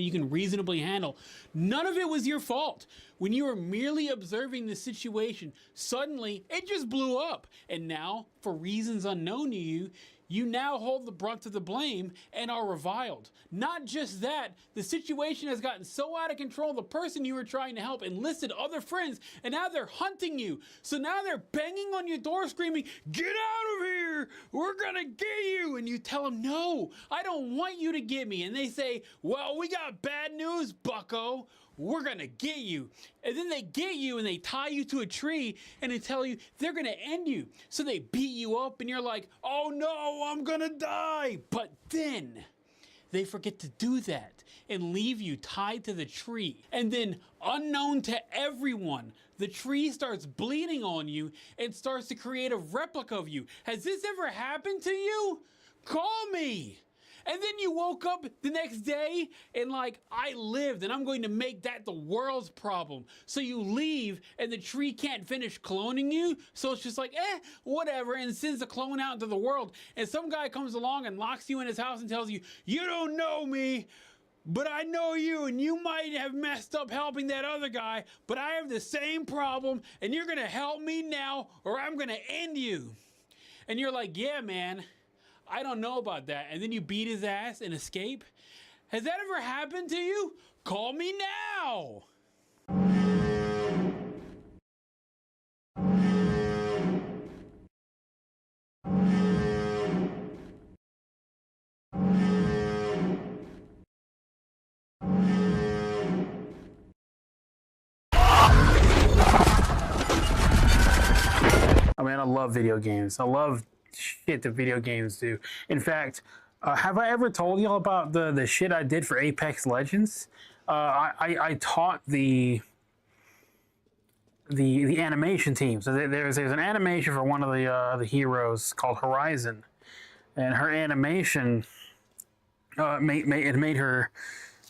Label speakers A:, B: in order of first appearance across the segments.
A: you can reasonably handle. None of it was your fault. When you were merely observing the situation, suddenly it just blew up. And now, for reasons unknown to you, you now hold the brunt of the blame and are reviled. Not just that, the situation has gotten so out of control, the person you were trying to help enlisted other friends, and now they're hunting you. So now they're banging on your door screaming, "Get out of here! We're gonna get you!" And you tell them, "No, I don't want you to get me." And they say, "Well, we got bad news, bucko. We're gonna get you." And then they get you and they tie you to a tree and they tell you they're gonna end you. So they beat you up and you're like, "Oh no, I'm gonna die." But then they forget to do that and leave you tied to the tree. And then, unknown to everyone, the tree starts bleeding on you and starts to create a replica of you. Has this ever happened to you? Call me. And then you woke up the next day and like, "I lived and I'm going to make that the world's problem." So you leave and the tree can't finish cloning you. So it's just like, whatever, and sends the clone out into the world. And some guy comes along and locks you in his house and tells you, "You don't know me, but I know you, and you might have messed up helping that other guy, but I have the same problem, and you're gonna help me now or I'm gonna end you." And you're like, "Yeah, man, I don't know about that." And then you beat his ass and escape. Has that ever happened to you? Call me now.
B: I mean, I love video games. I love shit that video games do. In fact, have I ever told y'all about the shit I did for Apex Legends? I taught the animation team. So there's an animation for one of the heroes called Horizon, and her animation made her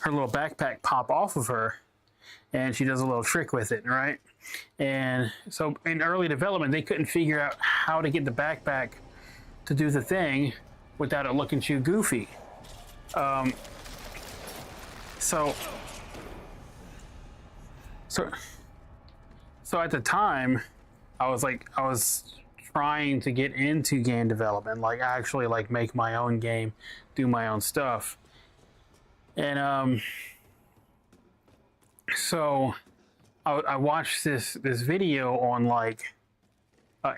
B: little backpack pop off of her, and she does a little trick with it, right? And so in early development, they couldn't figure out how to get the backpack to do the thing without it looking too goofy. So at the time, I was trying to get into game development, like actually like make my own game, do my own stuff. And so I watched this video on like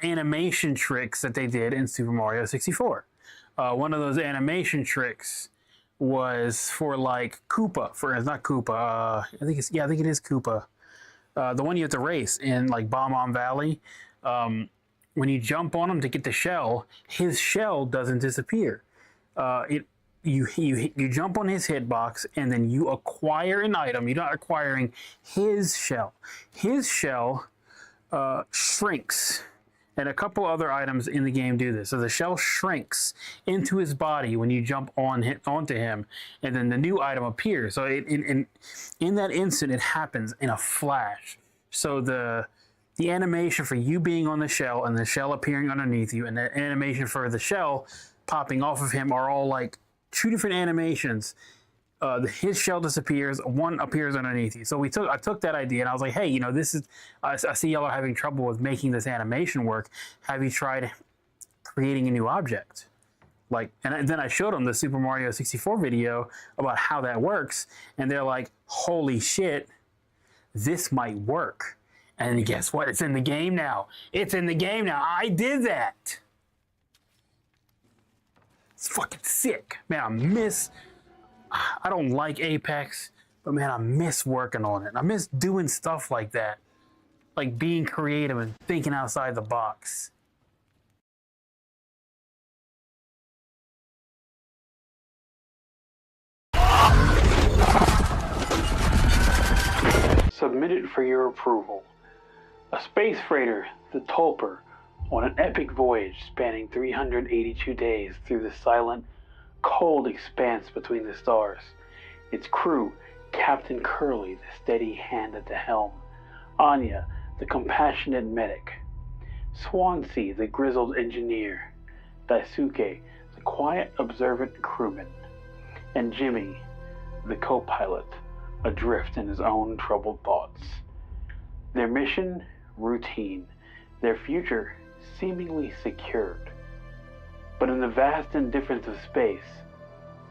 B: animation tricks that they did in Super Mario 64. One of those animation tricks was for like Koopa, it's not Koopa. I think it is Koopa. The one you have to race in like Bomb Valley. When you jump on him to get the shell, his shell doesn't disappear. You jump on his hitbox and then you acquire an item. You're not acquiring his shell. His shell shrinks, and a couple other items in the game do this. So the shell shrinks into his body when you jump onto him, and then the new item appears. So in that instant, it happens in a flash. So the animation for you being on the shell and the shell appearing underneath you, and the animation for the shell popping off of him are all like two different animations. His shell disappears, one appears underneath you. So I took that idea and I was like, "Hey, I see y'all are having trouble with making this animation work. Have you tried creating a new object?" And then I showed them the Super Mario 64 video about how that works, and they're like, "Holy shit, this might work." And guess what? It's in the game now. It's in the game now. I did that. It's fucking sick. Man, I don't like Apex, but man, I miss working on it. I miss doing stuff like that. Like being creative and thinking outside the box. Submitted for your approval. A space freighter, the Tulper, on an epic voyage spanning 382 days through the silent, cold expanse between the stars. Its crew, Captain Curly, the steady hand at the helm, Anya, the compassionate medic, Swansea, the grizzled engineer, Daisuke, the quiet, observant crewman, and Jimmy, the co-pilot, adrift in his own troubled thoughts. Their mission, routine. Their future, seemingly secured. But in the vast indifference of space,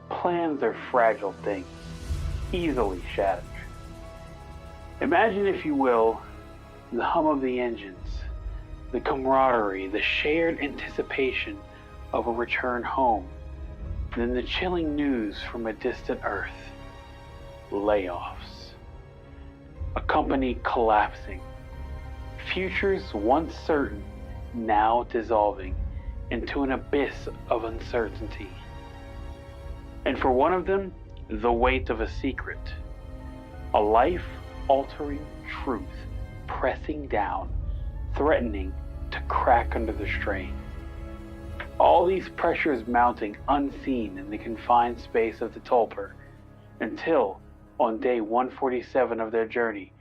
B: plans are fragile things, easily shattered. Imagine, if you will, the hum of the engines, the camaraderie, the shared anticipation of a return home, then the chilling news from a distant Earth. Layoffs. A company collapsing. Futures once certain, now dissolving into an abyss of uncertainty. And for one of them, the weight of a secret. A life-altering truth pressing down, threatening to crack under the strain. All these pressures mounting unseen in the confined space of the Tulper, until, on day 147 of their journey,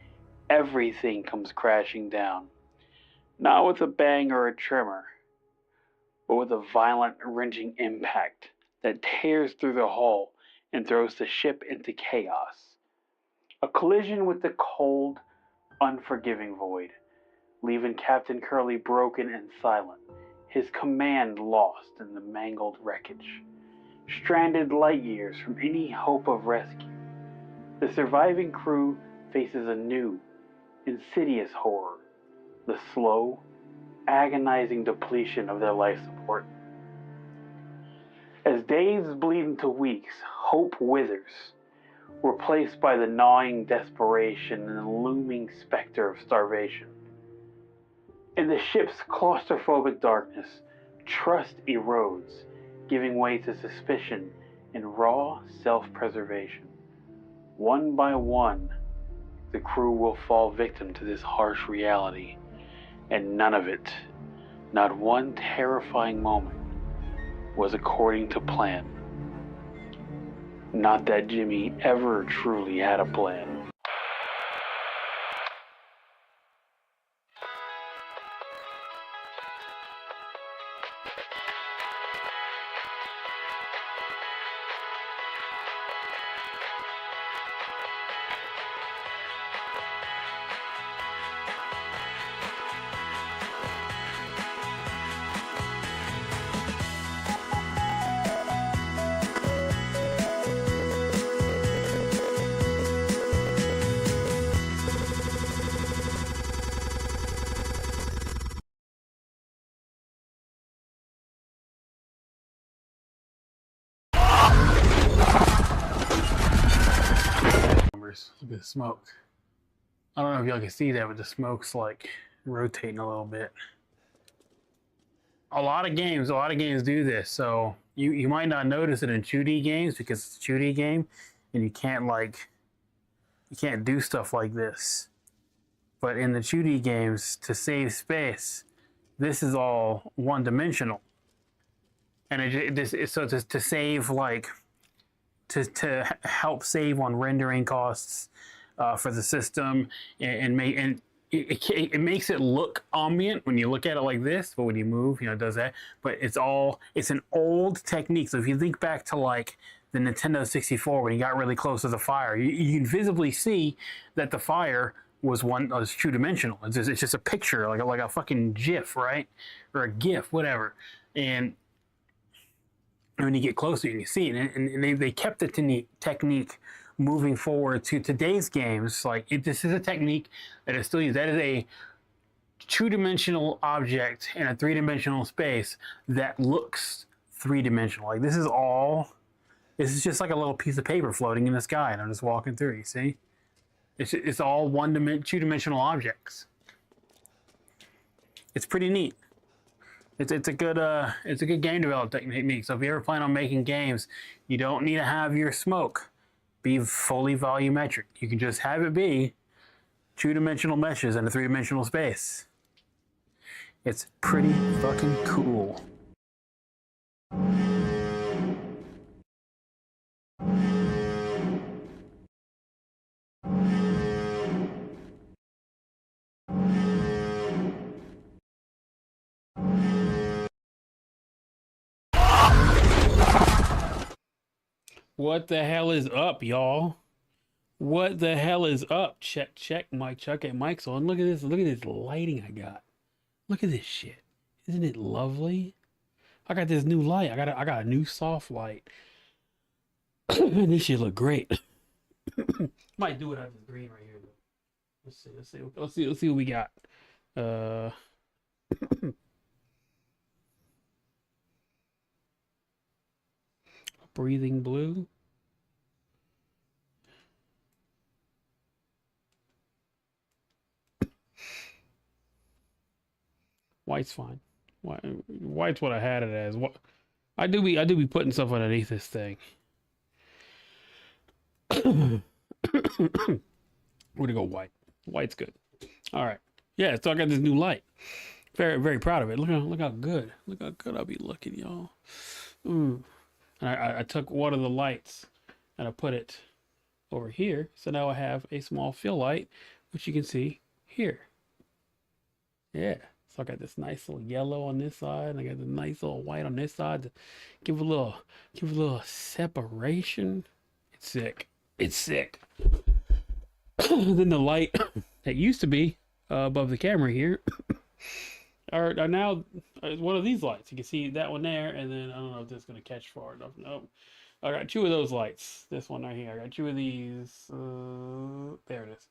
B: everything comes crashing down. Not with a bang or a tremor, but with a violent, wrenching impact that tears through the hull and throws the ship into chaos. A collision with the cold, unforgiving void, leaving Captain Curly broken and silent, his command lost in the mangled wreckage. Stranded light years from any hope of rescue, the surviving crew faces a new, insidious horror, the slow, agonizing depletion of their life support. As days bleed into weeks, hope withers, replaced by the gnawing desperation and the looming specter of starvation. In the ship's claustrophobic darkness, trust erodes, giving way to suspicion and raw self-preservation. One by one, the crew will fall victim to this harsh reality, and none of it, not one terrifying moment, was according to plan. Not that Jimmy ever truly had a plan. Look at the smoke. I don't know if y'all can see that, but the smoke's like rotating a little bit. A lot of games do this. So you might not notice it in 2D games because it's a 2D game and you can't do stuff like this. But in the 2D games, to save space, this is all one-dimensional. And to save to help save on rendering costs for the system, and it makes it look ambient when you look at it like this, but when you move, it does that. But it's an old technique. So if you think back to like the Nintendo 64, when you got really close to the fire, you can visibly see that the fire was two-dimensional. It's just a picture, like a fucking GIF, right? Or a GIF, whatever. And when you get closer, you can see it. And they kept the technique moving forward to today's games. This is a technique that is still used. That is a two-dimensional object in a three-dimensional space that looks three-dimensional. This is just like a little piece of paper floating in the sky, and I'm just walking through. You see, it's all two-dimensional objects. It's pretty neat. It's a good game development technique. So if you ever plan on making games, you don't need to have your smoke be fully volumetric. You can just have it be two-dimensional meshes in a three-dimensional space. It's pretty fucking cool.
A: What the hell is up, y'all? What the hell is up? Check, mic check. Okay, mic's on. Look at this. Look at this lighting I got. Look at this shit. Isn't it lovely? I got this new light. I got a new soft light. This shit look great. Might do it out of the green right here though. Let's see what we got. Uh Breathing blue. White's fine. White's what I had it as. What I do be putting stuff underneath this thing. We're gonna go white. White's good. All right. Yeah, so I got this new light. Very, very proud of it. Look how good. Look how good I'll be looking, y'all. And I took one of the lights and I put it over here. So now I have a small fill light, which you can see here. Yeah. So I got this nice little yellow on this side, and I got the nice little white on this side to give a little separation. It's sick. It's sick. Then the light that used to be above the camera here are now one of these lights. You can see that one there, and then I don't know if this is going to catch far enough. No, I got two of those lights. This one right here. I got two of these. There it is.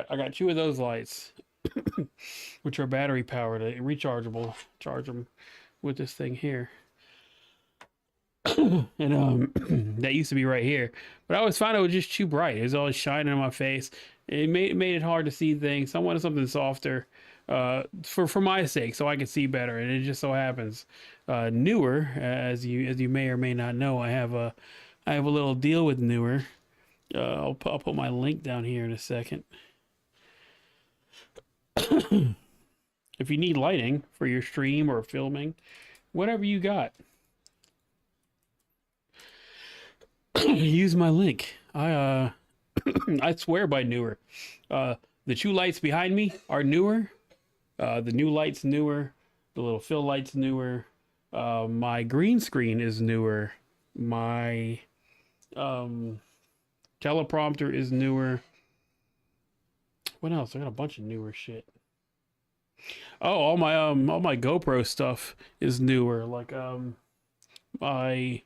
A: I got two of those lights, which are battery powered, rechargeable. Charge them with this thing here. And that used to be right here, but I always found it was just too bright. It was always shining in my face. It made it hard to see things. I wanted something softer, for my sake, so I could see better. And it just so happens, Newer, as you may or may not know, I have a little deal with Newer. I'll put my link down here in a second. If you need lighting for your stream or filming, whatever you got, use my link. I swear by Newer. The two lights behind me are Newer. The new light's Newer. The little fill light's Newer. My green screen is Newer. My teleprompter is Newer. What else? I got a bunch of Newer shit. Oh, all my GoPro stuff is Newer. Like my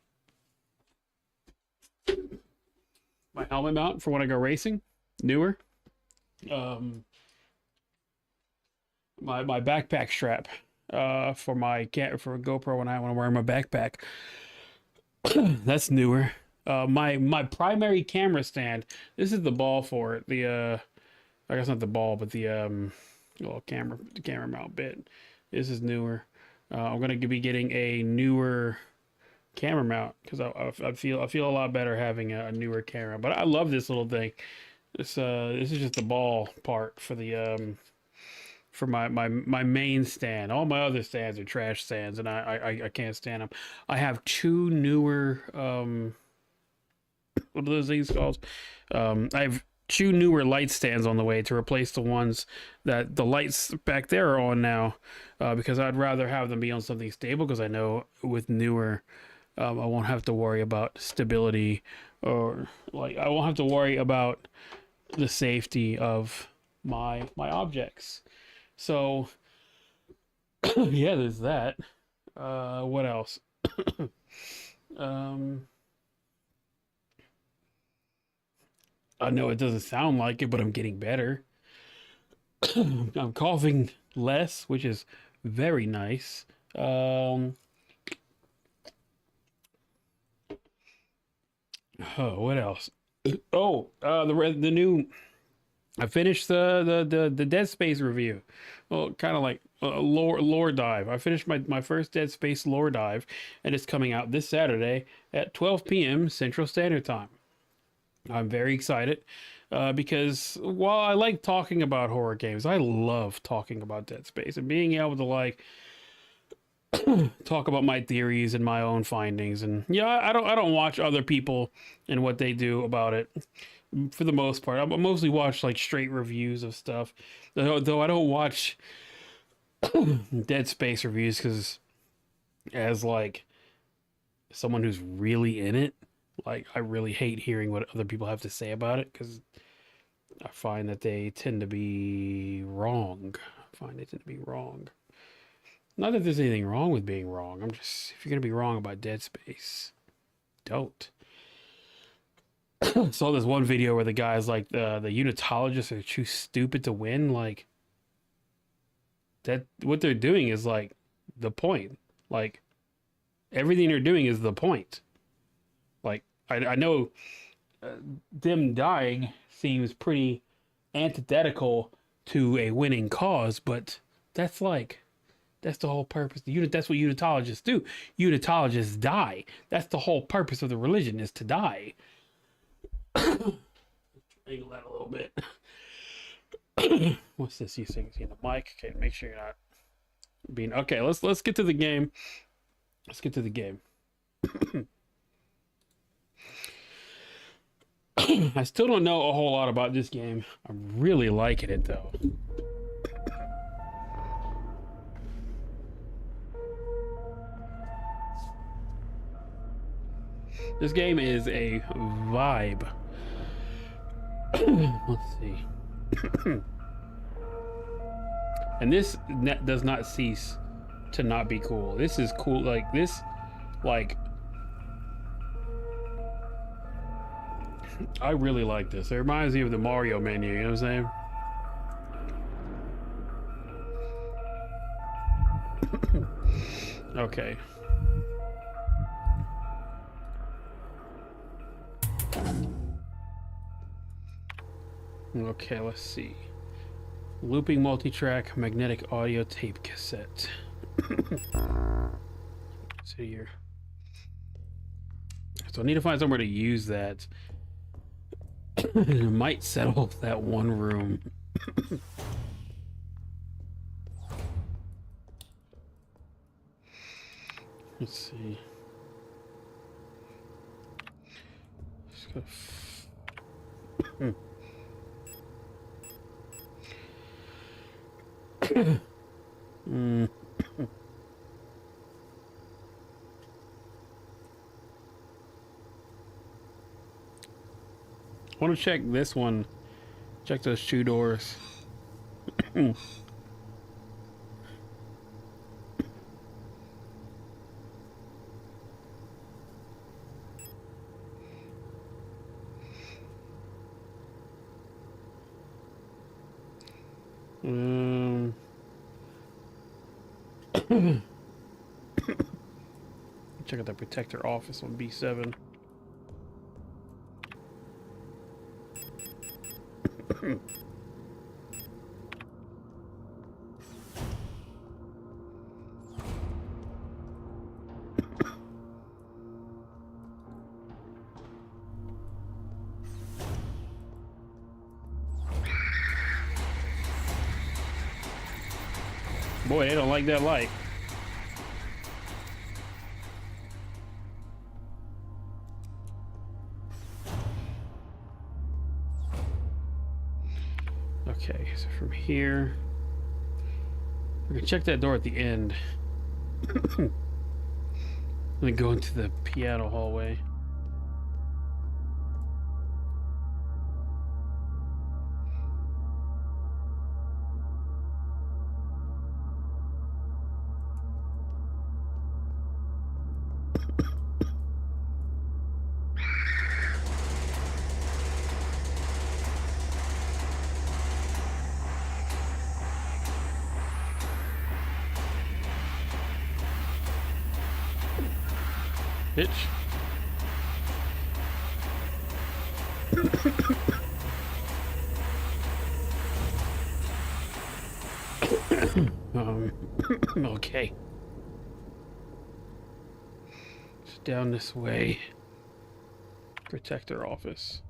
A: helmet mount for when I go racing, Newer. My backpack strap for GoPro when I'm wearing my backpack. That's Newer. My primary camera stand. This is the ball for it. The I guess not the ball, but the little camera mount bit. This is Newer. I'm gonna be getting a Newer camera mount because I feel a lot better having a Newer camera. But I love this little thing. This is just the ball part for the for my main stand. All my other stands are trash stands, and I can't stand them. I have two Newer what are those things called? I have two Newer light stands on the way to replace the ones that the lights back there are on now, because I'd rather have them be on something stable, because I know with Newer I won't have to worry about stability, or like I won't have to worry about the safety of my objects. So yeah, there's that. What else? I know it doesn't sound like it, but I'm getting better. I'm coughing less, which is very nice. Oh, what else? Oh, the new. I finished the Dead Space review. Well, kind of like a lore dive. I finished my first Dead Space lore dive, and it's coming out this Saturday at 12 p.m. Central Standard Time. I'm very excited because while I like talking about horror games, I love talking about Dead Space and being able to like talk about my theories and my own findings. And yeah, I don't watch other people and what they do about it for the most part. I mostly watch like straight reviews of stuff, though I don't watch Dead Space reviews because as like someone who's really in it, Like, I really hate hearing what other people have to say about it because I find that they tend to be wrong. Not that there's anything wrong with being wrong. I'm just, if you're going to be wrong about Dead Space, don't. Saw this one video where the guy's like, the unitologists are too stupid to win. Like, that, what they're doing is like the point. Like, everything they're doing is the point. Like, I know them dying seems pretty antithetical to a winning cause, but that's like, that's the whole purpose. That's what unitologists do. Unitologists die. That's the whole purpose of the religion, is to die. Angle that a little bit. What's this? You think in the mic? Okay, make sure you're not being okay. Let's get to the game. Let's get to the game. I still don't know a whole lot about this game. I'm really liking it though. This game is a vibe. Let's see. And this does not cease to not be cool. This is cool. Like this, like, I really like this. It reminds me of the Mario menu, you know what I'm saying? Okay. Okay, let's see. Looping multi-track magnetic audio tape cassette. See here. So I need to find somewhere to use that. It might settle that one room. Let's see. Just gotta I want to check this one. Check those 2 doors. Check out the protector office on B7. Boy, they don't like that light. Okay, so from here, we can check that door at the end. Let me go into the piano hallway. Bitch. Okay. Just down this way. Protector office.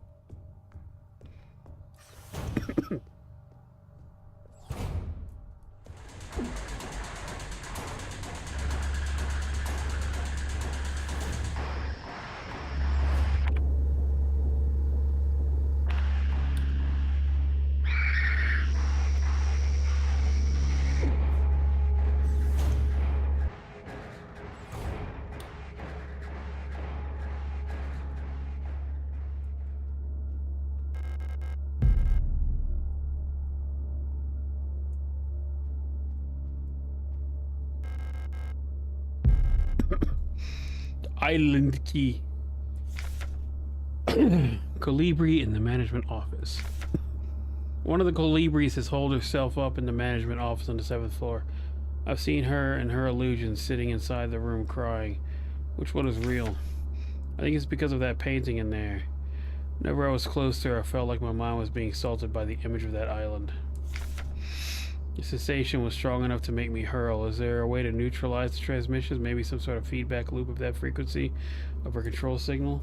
A: Island key. Colibri in the management office. One of the colibris has holed herself up in the management office on the 7th floor. I've seen her and her illusion sitting inside the room crying. Which one is real? I think it's because of that painting in there. Whenever I was close to her, I felt like my mind was being assaulted by the image of that island. The sensation was strong enough to make me hurl. Is there a way to neutralize the transmissions? Maybe some sort of feedback loop of that frequency of her control signal?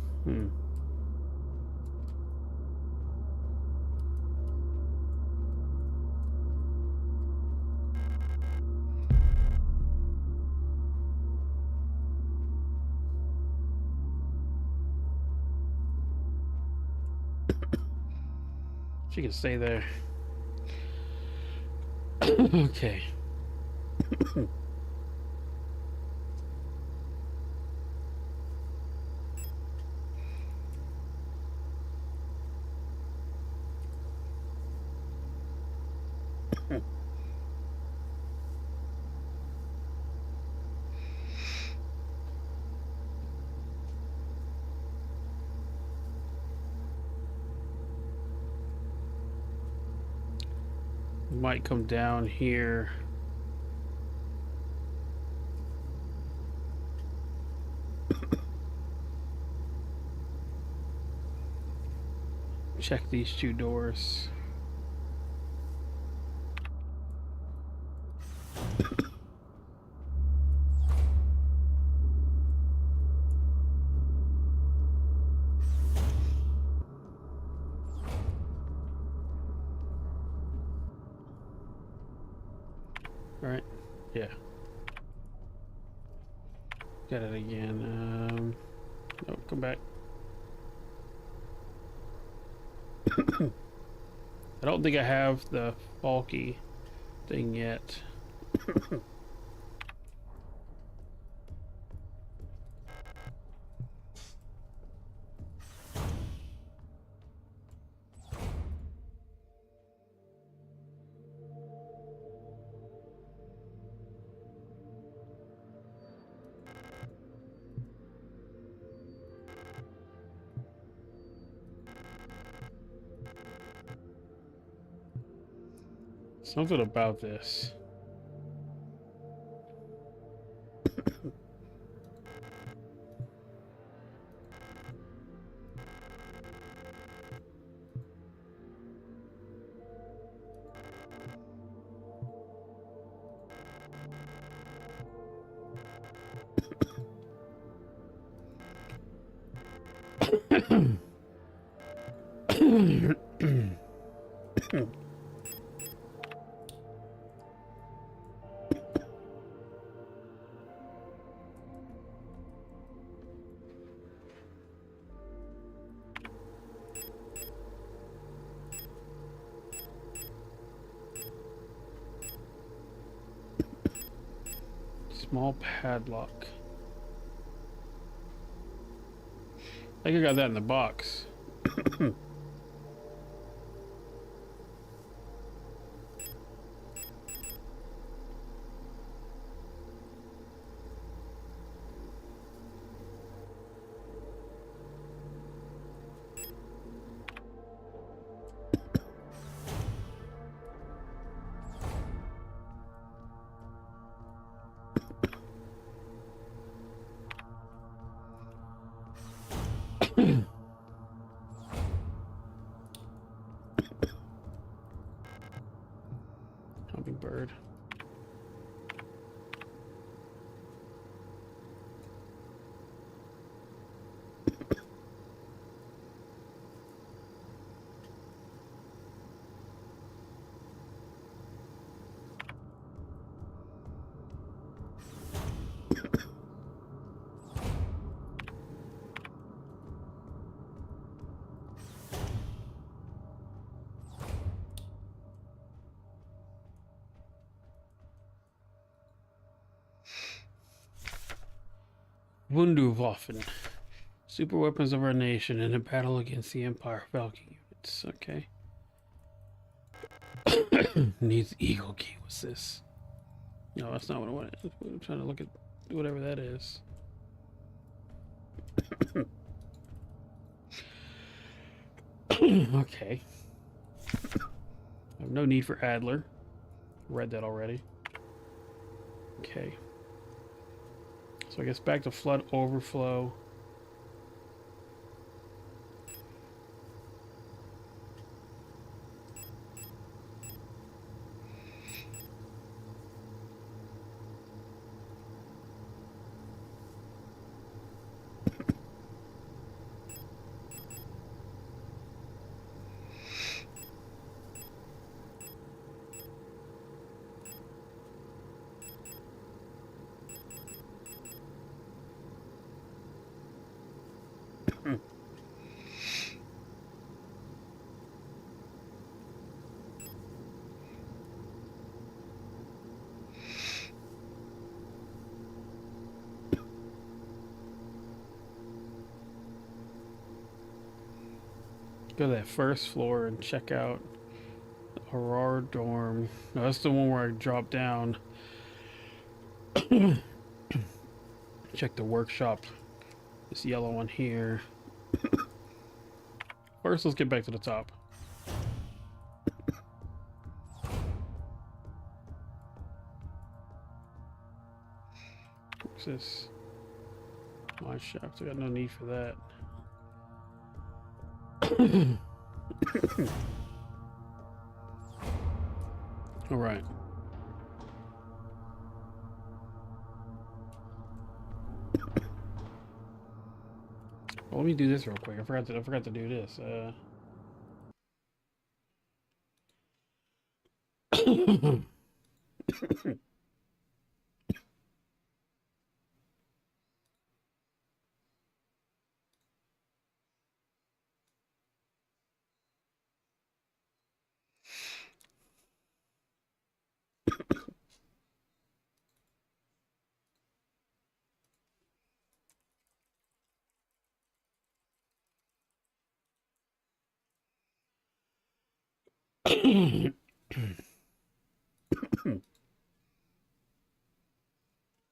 A: She can stay there. Okay. Might come down here. Check these 2 doors. Right? Yeah. Got it again. Oh, come back. I don't think I have the bulky thing yet. Something about this. Small padlock. I think I got that in the box. Hummingbird. Wunderwaffen. Super weapons of our nation in a battle against the Empire. Valkyrie units. Okay. Needs eagle key. What's this? No, that's not what I wanted. I'm trying to look at whatever that is. Okay. I have no need for Adler. Read that already. Okay. So I guess back to flood overflow. Go to that first floor and check out Aurora dorm. No, that's the one where I dropped down. Check the workshop. This yellow one here. First, let's get back to the top. What's this? My shaft. I got no need for that. All right. Well, let me do this real quick. I forgot to do this.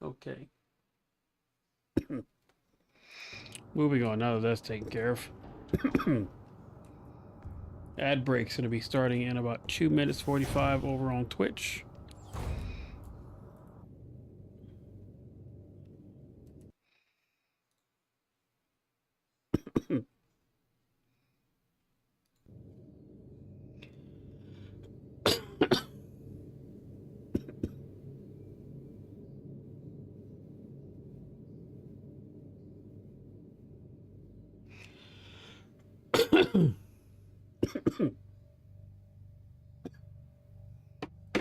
A: Okay. Moving on, now that that's taken care of. Ad break's going to be starting in about 2 minutes 45 over on Twitch.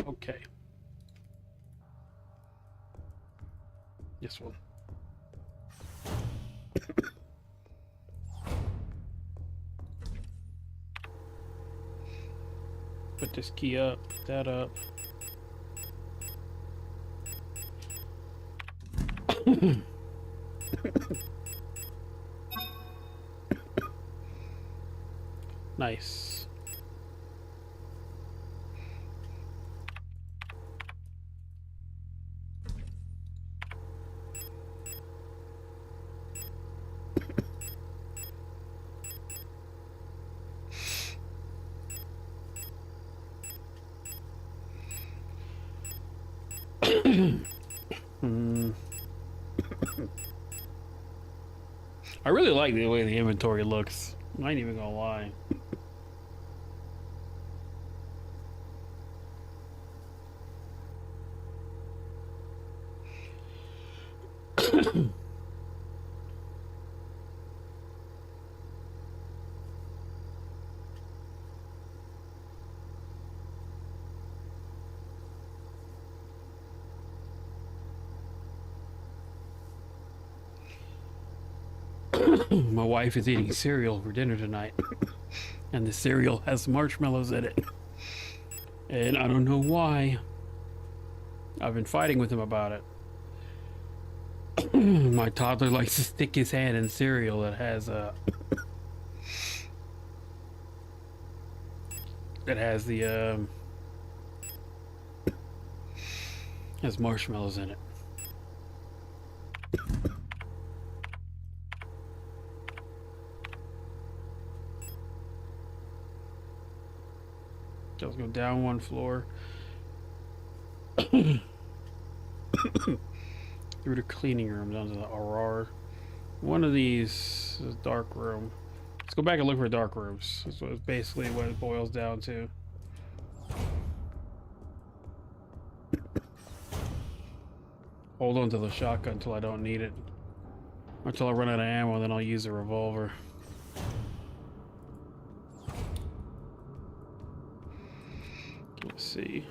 A: Okay. This one. Put this key up, put that up. Nice. I really like the way the inventory looks. I ain't even gonna lie. My wife is eating cereal for dinner tonight, and the cereal has marshmallows in it. And I don't know why. I've been fighting with him about it. My toddler likes to stick his hand in cereal that has has marshmallows in it. Let's go down one floor. Through the cleaning room down to the Aurora. One of these is a dark room. Let's go back and look for dark rooms. That's basically what it boils down to. Hold on to the shotgun until I don't need it. Until I run out of ammo, then I'll use the revolver. Let's see.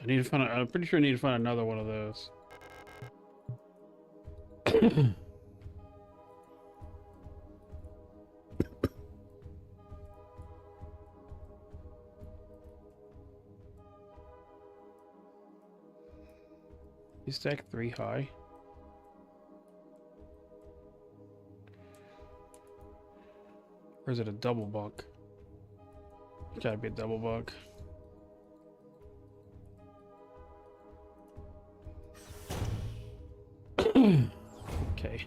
A: I need to find. I'm pretty sure I need to find another one of those. You stack 3 high. Or is it a double bunk? It's gotta be a double bunk. Okay.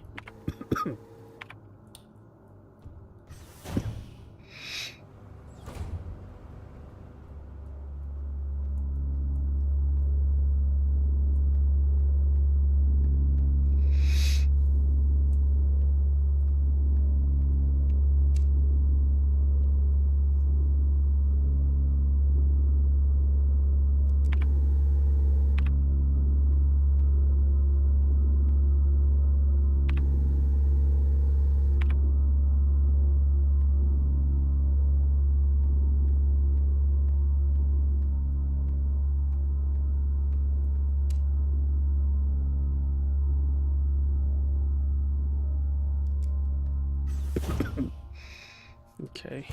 A: Okay.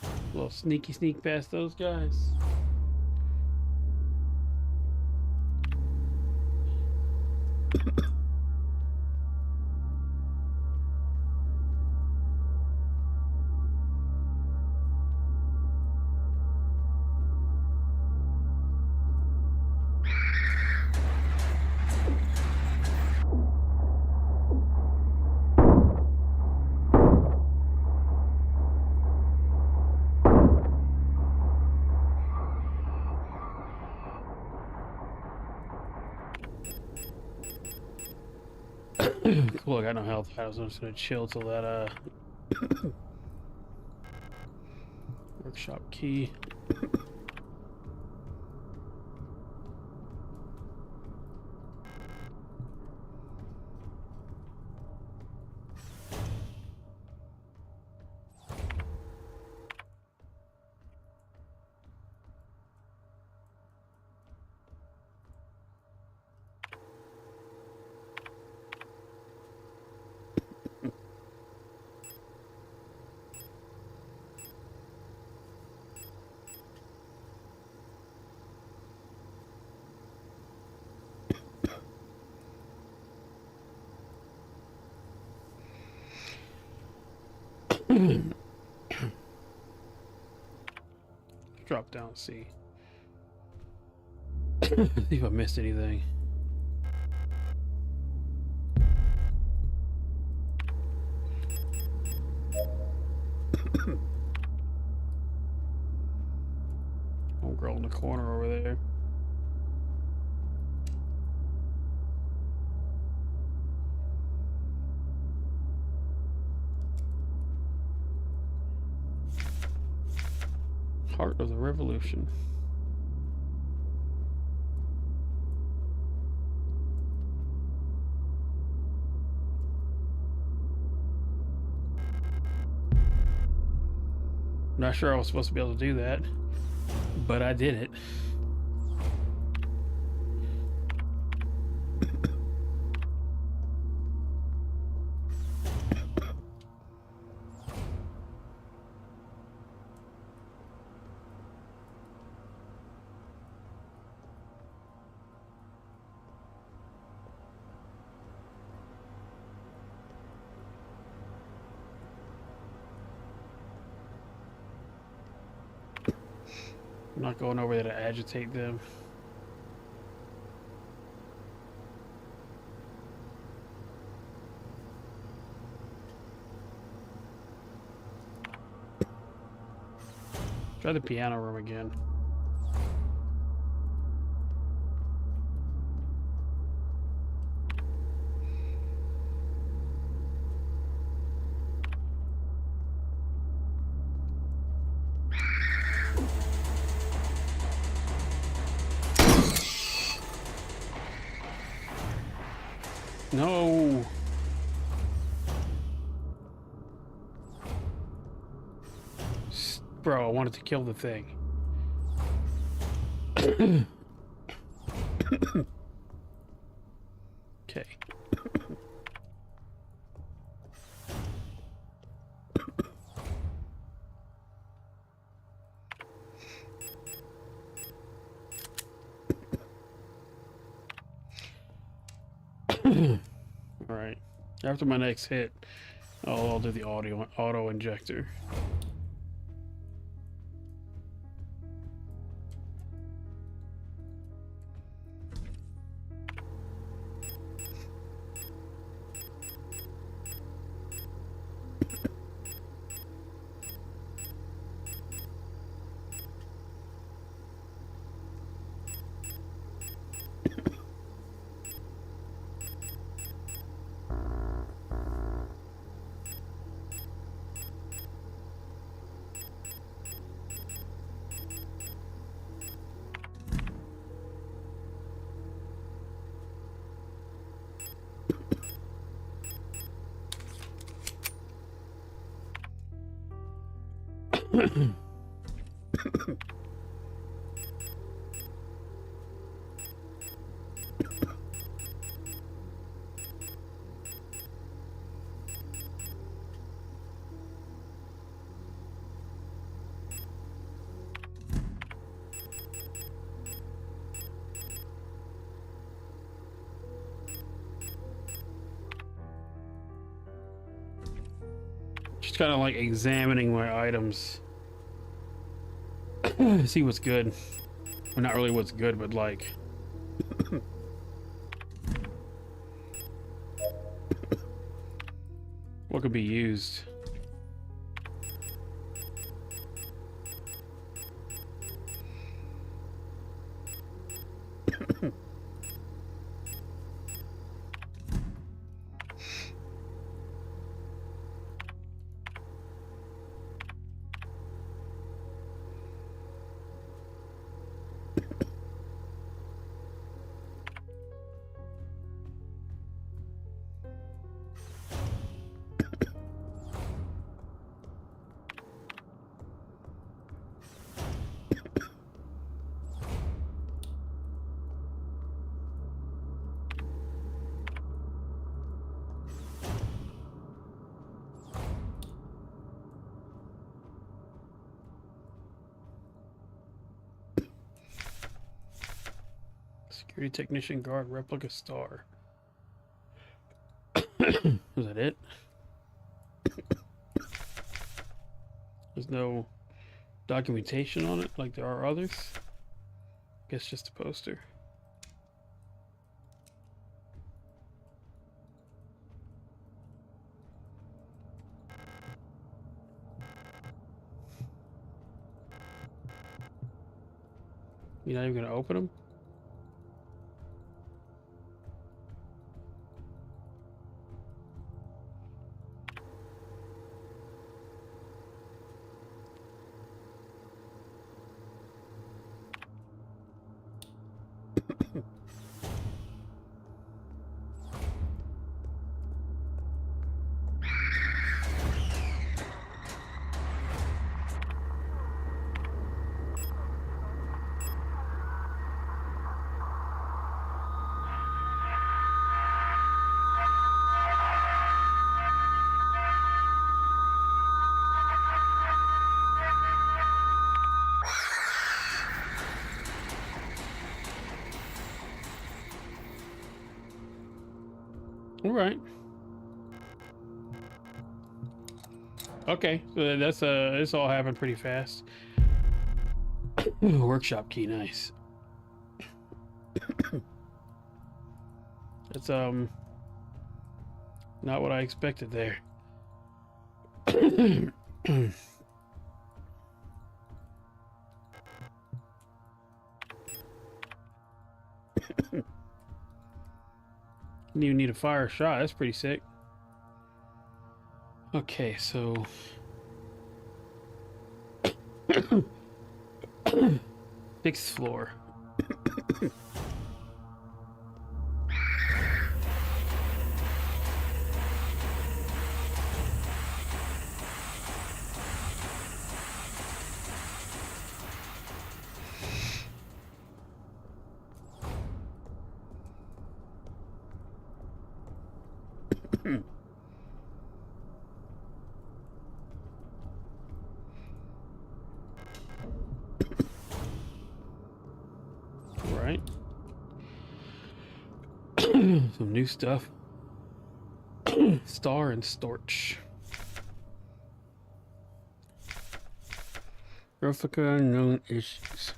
A: A little sneaky sneak past those guys. Cool, I got no health pads. I'm just gonna chill till that workshop key. Drop down, see. See if I missed anything. Old girl in the corner over there. Heart of the Revolution. I'm not sure I was supposed to be able to do that, but I did it. I'm not going over there to agitate them. Try the piano room again. No. Bro, I wanted to kill the thing. Okay. All right. After my next hit, I'll do the auto injector. Just kind of like examining my items. See what's good. Well, not really what's good, but like what could be used. Security technician guard replica star. Is that it? There's no documentation on it like there are others. Guess just a poster. You're not even gonna open them? All right. Okay, so that's this all happened pretty fast. Workshop key, nice. That's not what I expected there. Didn't even need a fire shot. That's pretty sick. Okay, so sixth floor. Right. Some new stuff. Star and Storch. Replica unknown issues.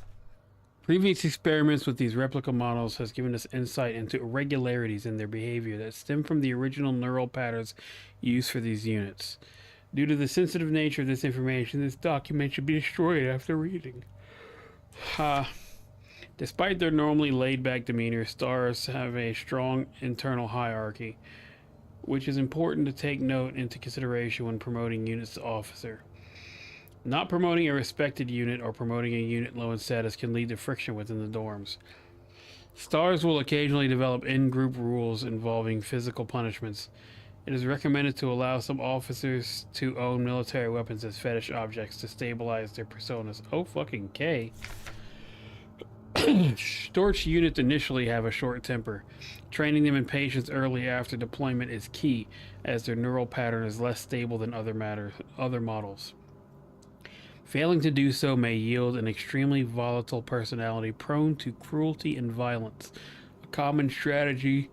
A: Previous experiments with these replica models has given us insight into irregularities in their behavior that stem from the original neural patterns used for these units. Due to the sensitive nature of this information, this document should be destroyed after reading. Despite their normally laid-back demeanor, stars have a strong internal hierarchy, which is important to take note into consideration when promoting units to officer. Not promoting a respected unit or promoting a unit low in status can lead to friction within the dorms. Stars will occasionally develop in-group rules involving physical punishments. It is recommended to allow some officers to own military weapons as fetish objects to stabilize their personas. Oh fucking K. Storch units initially have a short temper. Training them in patience early after deployment is key, as their neural pattern is less stable than other models. Failing to do so may yield an extremely volatile personality prone to cruelty and violence. A common strategy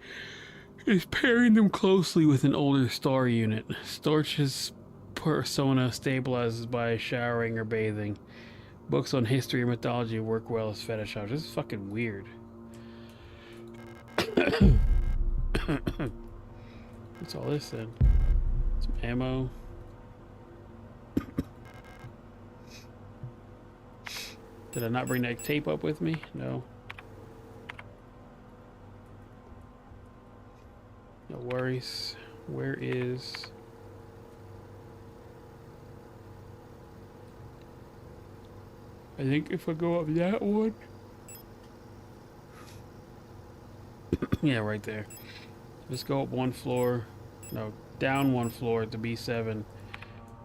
A: is pairing them closely with an older star unit. Storch's persona stabilizes by showering or bathing. Books on history and mythology work well as fetish objects. This is fucking weird. What's all this then? Some ammo. Did I not bring that tape up with me? No. No worries. Where is... I think if I go up that one... yeah, right there. Just go up one floor. No, down one floor at the B7.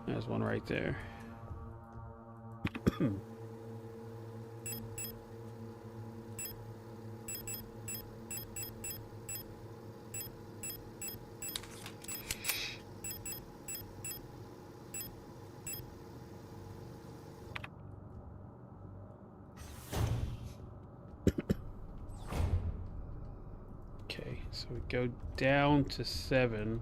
A: There's one right there. So we go down to 7.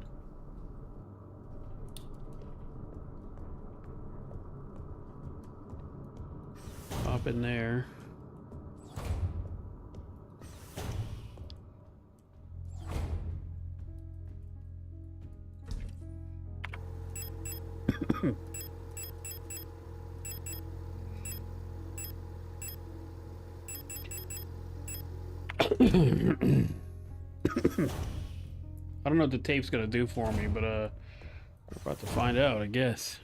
A: Up in there. I don't know what the tape's gonna do for me, but we're about to find out, I guess.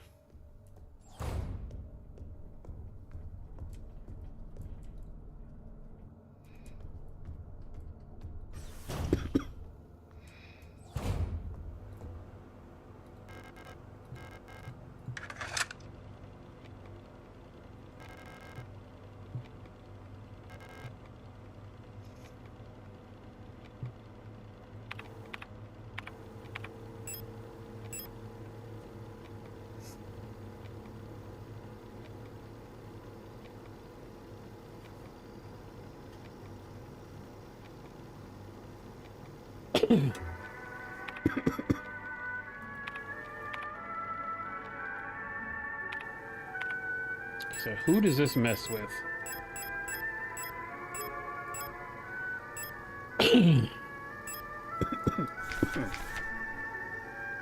A: So who does this mess with?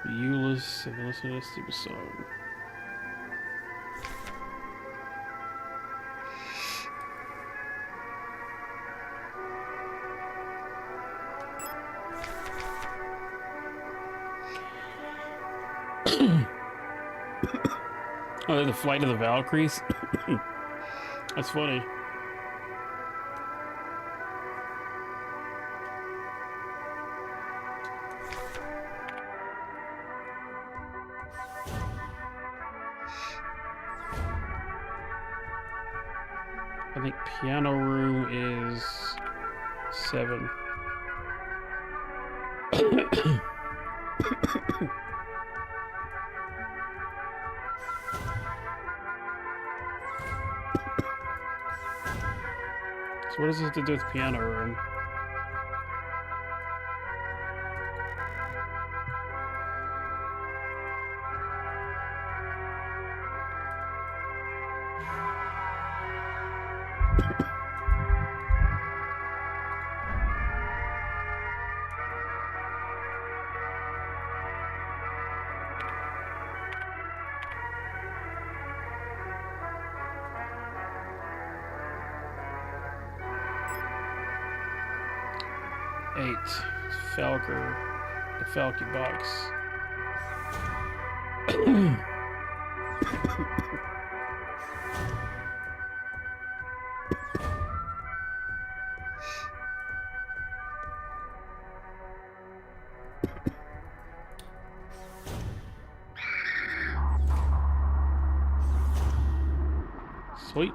A: Euless, and listen to this stupid song. Oh, they're the Flight of the Valkyries? That's funny. I think piano room is 7. So what does this have to do with piano room? Falker, the Falky box. Sweet.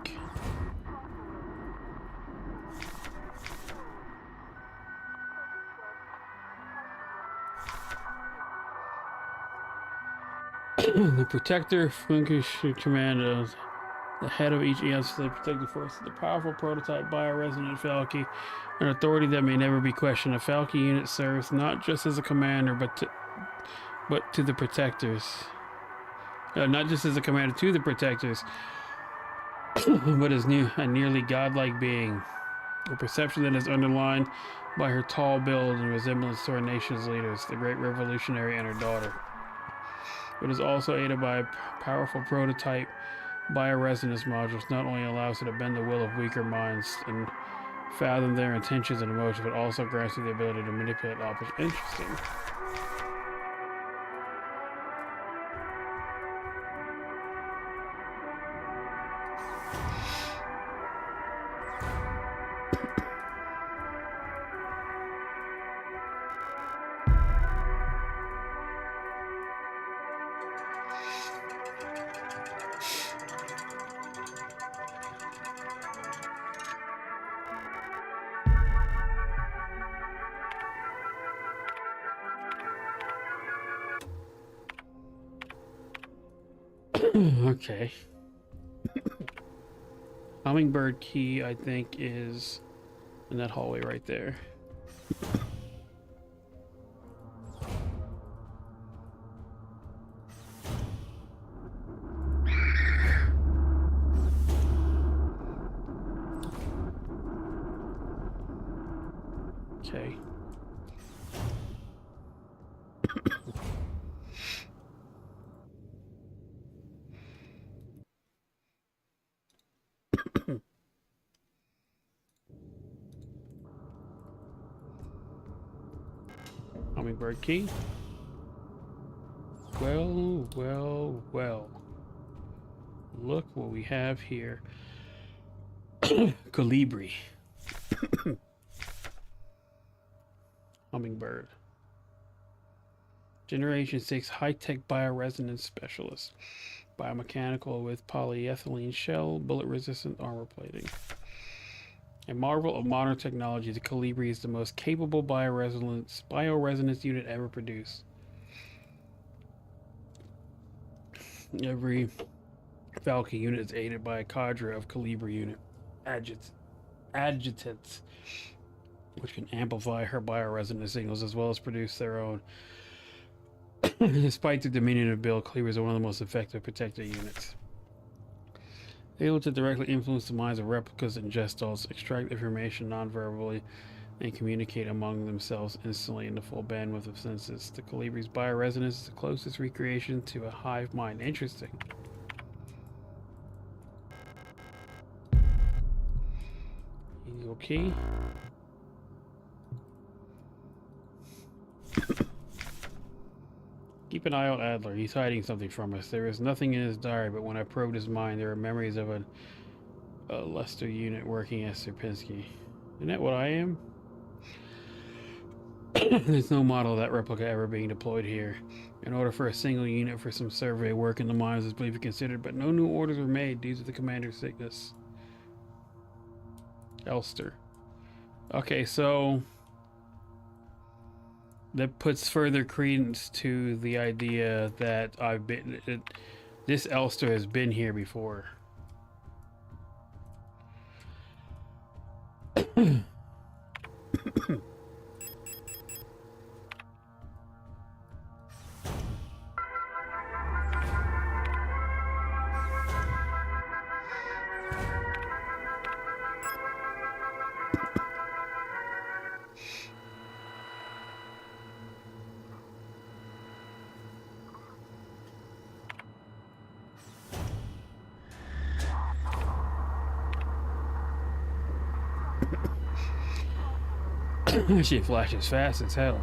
A: The Protector, Funkish Commando, the head of each ES, the Protective Force, the powerful prototype bioresonant Falky, an authority that may never be questioned. A Falky unit serves not just as a commander, but to the Protectors. Not just as a commander to the Protectors, but as a nearly godlike being. A perception that is underlined by her tall build and resemblance to our nation's leaders, the great revolutionary and her daughter. It is also aided by a powerful prototype bioresonance modules. Not only allows it to bend the will of weaker minds and fathom their intentions and emotions, but also grants you the ability to manipulate objects. Interesting. Okay. Hummingbird key, I think, is in that hallway right there. Okay. Hummingbird key. Well, well, well. Look what we have here. Colibri. Hummingbird. Generation 6 high-tech bioresonance specialist. Biomechanical with polyethylene shell, bullet-resistant armor plating. A marvel of modern technology, the Colibri is the most capable bioresonance unit ever produced. Every Falcon unit is aided by a cadre of Colibri unit adjutants, which can amplify her bioresonance signals as well as produce their own. Despite the diminutive build, Colibris are one of the most effective protector units. Able to directly influence the minds of replicas and gestals, extract information non-verbally, and communicate among themselves instantly in the full bandwidth of senses. The Calibri's bioresonance is the closest recreation to a hive mind. Interesting. Eagle key. Keep an eye out, Adler. He's hiding something from us. There is nothing in his diary, but when I probed his mind, there are memories of a Lester unit working as Sierpinski. Isn't that what I am? There's no model of that replica ever being deployed here. In order for a single unit for some survey work in the mines is believed to be considered, but no new orders were made due to the commander's sickness. Elster. Okay, so that puts further credence to the idea that this Elster has been here before. She flashes fast as hell.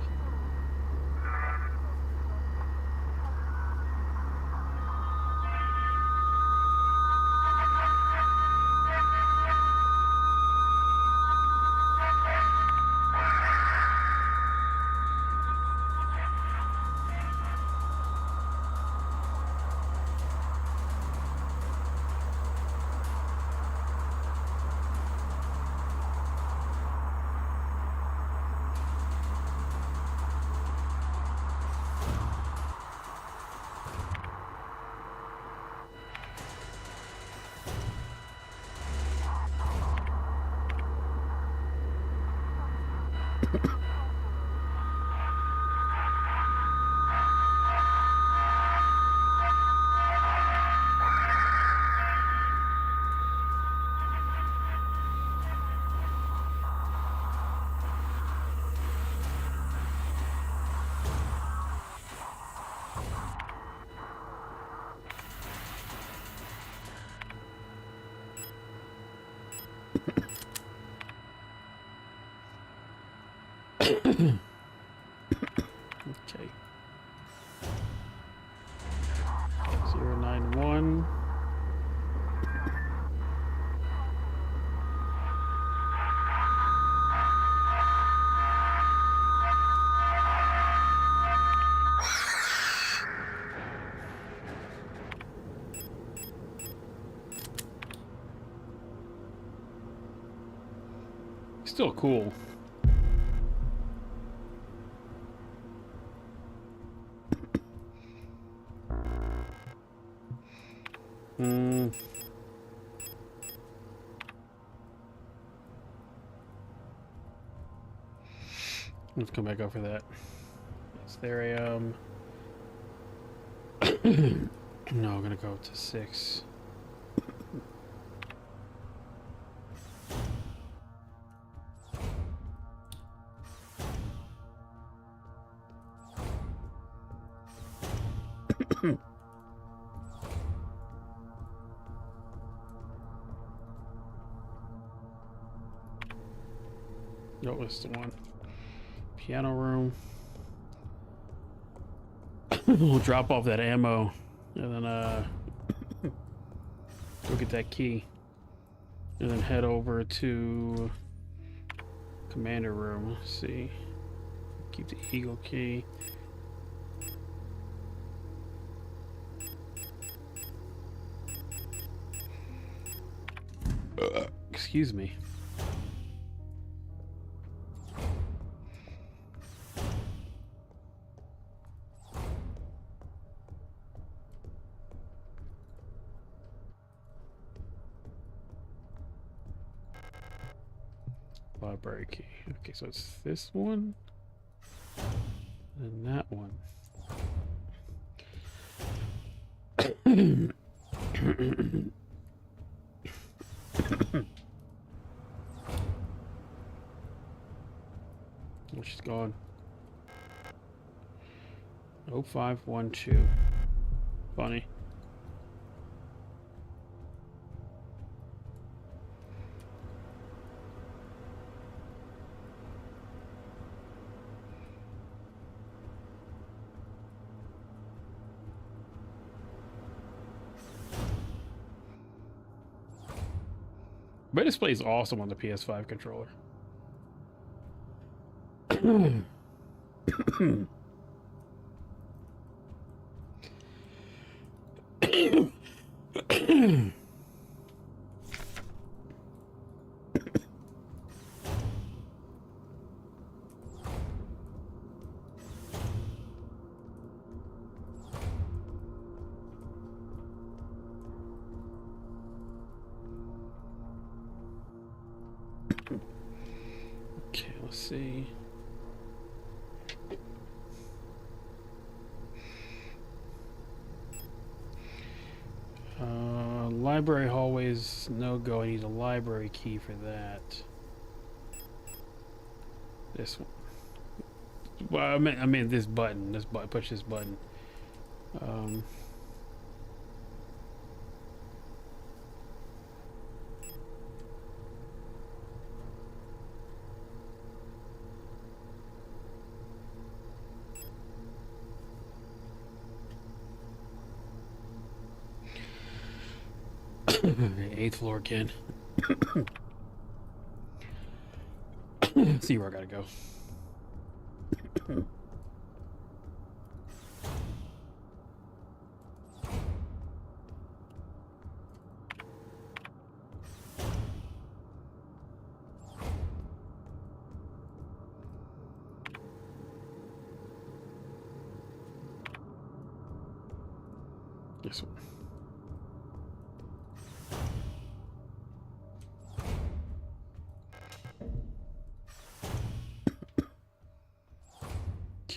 A: Okay. 091. Still cool. Let's come back up for that. Is there a no, I'm gonna go to 6. No, it's the one. Piano room. We'll drop off that ammo and then go get that key and then head over to commander room. Let's see. Keep the eagle key. Excuse me. Library key. Okay, so it's this one and that one. gone. 0512. Funny. But this plays awesome on the PS5 controller. Okay, let's see. Library hallways, no go. I need a library key for that. This one. Well, I mean this button. This button. Push this button. Eighth floor again. See where I gotta go. This one.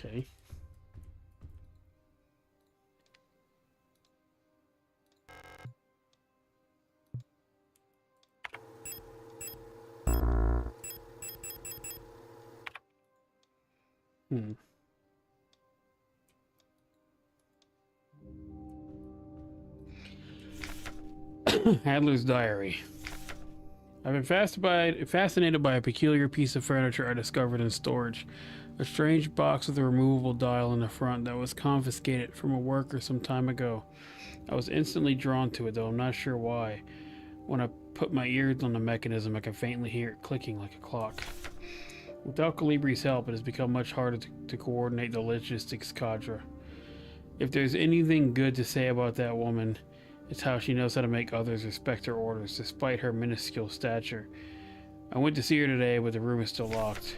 A: Okay. Adler's diary. I've been fascinated by a peculiar piece of furniture I discovered in storage. A strange box with a removable dial in the front that was confiscated from a worker some time ago. I was instantly drawn to it, though I'm not sure why. When I put my ears on the mechanism, I could faintly hear it clicking like a clock. Without Calibri's help, it has become much harder to coordinate the logistics cadre. If there's anything good to say about that woman, it's how she knows how to make others respect her orders, despite her minuscule stature. I went to see her today, but the room is still locked.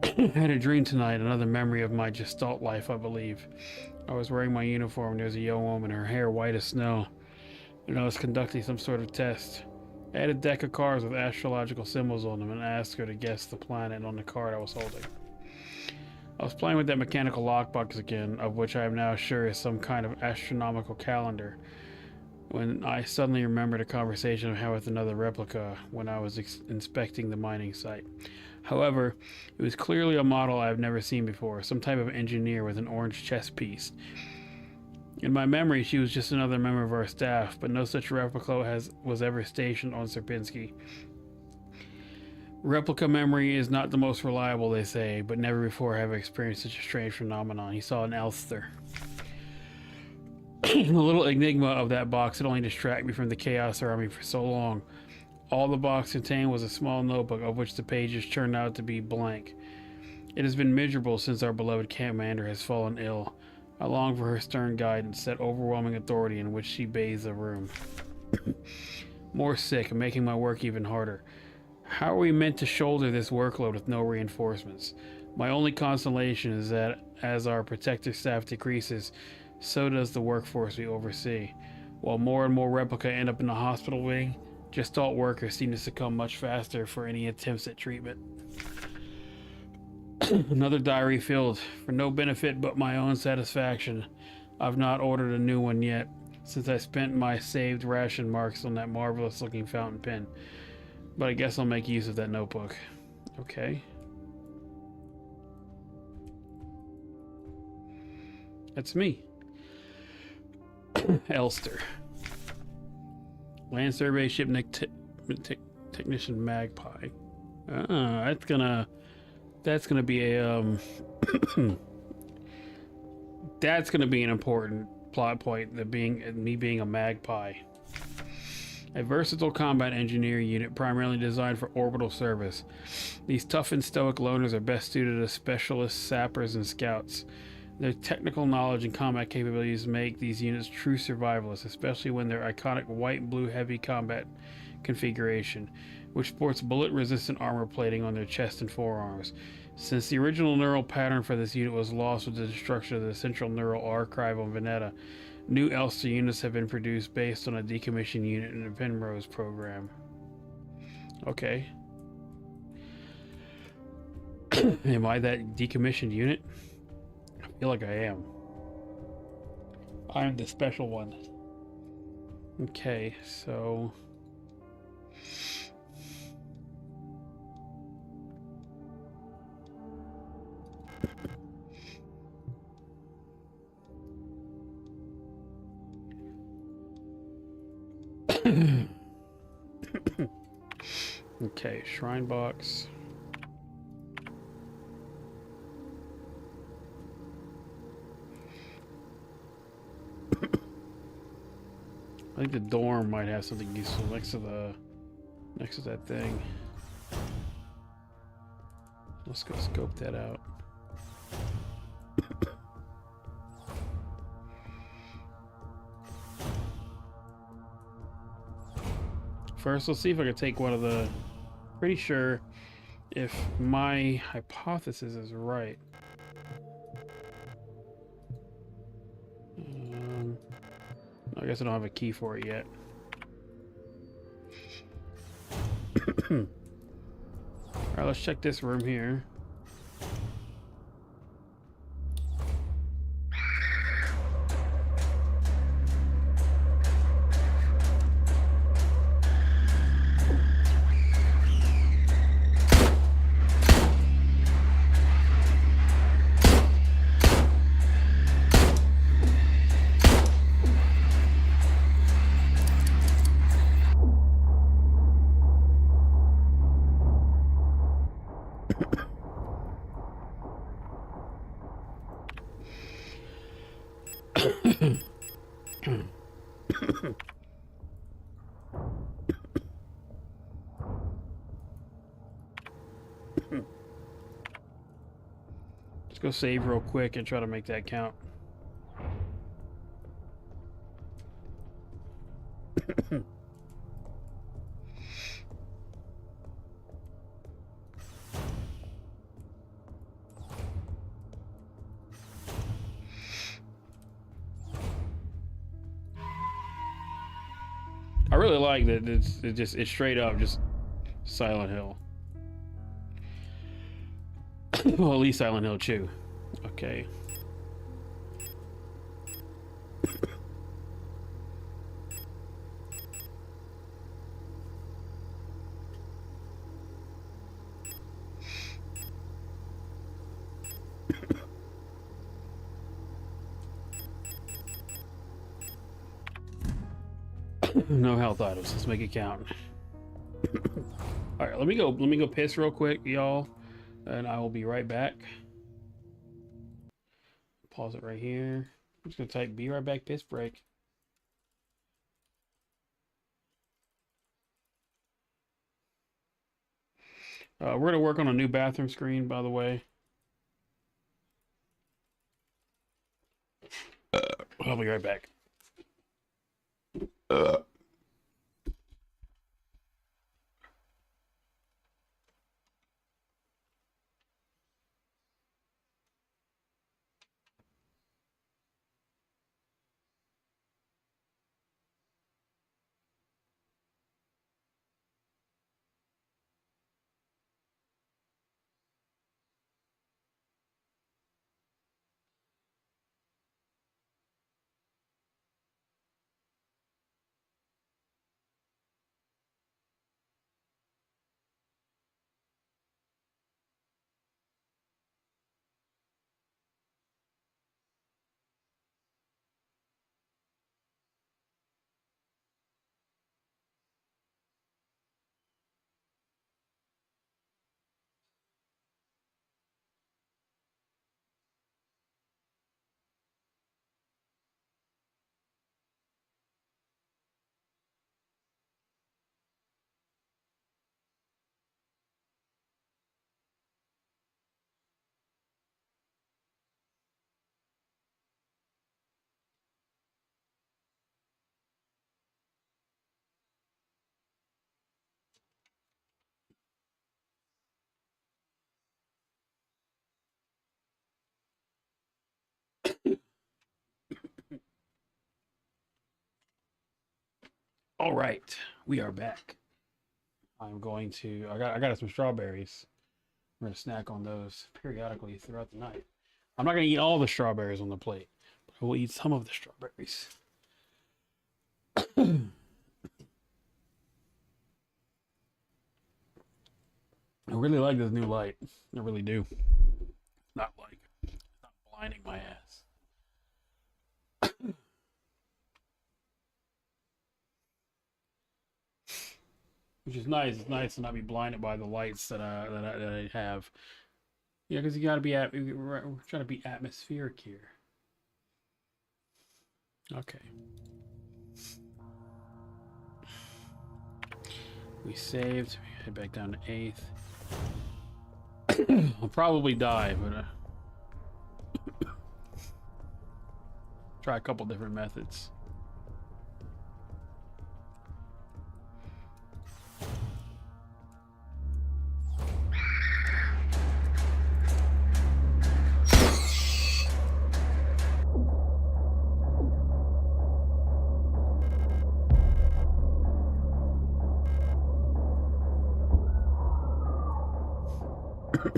A: I had a dream tonight, another memory of my Gestalt life, I believe. I was wearing my uniform, there was a young woman, her hair white as snow, and I was conducting some sort of test. I had a deck of cards with astrological symbols on them and asked her to guess the planet on the card I was holding. I was playing with that mechanical lockbox again, of which I am now sure is some kind of astronomical calendar, when I suddenly remembered a conversation I had with another replica when I was inspecting the mining site. However, it was clearly a model I have never seen before, some type of engineer with an orange chest piece. In my memory, she was just another member of our staff, but no such replica was ever stationed on Sierpinski. Replica memory is not the most reliable, they say, but never before have I experienced such a strange phenomenon. He saw an Elster. The little enigma of that box had only distracted me from the chaos around me for so long. All the box contained was a small notebook, of which the pages turned out to be blank. It has been miserable since our beloved commander has fallen ill. I long for her stern guidance, that overwhelming authority in which she bathes the room. More sick, making my work even harder. How are we meant to shoulder this workload with no reinforcements? My only consolation is that as our protector staff decreases, so does the workforce we oversee. While more and more replica end up in the hospital wing, Gestalt workers seem to succumb much faster for any attempts at treatment. Another diary filled, for no benefit but my own satisfaction. I've not ordered a new one yet, since I spent my saved ration marks on that marvelous looking fountain pen. But I guess I'll make use of that notebook. Okay. That's me. Elster. Land survey ship technician Magpie. Ah, that's gonna be a that's gonna be an important plot point. That me being a Magpie. A versatile combat engineer unit primarily designed for orbital service. These tough and stoic loners are best suited as specialist sappers and scouts. Their technical knowledge and combat capabilities make these units true survivalists, especially when their iconic white and blue heavy combat configuration, which sports bullet-resistant armor plating on their chest and forearms. Since the original neural pattern for this unit was lost with the destruction of the central neural archive on Veneta, new Elster units have been produced based on a decommissioned unit in the Penrose program. Okay. Am I that decommissioned unit? I feel like I am. I'm the special one. Okay, so... Okay, shrine box. I think the dorm might have something useful next to that thing. Let's go scope that out. First, let's see if I can take one of the... Pretty sure if my hypothesis is right. I guess I don't have a key for it yet. Alright, let's check this room here. Let's go save real quick and try to make that count. I really like that it's straight up just Silent Hill. Well, at least Silent Hill 2. Okay. No health items. Let's make it count. All right, let me go piss real quick, y'all, and I will be right back. Pause it right here. I'm just gonna type "be right back" piss break. We're gonna work on a new bathroom screen, by the way. I'll be right back. All right, we are back. I'm going to. I got some strawberries. We're gonna snack on those periodically throughout the night. I'm not gonna eat all the strawberries on the plate, but I will eat some of the strawberries. I really like this new light. I really do. Not like, it's not blinding my ass. Which is nice. It's nice to not be blinded by the lights that I have. Yeah, because you gotta be we're trying to be atmospheric here. Okay. We saved. Head back down to 8th. I'll probably die, but try a couple different methods.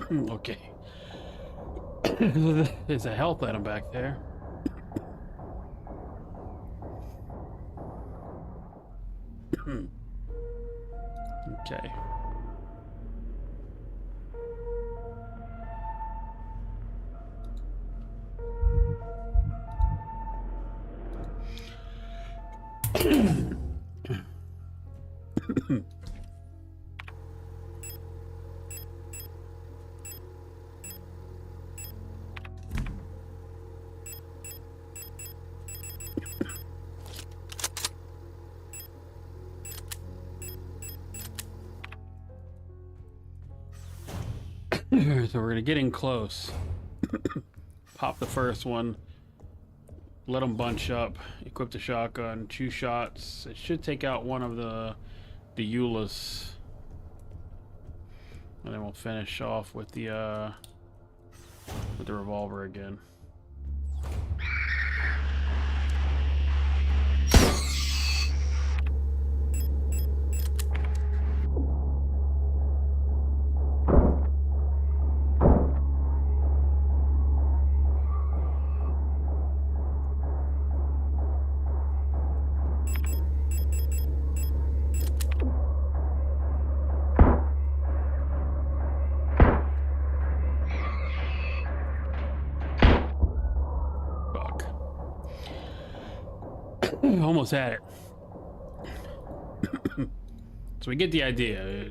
A: Okay. There's a health item back there. Okay. So we're getting close. Pop the first one. Let them bunch up. Equip the shotgun. 2 shots. It should take out one of the Eulas. And then we'll finish off with the revolver again. Almost had it. So we get the idea.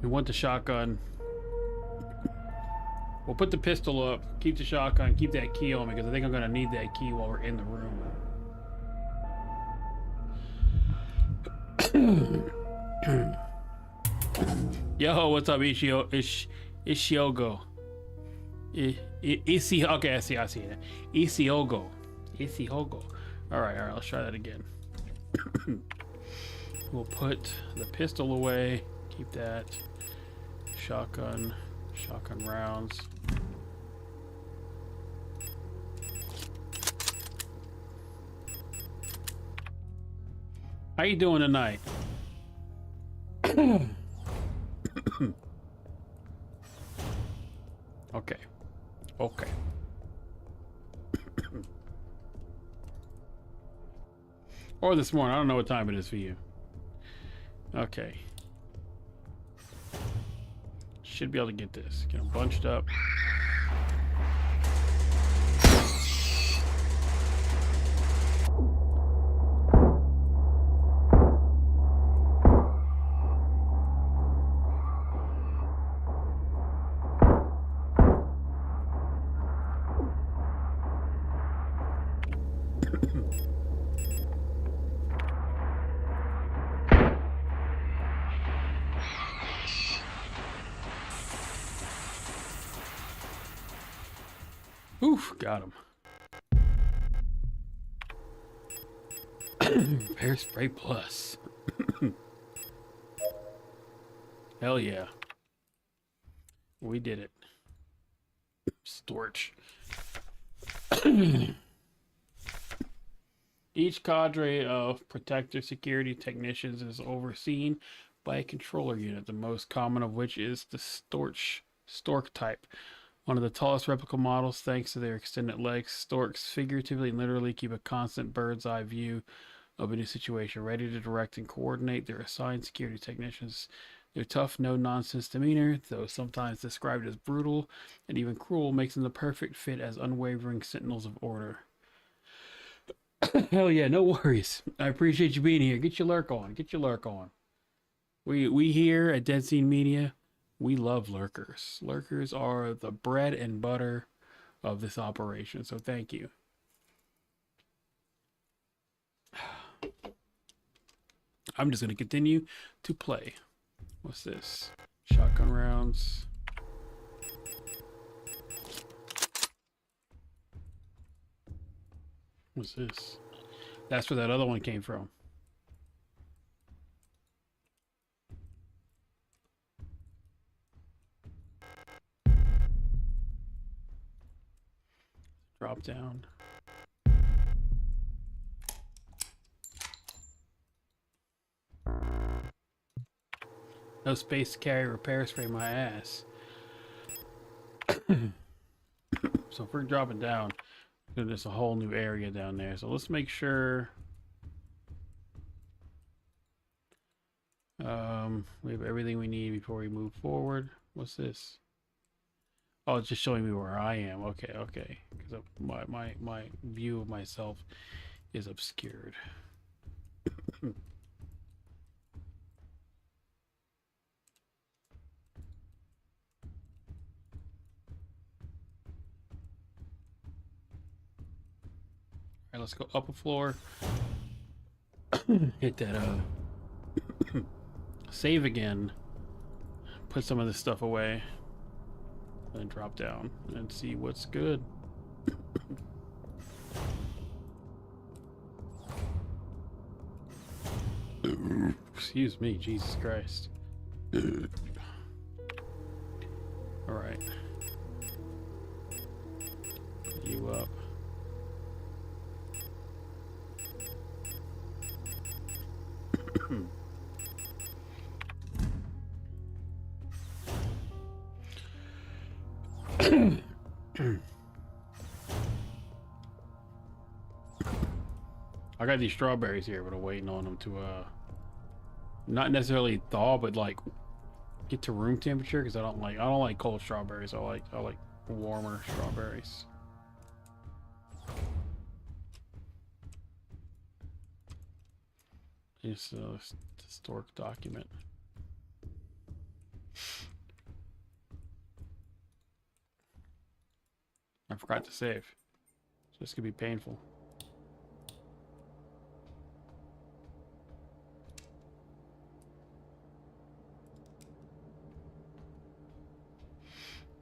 A: We want the shotgun. We'll put the pistol up, keep the shotgun, keep that key on me, because I think I'm going to need that key while we're in the room. Yo, what's up, Ishiogo? Okay, I see it. Ishiogo. All right, let's try that again. We'll put the pistol away, keep that. Shotgun rounds. How you doing tonight? Okay. Or this morning. I don't know what time it is for you. Okay. Should be able to get this. Get them bunched up. Oof, got him. Repair spray plus. Hell yeah. We did it. Storch. Each cadre of protector security technicians is overseen by a controller unit, the most common of which is the stork type. One of the tallest replica models, thanks to their extended legs, storks figuratively and literally keep a constant bird's eye view of any situation, ready to direct and coordinate their assigned security technicians. Their tough, no-nonsense demeanor, though sometimes described as brutal and even cruel, makes them the perfect fit as unwavering sentinels of order. Hell yeah, no worries. I appreciate you being here. Get your lurk on. Get your lurk on. We here at Dead Scene Media, we love lurkers. Lurkers are the bread and butter of this operation, so thank you. I'm just going to continue to play. What's this? Shotgun rounds. What's this? That's where that other one came from. Drop down. No space to carry repair spray my ass. So if we're dropping down, there's a whole new area down there. So let's make sure we have everything we need before we move forward. What's this? Oh, it's just showing me where I am. Okay, okay. Because my view of myself is obscured. Alright, let's go up a floor. Hit that save again. Put some of this stuff away. And drop down and see what's good. Excuse me, Jesus Christ. Alright. Put you up. I got these strawberries here, but I'm waiting on them to not necessarily thaw, but like get to room temperature, because I don't like cold strawberries. I like warmer strawberries. It's a historic document. I forgot to save. So this could be painful.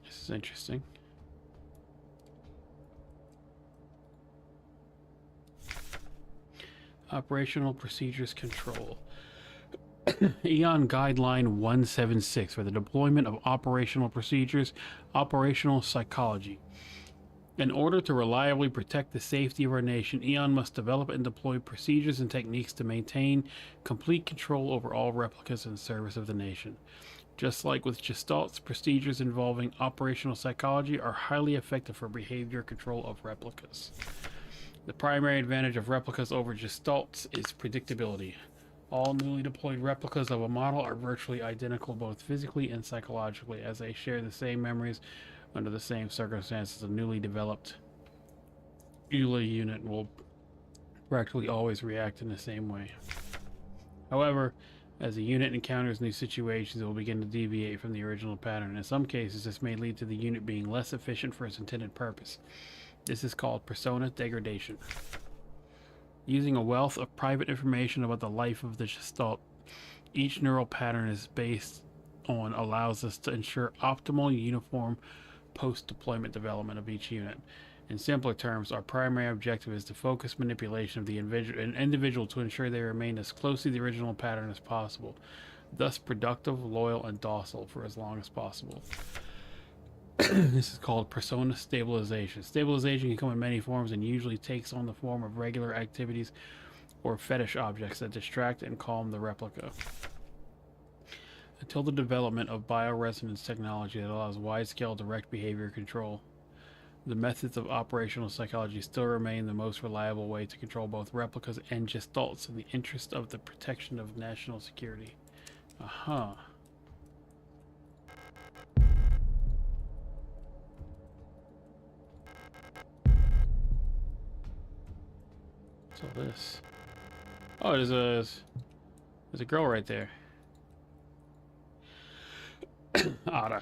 A: This is interesting. Operational Procedures Control. EON Guideline 176 for the deployment of operational procedures, operational psychology. In order to reliably protect the safety of our nation, EON must develop and deploy procedures and techniques to maintain complete control over all replicas in service of the nation. Just like with Gestalts, procedures involving operational psychology are highly effective for behavior control of replicas. The primary advantage of replicas over Gestalts is predictability. All newly deployed replicas of a model are virtually identical both physically and psychologically, as they share the same memories under the same circumstances. A newly developed EULA unit will practically always react in the same way. However, as a unit encounters new situations, it will begin to deviate from the original pattern. In some cases, this may lead to the unit being less efficient for its intended purpose. This is called persona degradation. Using a wealth of private information about the life of the Gestalt each neural pattern is based on allows us to ensure optimal uniform post-deployment development of each unit. In simpler terms, our primary objective is to focus manipulation of the individual to ensure they remain as close to the original pattern as possible, thus productive, loyal, and docile for as long as possible. This is called persona stabilization. Stabilization can come in many forms and usually takes on the form of regular activities or fetish objects that distract and calm the replica. Until the development of bioresonance technology that allows wide-scale direct behavior control, the methods of operational psychology still remain the most reliable way to control both replicas and gestalts in the interest of the protection of national security. Uh-huh. So this... Oh, there's a girl right there. Ada.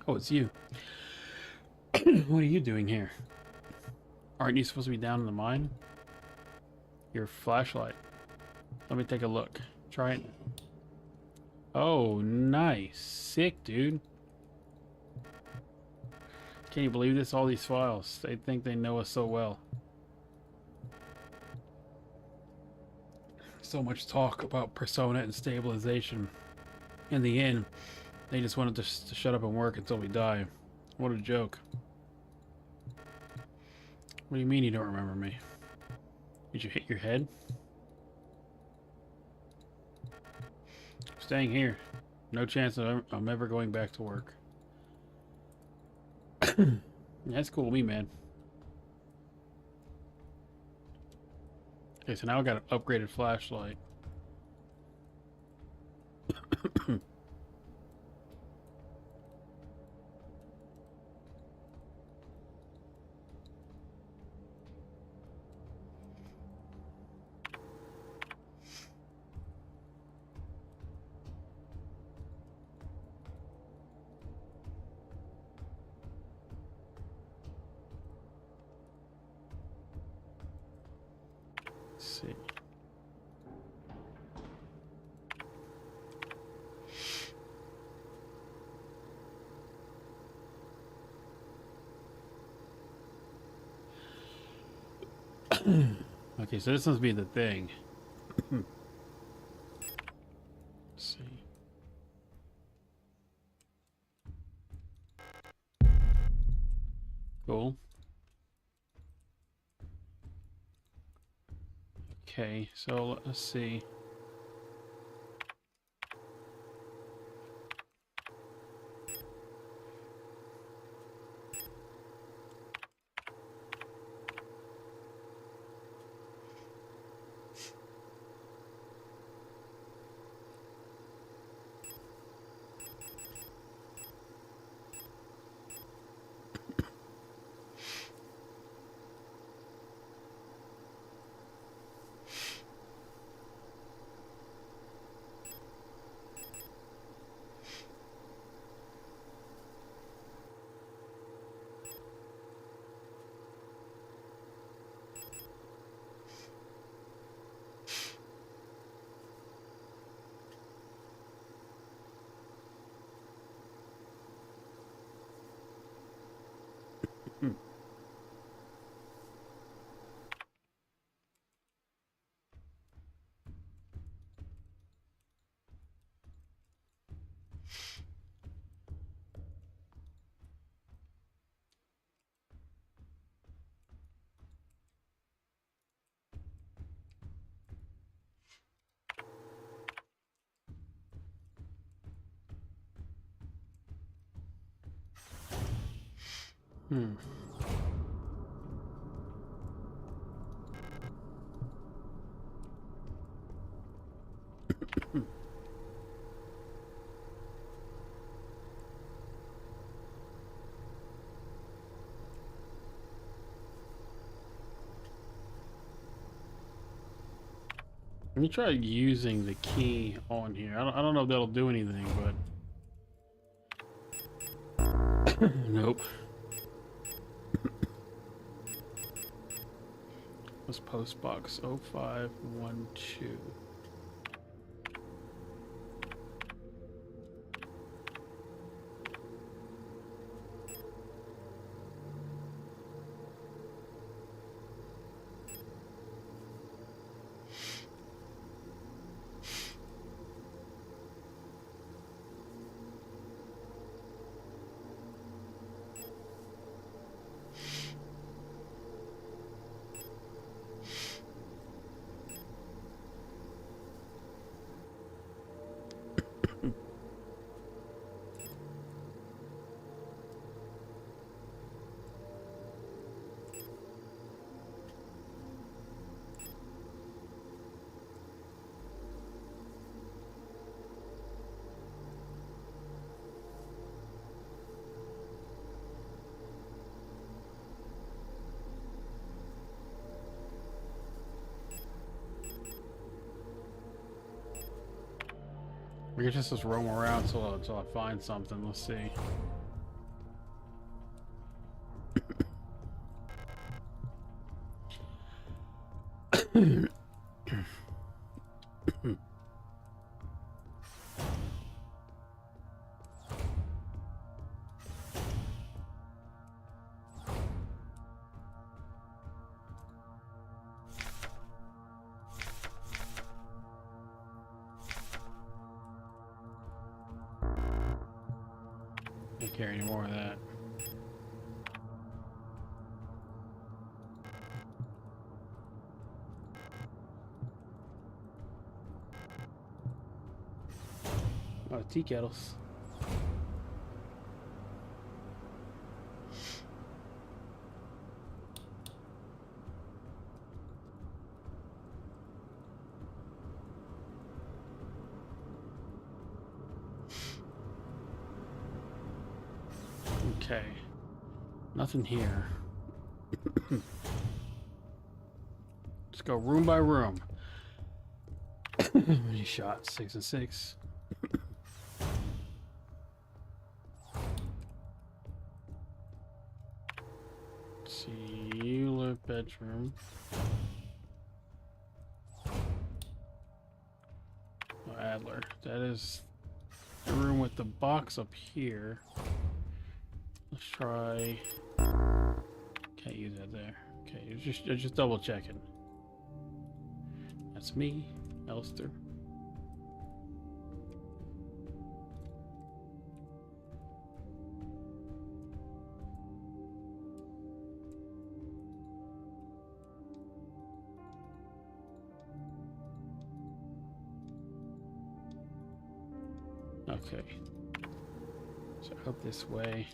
A: Oh, it's you. What are you doing here? Aren't you supposed to be down in the mine? Your flashlight. Let me take a look. Try it. Oh, nice. Sick, dude. Can you believe this? All these files. They think they know us so well. So much talk about persona and stabilization. In the end, they just wanted us to shut up and work until we die. What a joke. What do you mean you don't remember me? Did you hit your head? I'm staying here. No chance I'm ever going back to work. That's cool with me, man. Okay, so now I got an upgraded flashlight. Let's see. Okay, so this must be the thing. Let's see. Cool. Okay, so let's see. Hmm. Hmm. Let me try using the key on here. I don't know if that'll do anything, but nope. Let's post box 0512. We can just roam around until I find something. Let's see. Can't carry any more of that. A lot of tea kettles. Okay. Nothing here. Let's go room by room. Many shots? 6 and 6. Cellular bedroom. Oh, Adler. That is the room with the box up here. Let's try. Can't use that there. Okay, just double checking. That's me, Elster. Okay. So up this way.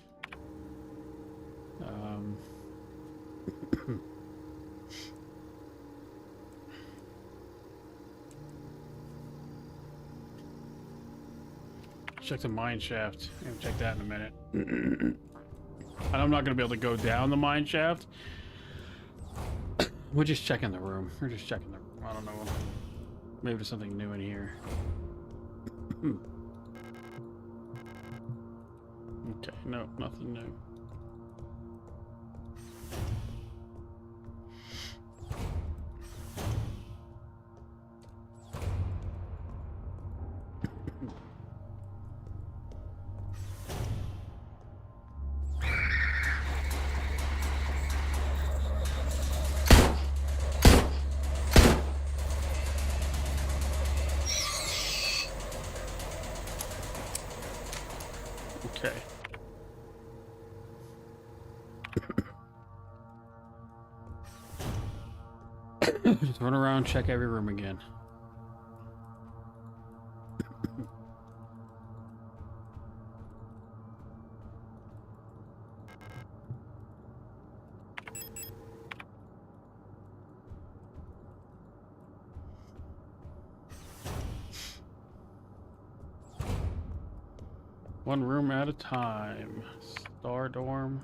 A: Check the mine shaft. I'm gonna check that in a minute. And I'm not gonna be able to go down the mine shaft. We're just checking the room. We're just checking the room. I don't know. Maybe there's something new in here. Okay, no, nothing new. Okay. Just run around, check every room again. One room at a time. Star dorm.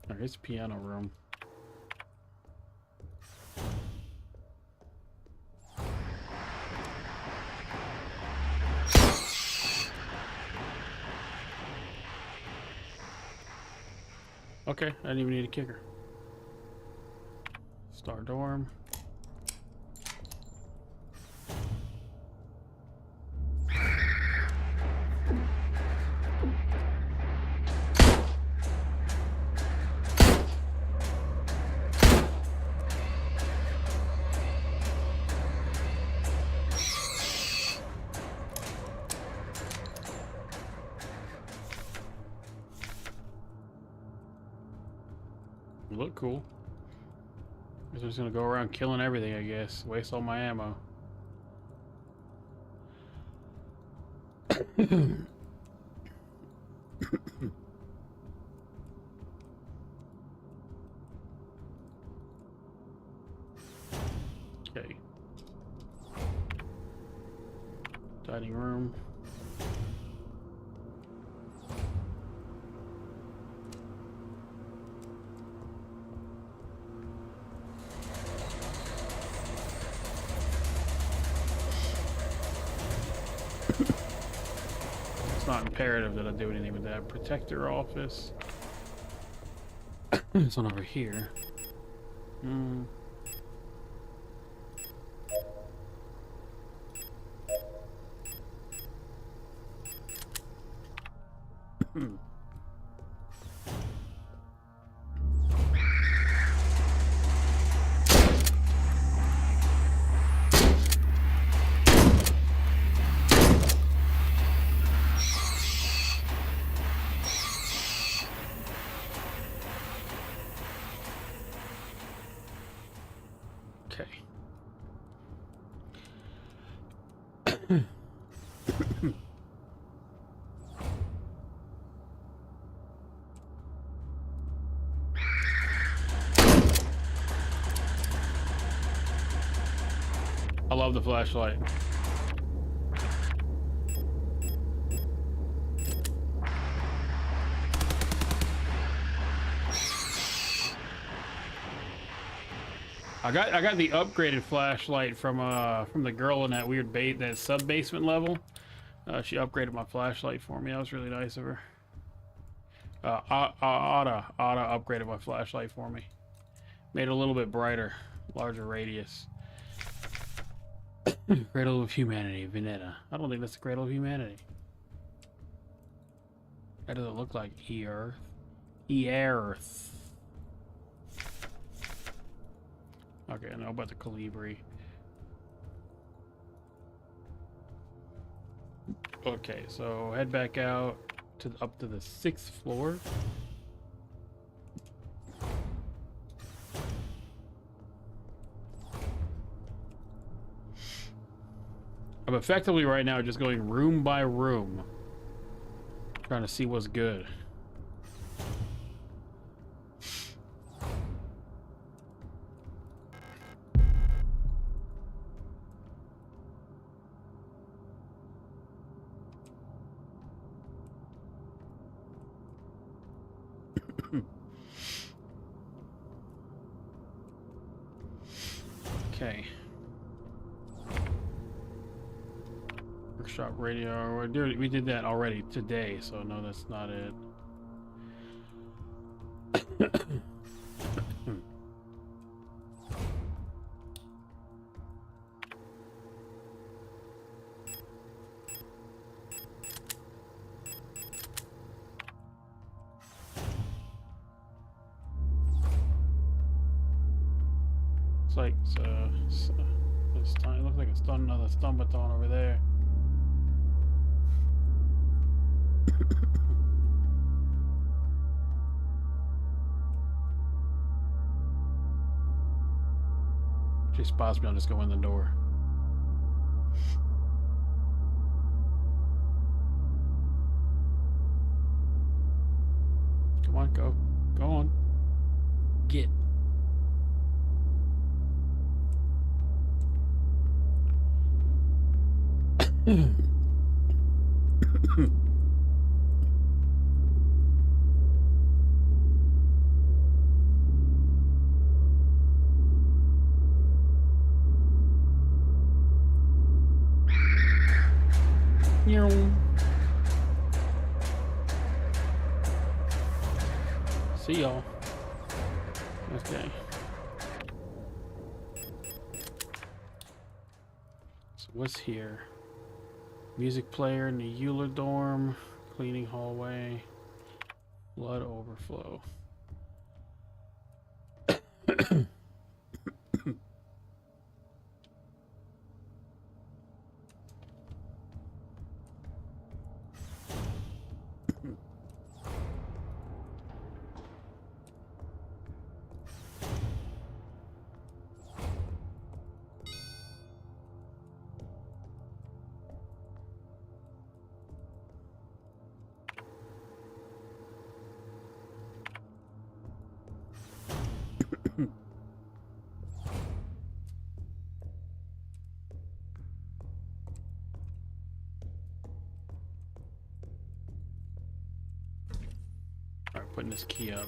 A: There's piano room. Okay, I didn't even need a kicker. Star dorm. Look cool. I'm just gonna go around killing everything, I guess. Waste all my ammo.
B: Okay. Dining room. It's not imperative that I do anything with that. Protector office. This one over here. Hmm. Okay. I love the flashlight. I got the upgraded flashlight from the girl in that weird that sub basement level. She upgraded my flashlight for me. That was really nice of her. Ada upgraded my flashlight for me. Made it a little bit brighter, larger radius. Cradle of Humanity, Veneta. I don't think that's the Cradle of Humanity. That doesn't look like E-Earth. E-Earth. Okay, I know about the Calibri. Okay, so head back out to up to the 6th floor. I'm effectively right now just going room by room, trying to see what's good. Okay. Workshop radio. We did that already today, so no, that's not it. It's like it looks like it's done another stumbathon over there. She spots me, I'll just go in the door. Come on, go on. Get. See y'all. Okay. So what's here? Music player in the Euler dorm, cleaning hallway, blood overflow.
A: putting this key up.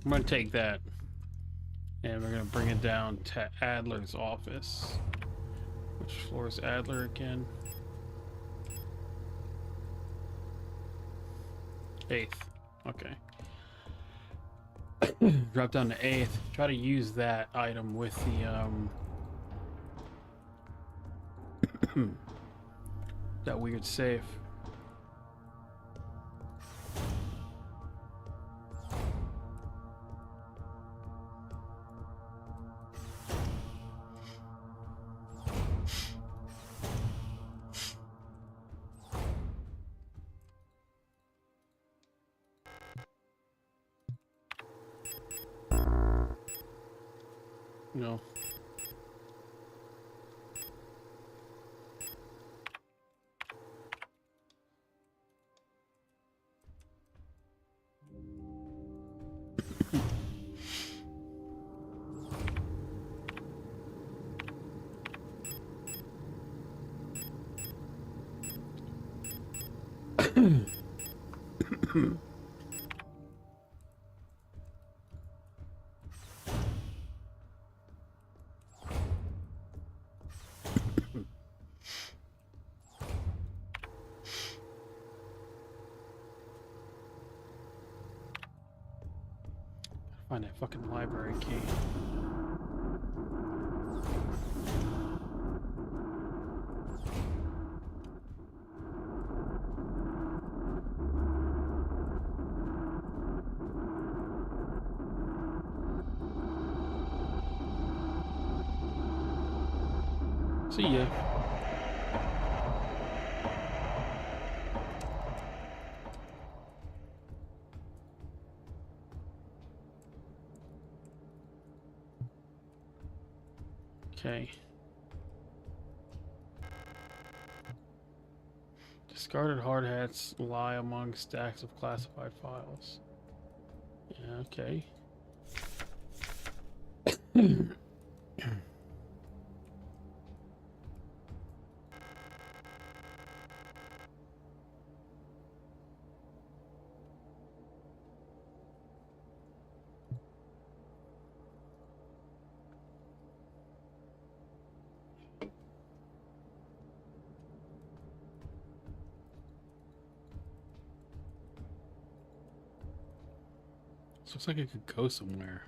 A: I'm gonna take that and we're gonna bring it down to Adler's office. Which floor is Adler again? 8th. Okay. Drop down to 8th. Try to use that item with the that weird safe. No. Find that fucking library key. See ya. Okay. Discarded hard hats lie among stacks of classified files. Yeah, okay. This looks like it could go somewhere.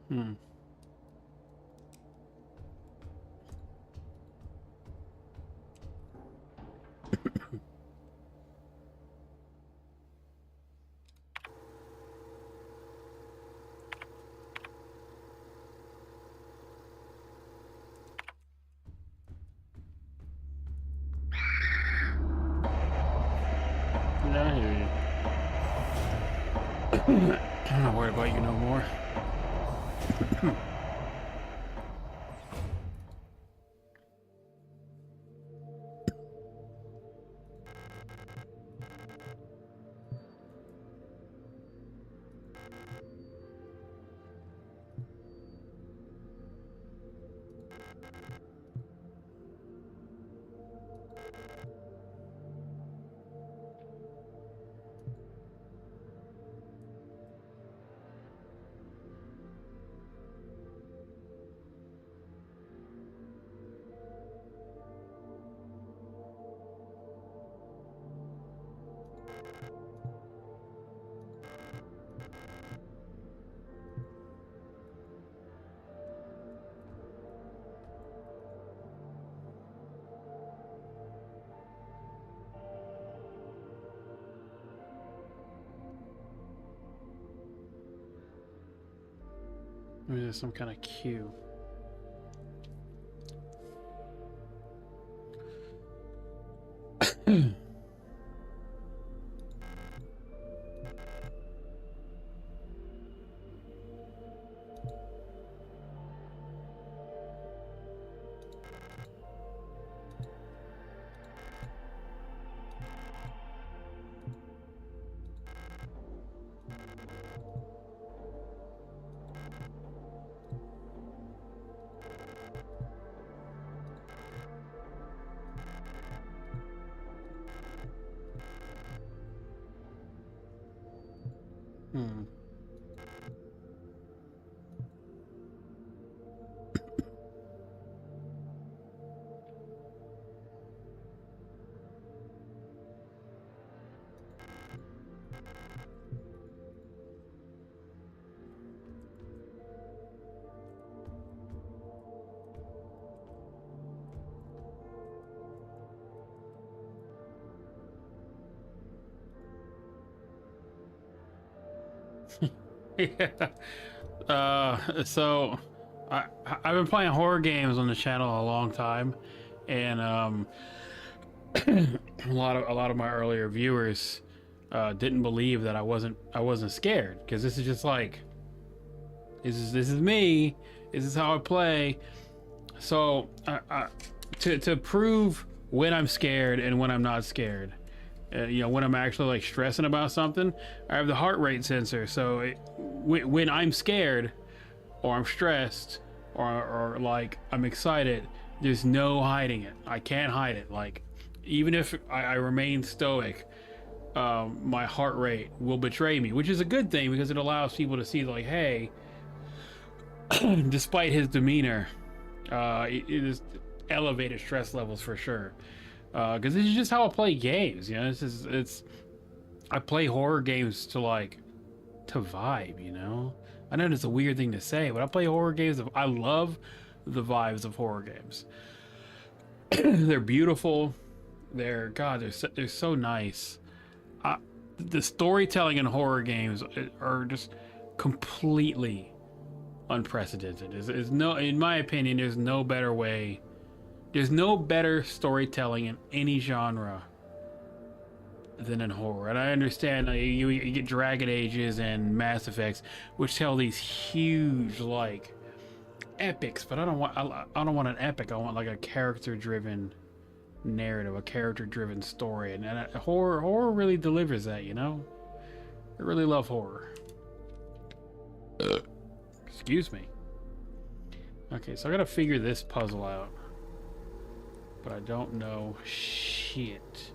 A: Hmm. Yeah, I hear you. I'm not worried about you no more. Maybe there's some kind of cue. Hmm. Yeah. So I've been playing horror games on the channel a long time, and a lot of my earlier viewers didn't believe that I wasn't scared, because this is just like this is me. This is how I play. So to prove when I'm scared and when I'm not scared. You know, when I'm actually like stressing about something, I have the heart rate sensor. So when I'm scared or I'm stressed or like I'm excited, there's no hiding it. I can't hide it. Like, even if I remain stoic, my heart rate will betray me, which is a good thing because it allows people to see like, hey, despite his demeanor, it is elevated stress levels for sure. Because this is just how I play games, you know. I play horror games to vibe, you know. I know it's a weird thing to say, but I play horror games. I love the vibes of horror games. They're beautiful. They're so nice. The storytelling in horror games are just completely unprecedented. Is no, in my opinion, there's no better way. There's no better storytelling in any genre than in horror. And I understand you get Dragon Ages and Mass Effects, which tell these huge like epics, but I don't want an epic. I want like a character-driven narrative, a character-driven story, and horror really delivers that. You know, I really love horror. Excuse me. Okay, so I gotta figure this puzzle out. But I don't know shit.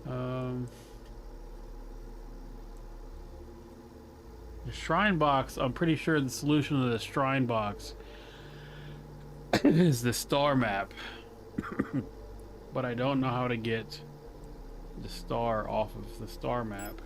A: The shrine box, I'm pretty sure the solution to the shrine box is the star map. But I don't know how to get the star off of the star map.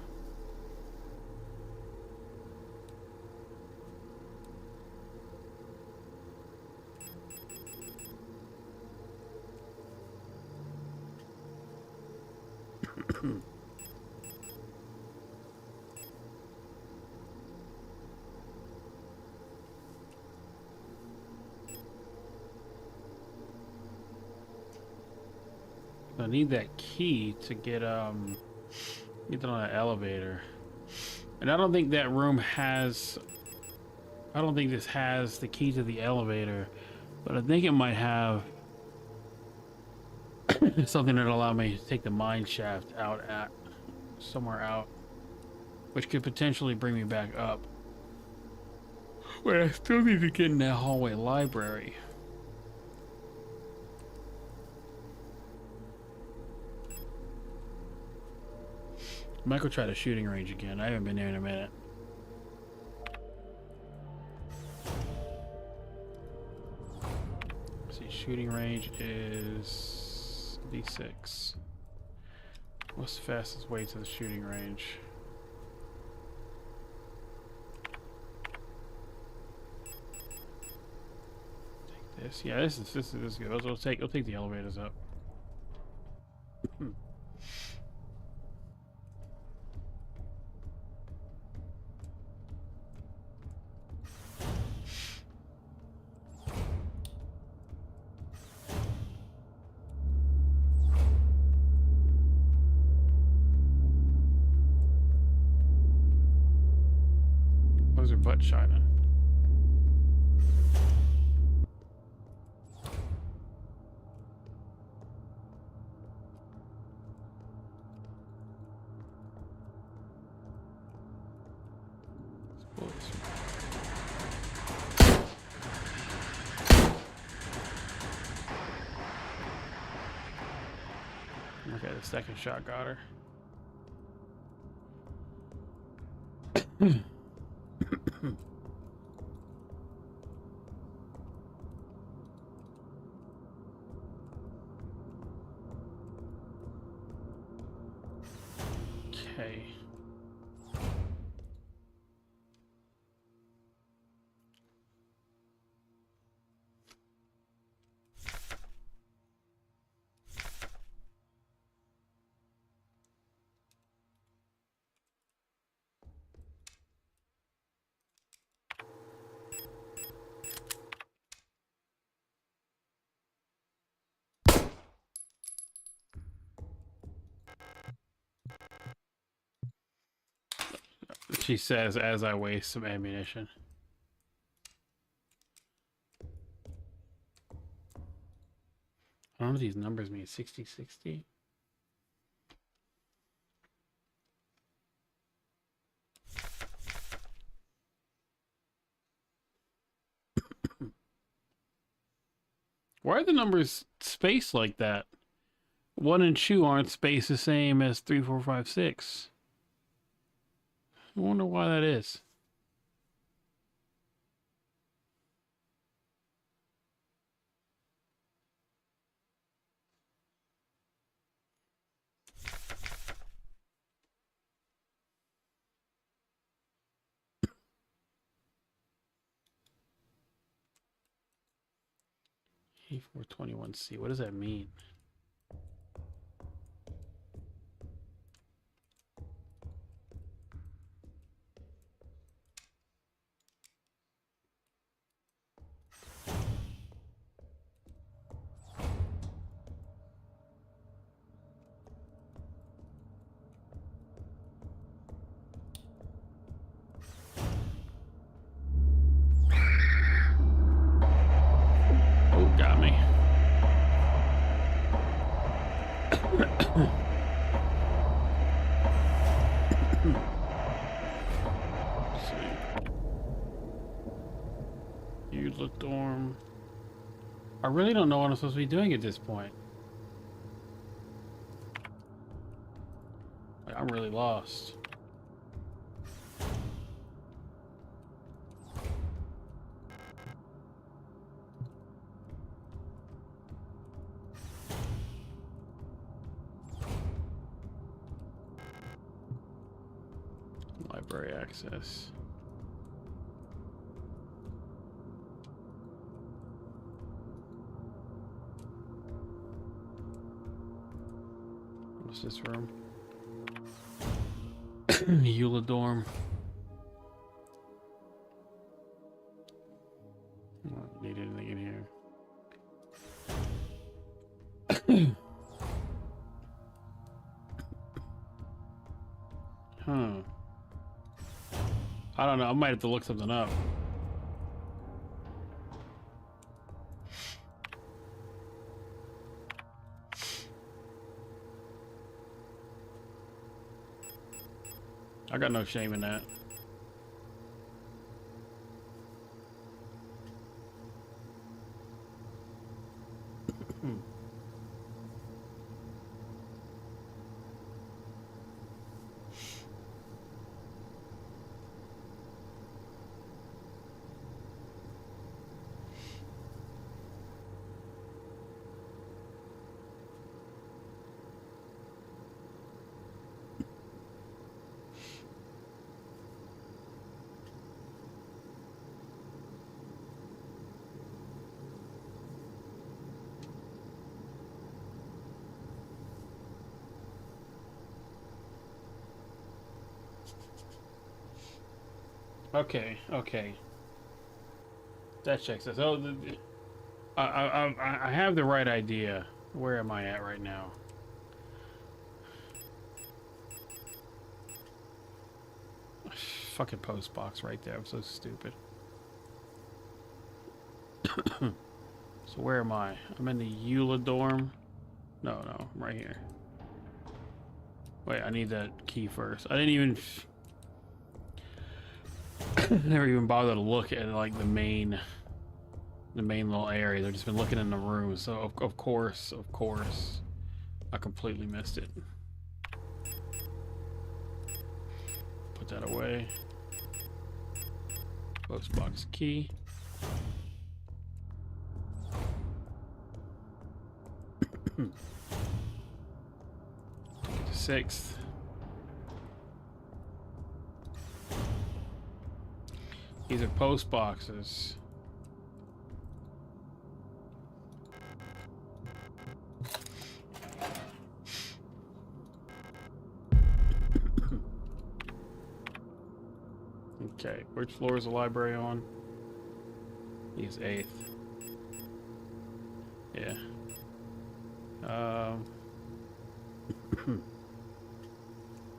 A: I need that key to get on the elevator. And I don't think that room has... I don't think this has the key to the elevator, but I think it might have something that'll allow me to take the mine shaft out at somewhere out, which could potentially bring me back up. But I still need to get in that hallway library. I might go try the shooting range again. I haven't been there in a minute. Let's see, shooting range is D6. What's the fastest way to the shooting range? Take this. Yeah, this is good. I'll take the elevators up.
B: her butt shining? Okay, the second shot got her. Okay. She says as I waste some ammunition. I don't know what these numbers mean. 60, 60? Why are the numbers spaced like that? 1 and 2 aren't spaced the same as 3, 4, 5, 6. I wonder why that is. E421C. What does that mean? Oh, got me. You look dorm. I really don't know what I'm supposed to be doing at this point. Like, I'm really lost. Library access. What's this room? Eula dorm. I don't need anything in here. Huh. I don't know. I might have to look something up. I got no shame in that. Okay, okay. That checks us. Oh, I have the right idea. Where am I at right now?
A: fucking post box right there. I'm so stupid. So where am I? I'm in the Eula dorm. No, I'm right here. Wait, I need that key first. I didn't even... never even bothered to look at like the main little area. They've just been looking in the room. So of course, I completely missed it. Put that away. Postbox key. Take it to 6th. These are post boxes. Okay, which floor is the library on? He's 8th. Yeah. I'm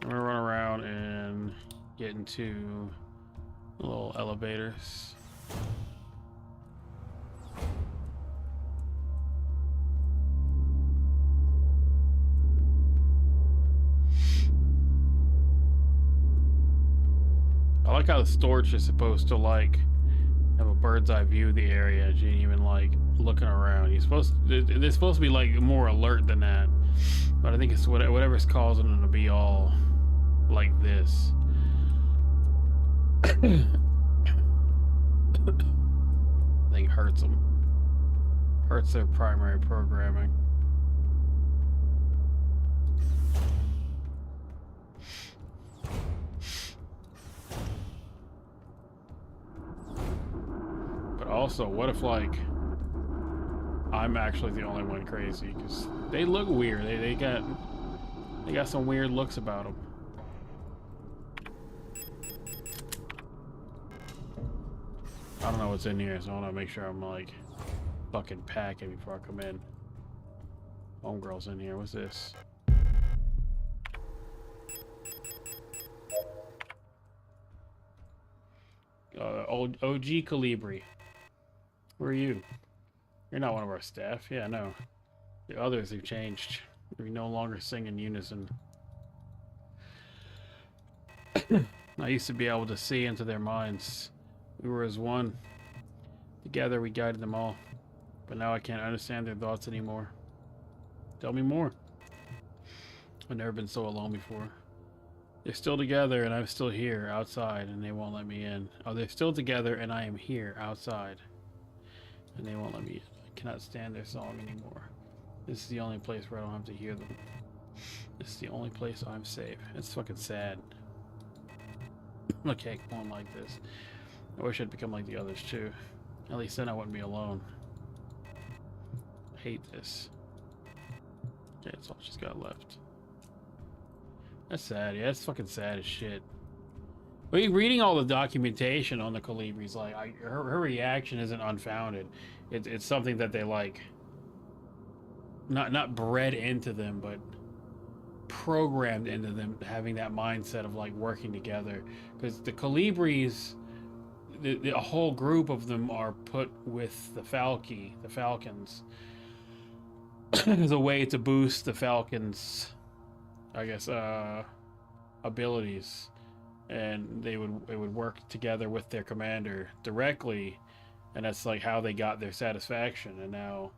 A: gonna run around and get into little elevators. I like how the storage is supposed to like have a bird's eye view of the area. You ain't even like looking around. They're supposed to be like more alert than that. But I think it's whatever's causing them to be all like this. I think hurts them. Hurts their primary programming. But also, what if like I'm actually the only one crazy? Because they look weird. They got some weird looks about them. I don't know what's in here, so I want to make sure I'm like fucking packing before I come in. Homegirl's in here. What's this? OG Calibri. Who are you? You're not one of our staff. Yeah, no. The others have changed. We no longer sing in unison. I used to be able to see into their minds. We were as one. Together we guided them all. But now I can't understand their thoughts anymore. Tell me more. I've never been so alone before. They're still together and I'm still here outside and they won't let me in. Oh, they're still together and I am here outside and they won't let me in. I cannot stand their song anymore. This is the only place where I don't have to hear them. This is the only place I'm safe. It's fucking sad. I can't go on like this. I wish I'd become like the others too. At least then I wouldn't be alone. I hate this. Okay, that's all she's got left. That's sad. Yeah, that's fucking sad as shit. But reading all the documentation on the Calibris, like her reaction isn't unfounded. It's something that they like. Not bred into them, but programmed into them, having that mindset of like working together. Because the Calibris, a whole group of them are put with the Falcons, as a way to boost the Falcons, I guess, abilities, and it would work together with their commander directly, and that's like how they got their satisfaction. And now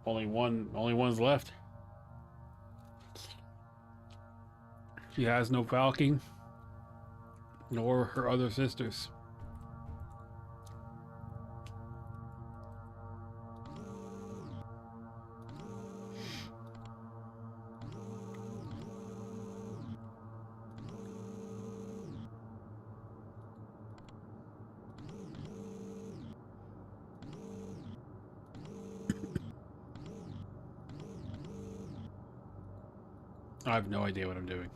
A: only one's left. She has no Falcon, nor her other sisters. I have no idea what I'm doing.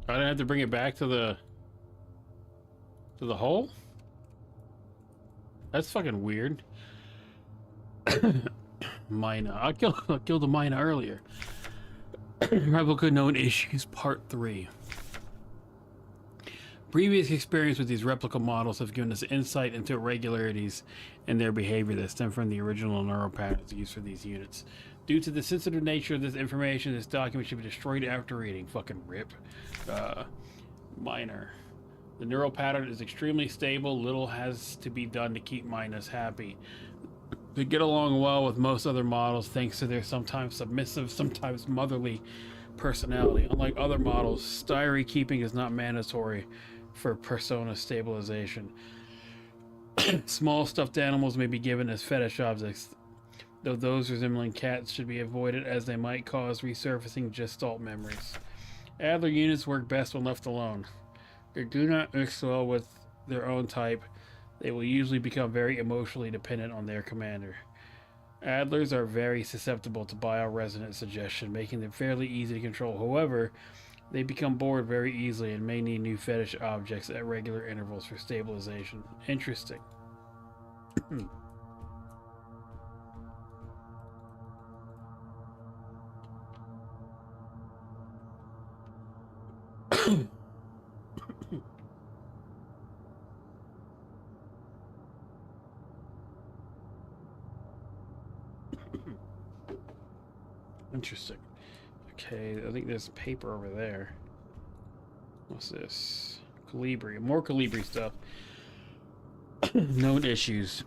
A: I didn't have to bring it back to the hole? That's fucking weird. Mina. I killed the Mina earlier. Replica known issues, part 3. Previous experience with these replica models have given us insight into irregularities in their behavior that stem from the original neural patterns used for these units. Due to the sensitive nature of this information, this document should be destroyed after reading. Fucking rip. Minor. The neural pattern is extremely stable. Little has to be done to keep Minas happy. They get along well with most other models thanks to their sometimes submissive, sometimes motherly personality. Unlike other models, styrie keeping is not mandatory for persona stabilization. Small stuffed animals may be given as fetish objects, though those resembling cats should be avoided as they might cause resurfacing gestalt memories. Adler units work best when left alone. They do not mix well with their own type. They will usually become very emotionally dependent on their commander. Adlers are very susceptible to bioresonant suggestion, making them fairly easy to control. However, they become bored very easily and may need new fetish objects at regular intervals for stabilization. Interesting. Interesting. Okay, I think there's paper over there. What's this? Colibri. More Colibri stuff. Known issues.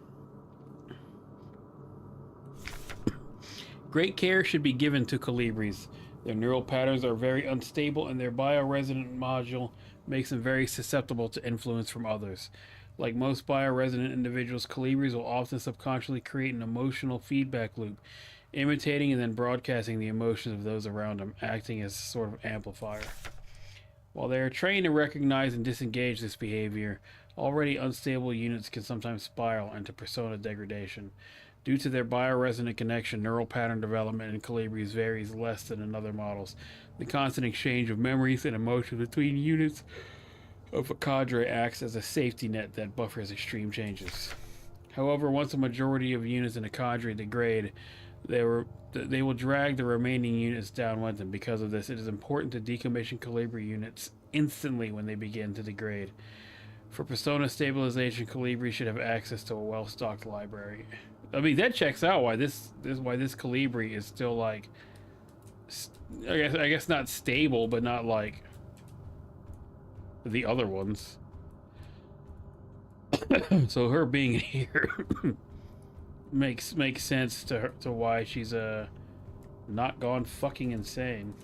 A: Great care should be given to Colibris. Their neural patterns are very unstable and their bioresonant module makes them very susceptible to influence from others. Like most bioresonant individuals, Colibris will often subconsciously create an emotional feedback loop, imitating and then broadcasting the emotions of those around them, acting as a sort of amplifier. While they are trained to recognize and disengage this behavior, already unstable units can sometimes spiral into persona degradation. Due to their bioresonant connection, neural pattern development in Colibris varies less than in other models. The constant exchange of memories and emotions between units of a cadre acts as a safety net that buffers extreme changes. However, once a majority of units in a cadre degrade, they will drag the remaining units down with them. Because of this, it is important to decommission Colibri units instantly when they begin to degrade. For persona stabilization, Colibri should have access to a well-stocked library. I mean, that checks out why this Colibri is still like, I guess not stable, but not like the other ones. So her being here makes sense to her, to why she's not gone fucking insane.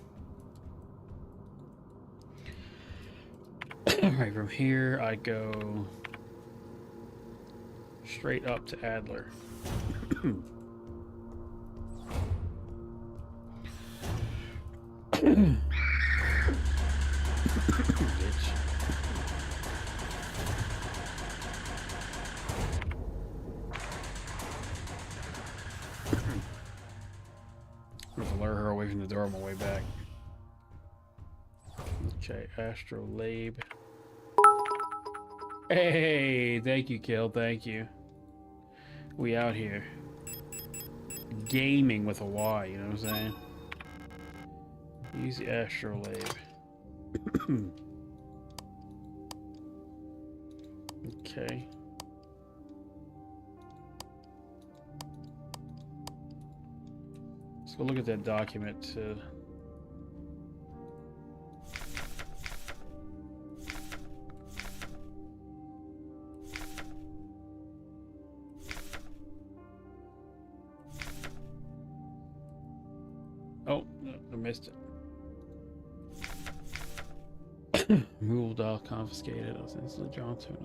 A: Alright, from here I go straight up to Adler. Bitch. I'm gonna lure her away from the door on my way back. Okay, Astrolabe. Hey, thank you, Kill. Thank you. We out here. Gaming with a Y, you know what I'm saying? Use the Astrolabe. Okay. Let's go look at that document. Oh, no, I missed it. Removal dial confiscated. I was instantly drawn to it.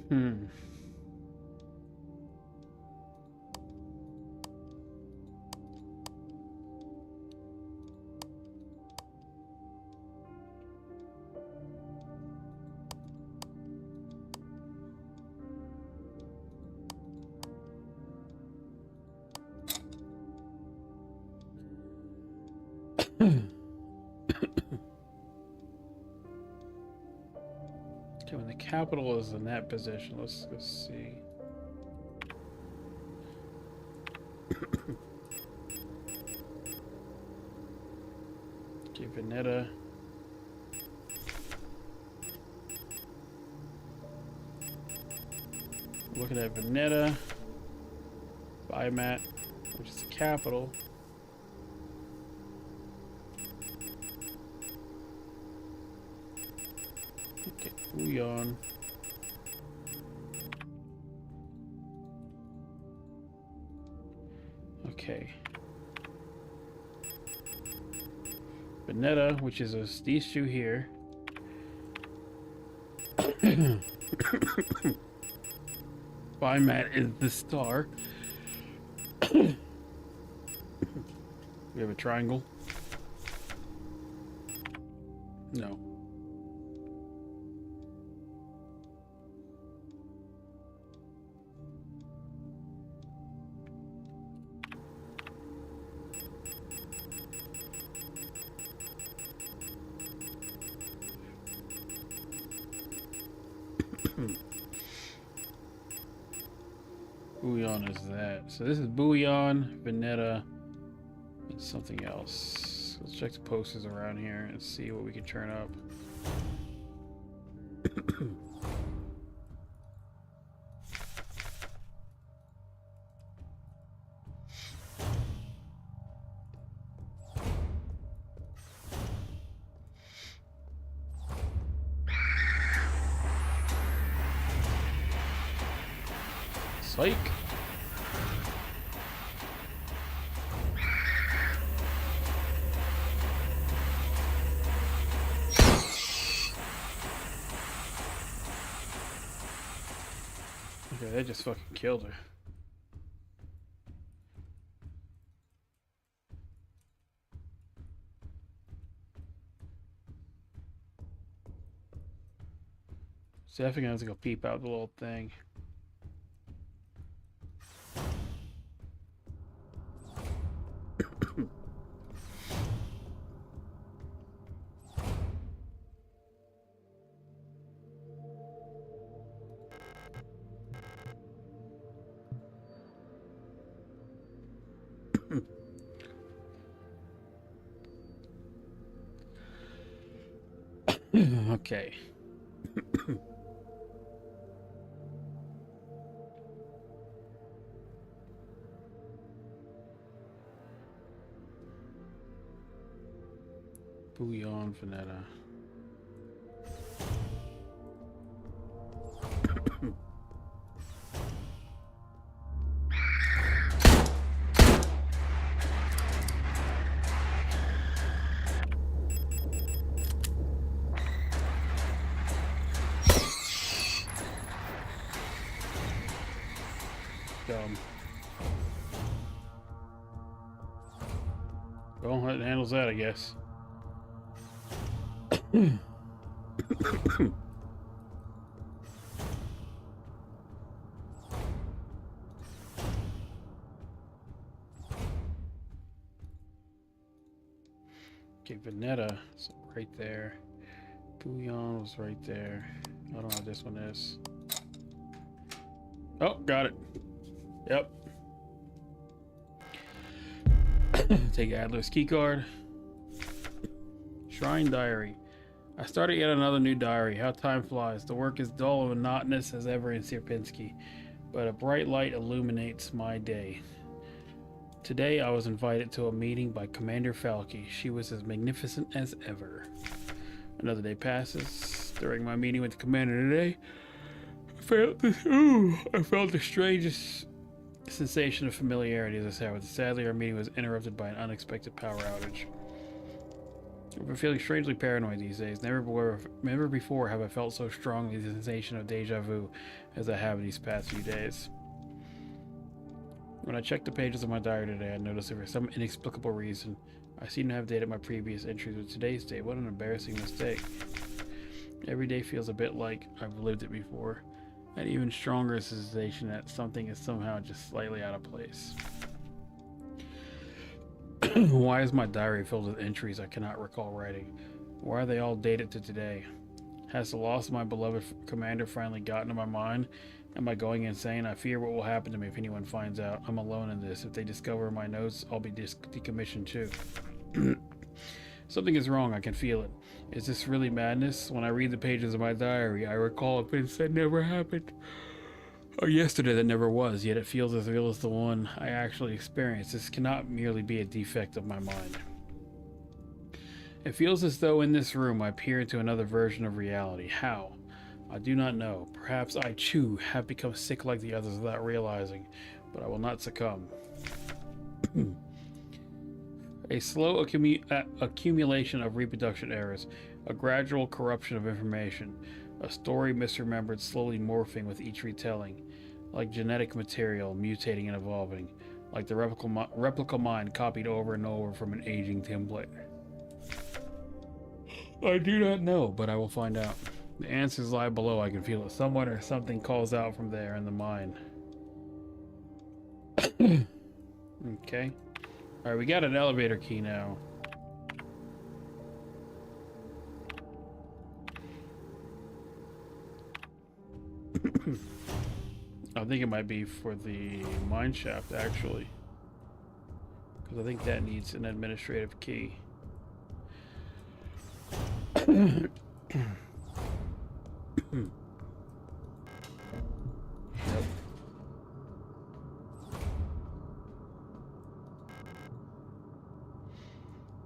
B: Hmm. Okay, when the capital is in that position, let's see. Okay, Veneta. Looking at Veneta. Bimat, which is the capital. Okay, Bouillon. Okay. Veneta, which is these two here. Bimat is the star. We have a triangle. No. Bouillon is that. So this is Bouillon, Veneta, and something else. Let's check the posters around here and see what we can turn up. Psych. Okay, that just fucking killed her. So definitely gonna have to go peep out the little thing. Okay. Bouillon, Veneta. Well, that handles that, I guess. Okay, Veneta is right there. Bouillon was right there. I don't know what this one is. Oh, got it. Yep. Take Adler's keycard. Shrine diary. I started yet another new diary. How time flies. The work is dull and monotonous as ever in Sierpinski, but a bright light illuminates my day. Today I was invited to a meeting by Commander Falke. She was as magnificent as ever. Another day passes. During my meeting with the commander today, I felt the strangest sensation of familiarity as I sat with her. Sadly, our meeting was interrupted by an unexpected power outage. I'm feeling strangely paranoid these days. Never before have I felt so strongly the sensation of deja vu as I have these past few days. When I checked the pages of my diary today, I noticed that for some inexplicable reason, I seem to have dated my previous entries with today's date. What an embarrassing mistake. Every day feels a bit like I've lived it before. An even stronger sensation that something is somehow just slightly out of place. Why is my diary filled with entries I cannot recall writing? Why are they all dated to today? Has the loss of my beloved commander finally gotten to my mind? Am I going insane? I fear what will happen to me if anyone finds out. I'm alone in this. If they discover my notes, I'll be decommissioned too. Something is wrong. I can feel it. Is this really madness? When I read the pages of my diary, I recall events that never happened. Or yesterday that never was, yet it feels as real as the one I actually experienced. This cannot merely be a defect of my mind. It feels as though in this room I peer into another version of reality. How? I do not know. Perhaps I too have become sick like the others without realizing, but I will not succumb. A slow accumulation of reproduction errors, a gradual corruption of information, a story misremembered, slowly morphing with each retelling, like genetic material mutating and evolving, like the replica mind copied over and over from an aging template. I do not know, but I will find out. The answers lie below. I can feel it. Someone or something calls out from there in the mind. Okay. Alright, we got an elevator key now. I think it might be for the mine shaft, actually. Because I think that needs an administrative key. Yep.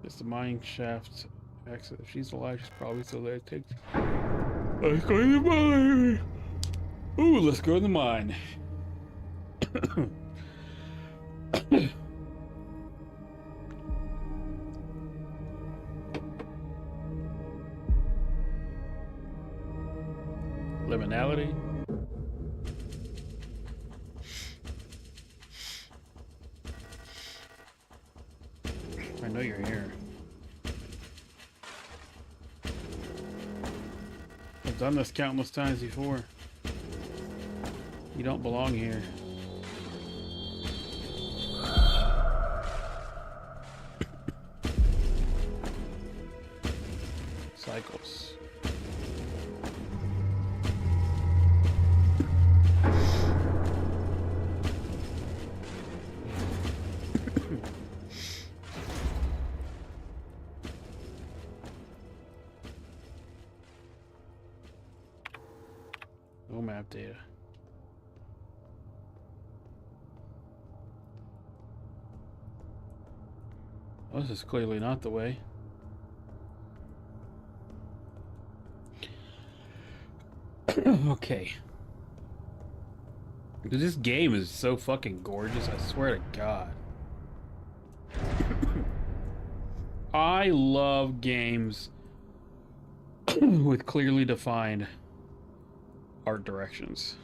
B: It's the mine shaft exit. If she's alive, she's probably still there. Let's go to the mine. Ooh, let's go to the mine. Liminality. I know you're here. I've done this countless times before. You don't belong here. Cycles. No map data. Well, this is clearly not the way. Okay. Dude, this game is so fucking gorgeous, I swear to God. I love games with clearly defined art directions.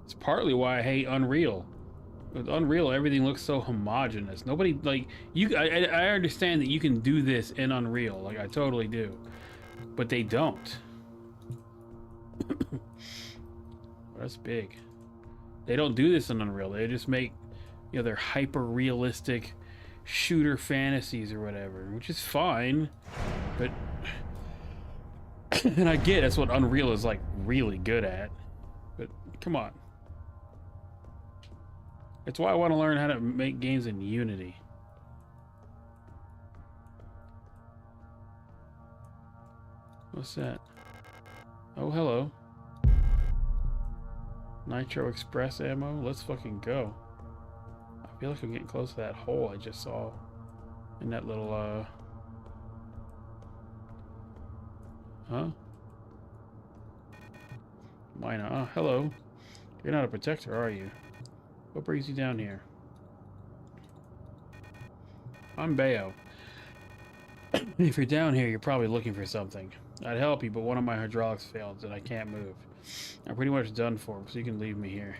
B: It's partly why I hate Unreal. With Unreal, everything looks so homogenous. Nobody, like, you. I understand that you can do this in Unreal, like I totally do, but they don't. That's big. They don't do this in Unreal. They just make, you know, their hyper realistic shooter fantasies or whatever, which is fine, but and I get that's what Unreal is like really good at, but come on. It's why I want to learn how to make games in Unity. What's that? Oh, hello. Nitro Express ammo? Let's fucking go. I feel like I'm getting close to that hole I just saw in that little, Huh? Why not? Oh, hello. You're not a protector, are you? What brings you down here? I'm Bayo.
A: If you're down here, you're probably looking for something. I'd help you, but one of my hydraulics failed and I can't move. I'm pretty much done for, so you can leave me here.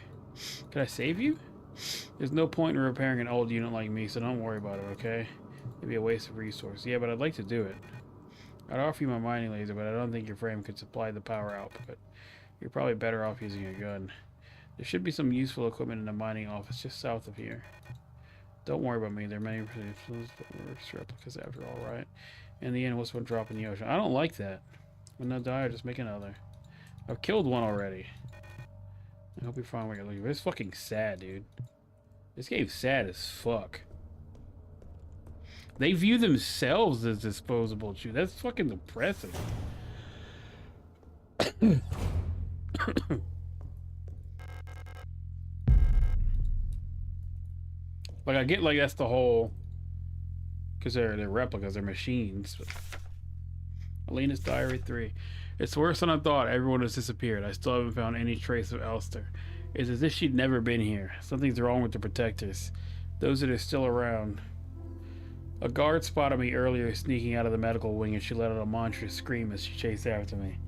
A: Can I save you? There's no point in repairing an old unit like me, so don't worry about it, okay? It'd be a waste of resources. Yeah, but I'd like to do it. I'd offer you my mining laser, but I don't think your frame could supply the power output. You're probably better off using a gun. There should be some useful equipment in the mining office just south of here. Don't worry about me. There are many replicas after all, right? In the end, what's one drop in the ocean? I don't like that. When I die, just make another. I've killed one already. I hope you find what you're looking for. It's fucking sad, dude. This game's sad as fuck. They view themselves as disposable, too. That's fucking depressing. Like, I get, like, that's the whole... Because they're replicas, they're machines. But... Alina's Diary 3. It's worse than I thought. Everyone has disappeared. I still haven't found any trace of Elster. It's as if she'd never been here. Something's wrong with the protectors. Those that are still around. A guard spotted me earlier sneaking out of the medical wing, and she let out a monstrous scream as she chased after me.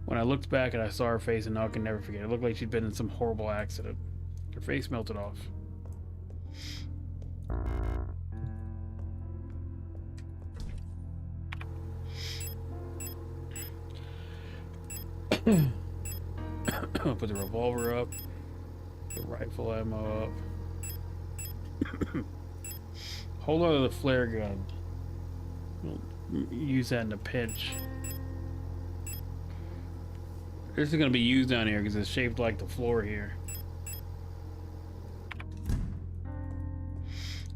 A: When I looked back and I saw her face, and now I can never forget. It looked like she'd been in some horrible accident. Her face melted off. Put the revolver up, the rifle ammo up. Hold on to the flare gun. We'll use that in a pinch. This is going to be used down here because it's shaped like the floor here.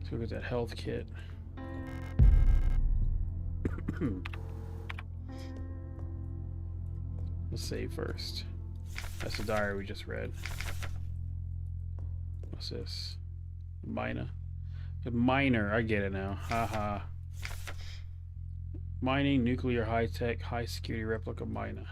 A: So we got that health kit. Let's save first. That's the diary we just read. What's this? Miner. The miner, I get it now. Haha. Mining, nuclear, high-tech, high-security replica miner.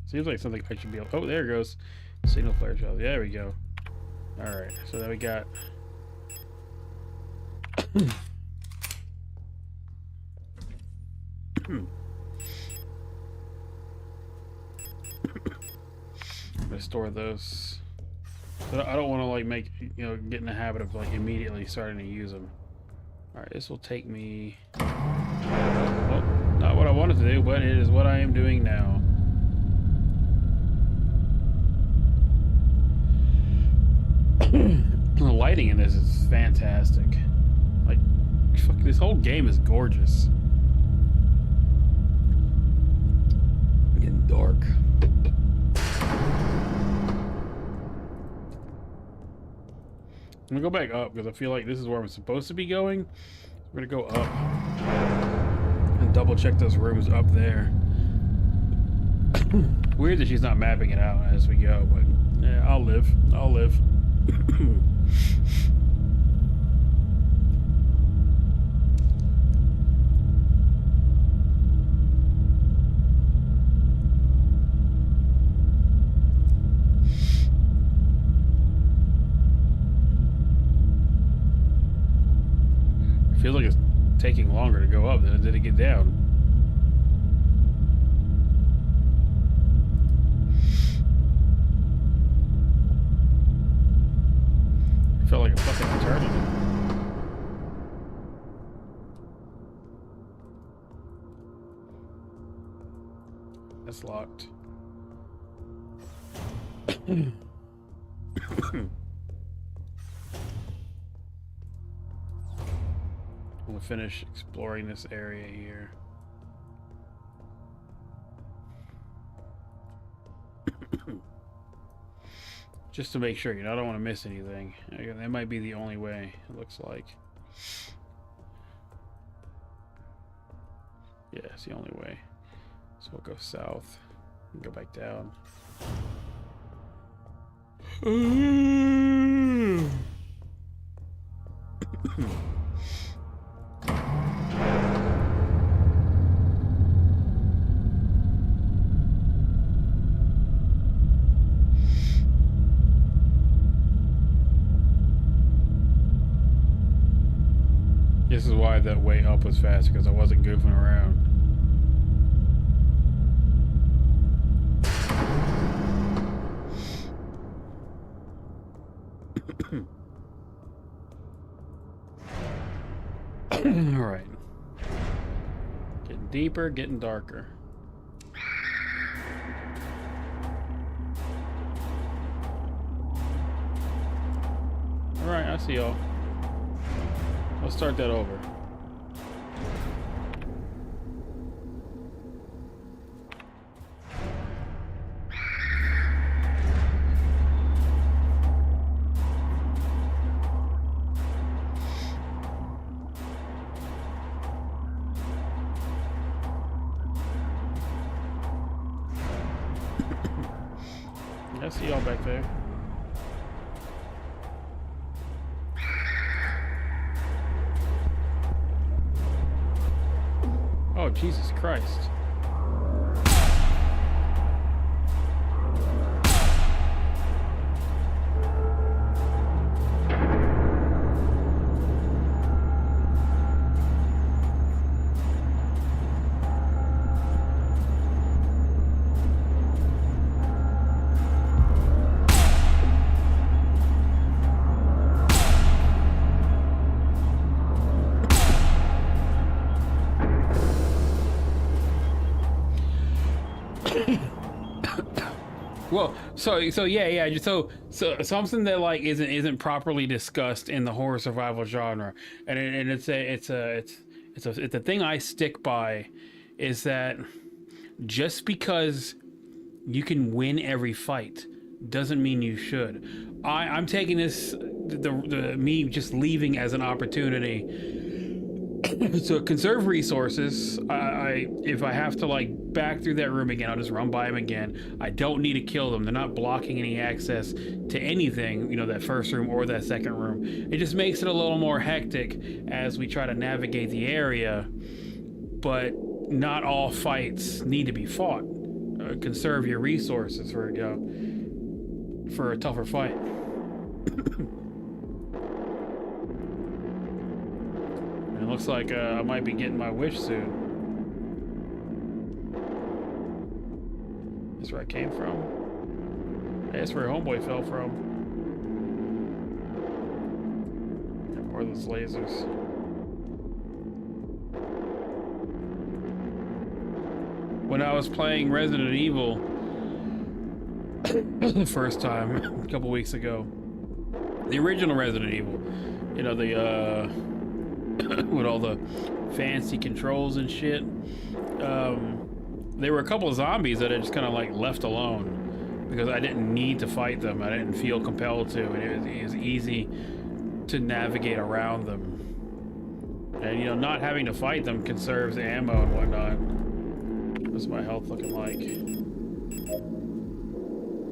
A: Seems like something I should be able... Oh, there it goes. Signal flare shell. There we go. Alright, so then we got... I'm gonna store those. But I don't want to like make, you know, get in the habit of like immediately starting to use them. Alright, this will take me... Well, not what I wanted to do, but it is what I am doing now. The lighting in this is fantastic. Like, fuck, this whole game is gorgeous. It's getting dark. I'm gonna go back up because I feel like this is where I'm supposed to be going. We're gonna go up and double check those rooms up there. Weird that she's not mapping it out as we go, but yeah, I'll live. I'll live. It feels like it's taking longer to go up than it did to get down. Felt like a fucking eternity. That's locked. I'm gonna finish exploring this area here. Just to make sure, you know, I don't want to miss anything. That might be the only way, it looks like. Yeah, it's the only way. So we'll go south and go back down. this is why the way up was faster, because I wasn't goofing around. Alright. Getting deeper, getting darker. Alright, I see y'all. Let's start that over. I see y'all back there. Oh, Jesus Christ. Well, so yeah. So something that like isn't properly discussed in the horror survival genre, and it's a thing I stick by, is that just because you can win every fight doesn't mean you should. I'm taking this me just leaving as an opportunity to conserve resources. If I have to like back through that room again, I'll just run by them again. I don't need to kill them. They're not blocking any access to anything, you know, that first room or that second room. It just makes it a little more hectic as we try to navigate the area, but not all fights need to be fought. Conserve your resources for, you know, for a tougher fight. It looks like I might be getting my wish soon. That's where I came from. Hey, that's where Homeboy fell from. Or those lasers. When I was playing Resident Evil the first time a couple weeks ago, the original Resident Evil, you know, the with all the fancy controls and shit, there were a couple of zombies that I just kind of like left alone because I didn't need to fight them. I didn't feel compelled to, and it was easy to navigate around them. And you know, not having to fight them conserves ammo and whatnot. What's my health looking like?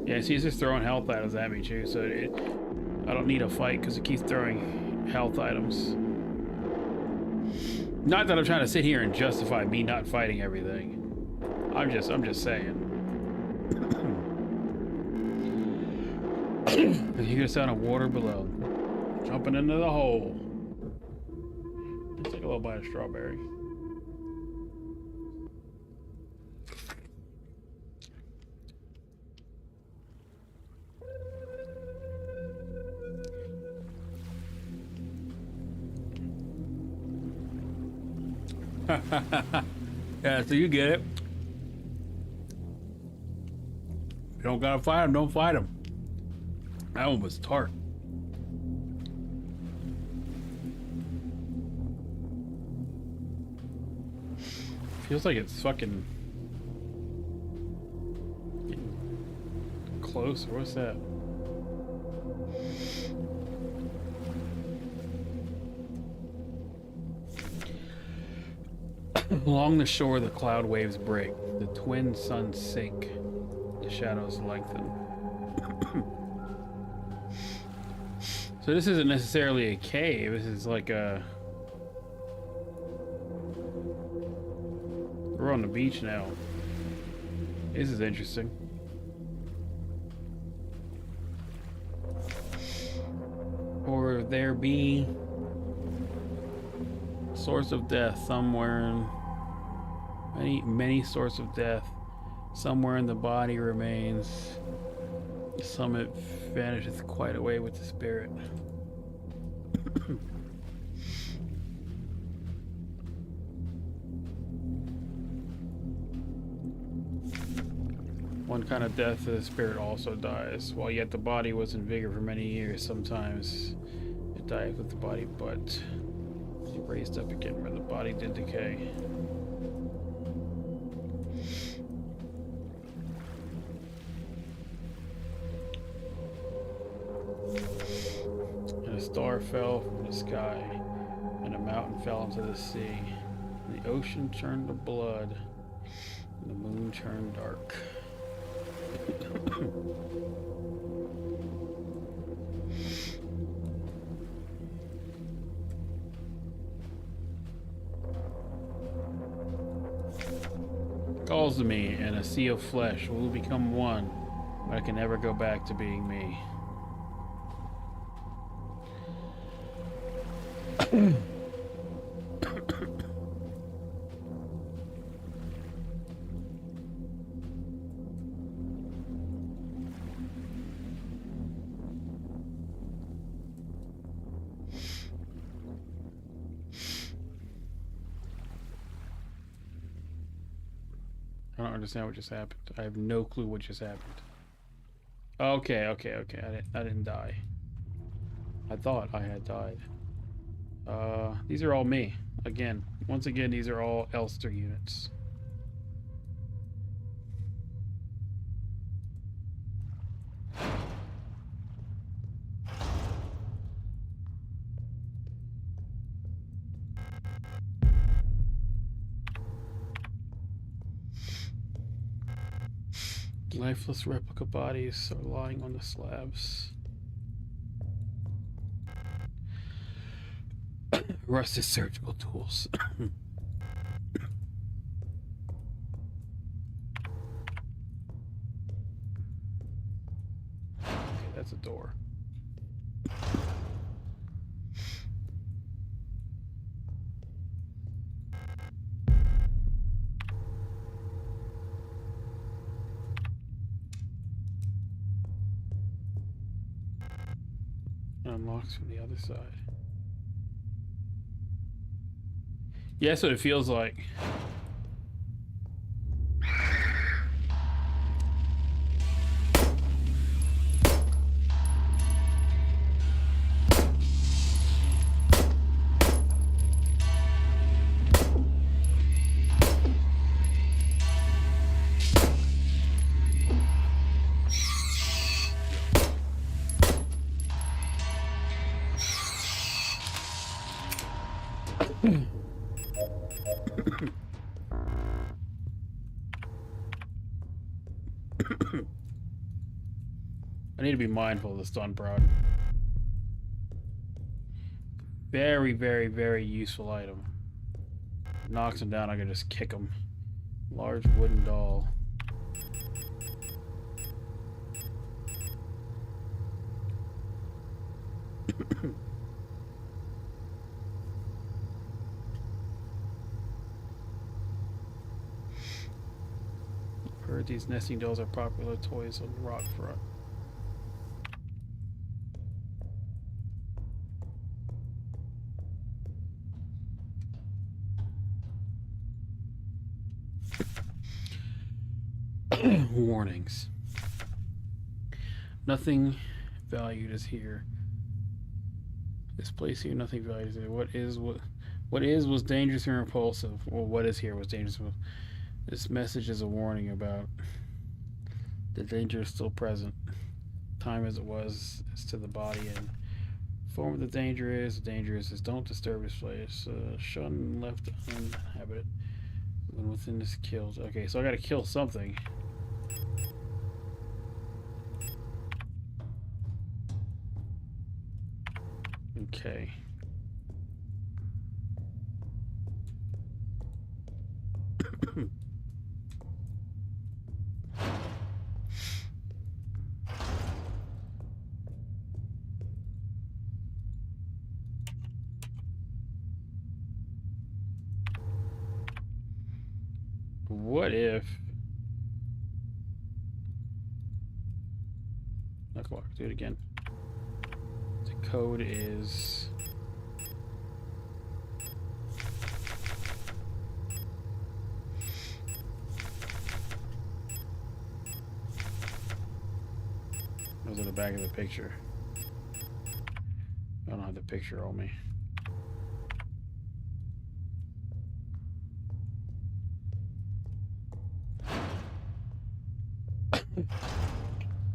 A: Yeah, see, it's just throwing health items at me too, so I don't need a fight because it keeps throwing health items. Not that I'm trying to sit here and justify me not fighting everything. I'm just saying. You hear the sound of water below. Jumping into the hole. Let's take a little bite of strawberry. Yeah, so you get it. You don't gotta fight him, don't fight him. That one was tart. Feels like it's fucking close, or what's that? Along the shore, the cloud waves break. The twin suns sink. The shadows lengthen. So this isn't necessarily a cave. This is like a... We're on the beach now. This is interesting. Or there be Source of death somewhere in many sources of death. Somewhere in the body remains. Some it vanisheth quite away with the spirit. One kind of death, the spirit also dies, while yet the body was in vigor for many years. Sometimes it dies with the body, but it raised up again where the body did decay. And a star fell from the sky, and a mountain fell into the sea. And the ocean turned to blood, and the moon turned dark. Calls to me in a sea of flesh. We'll become one, but I can never go back to being me. I don't understand what just happened. I have no clue what just happened. Okay. I didn't die. I thought I had died. These are all me. Again. Once again, these are all Elster units. Lifeless replica bodies are lying on the slabs. Rusted surgical tools. Okay, that's a door. Unlocks from the other side. Yeah, that's what it feels like. I need to be mindful of the stun prod. Very, very, very useful item. Knocks him down, I can just kick him. Large wooden doll. Heard these nesting dolls are popular toys on the rock front. Warnings. Nothing valued is here. This place here, nothing valued is here. What was dangerous and repulsive. Well, what is here was dangerous. This message is a warning about the danger is still present. Time as it was is to the body, and form of the danger is don't disturb this place. Shun left uninhabited. When within this kills. Okay, so I gotta kill something. Okay.
B: What if... Knuckle, do it again. The code is... It was in the back of the picture. I don't have the picture on me.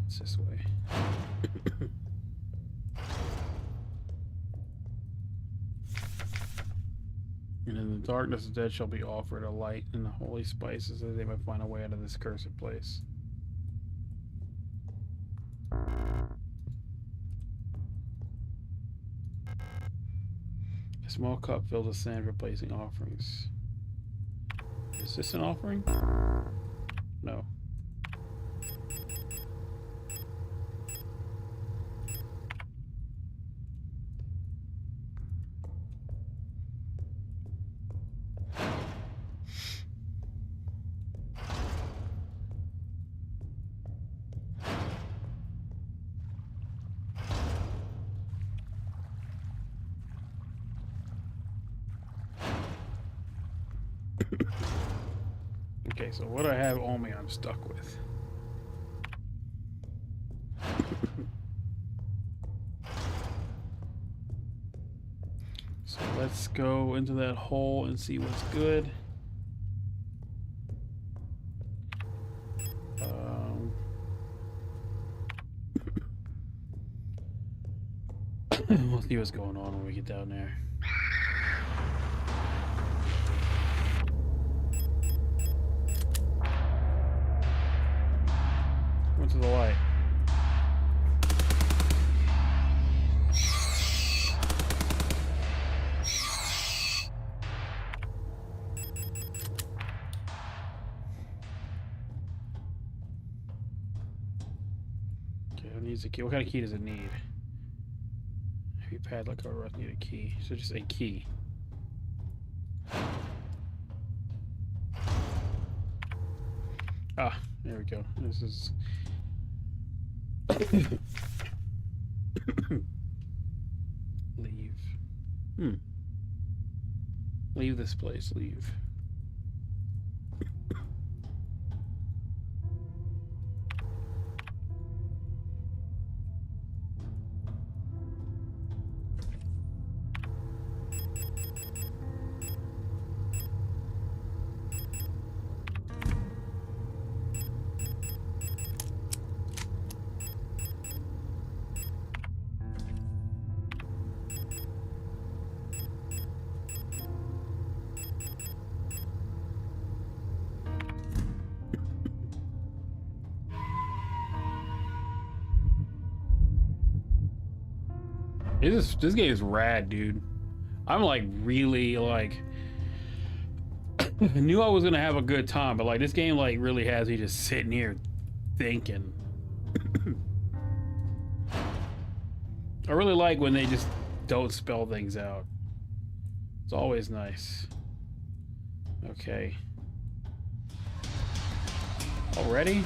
B: It's this way. And in the darkness of death shall be offered a light and the holy spices, that they may find a way out of this cursed place. A small cup filled with sand, replacing offerings. Is this an offering? No. Okay, so what I have on me, I'm stuck with. So let's go into that hole and see what's good. We'll see what's going on when we get down there. Went to the light. Okay, it needs a key. What kind of key does it need? Maybe padlock or I need a key. So just a key. Ah, there we go. This is... Leave. Leave this place. Leave. This game is rad, dude. I'm like really like I knew I was gonna have a good time, but like this game like really has me just sitting here thinking. I really like when they just don't spell things out. It's always nice. Okay. Already?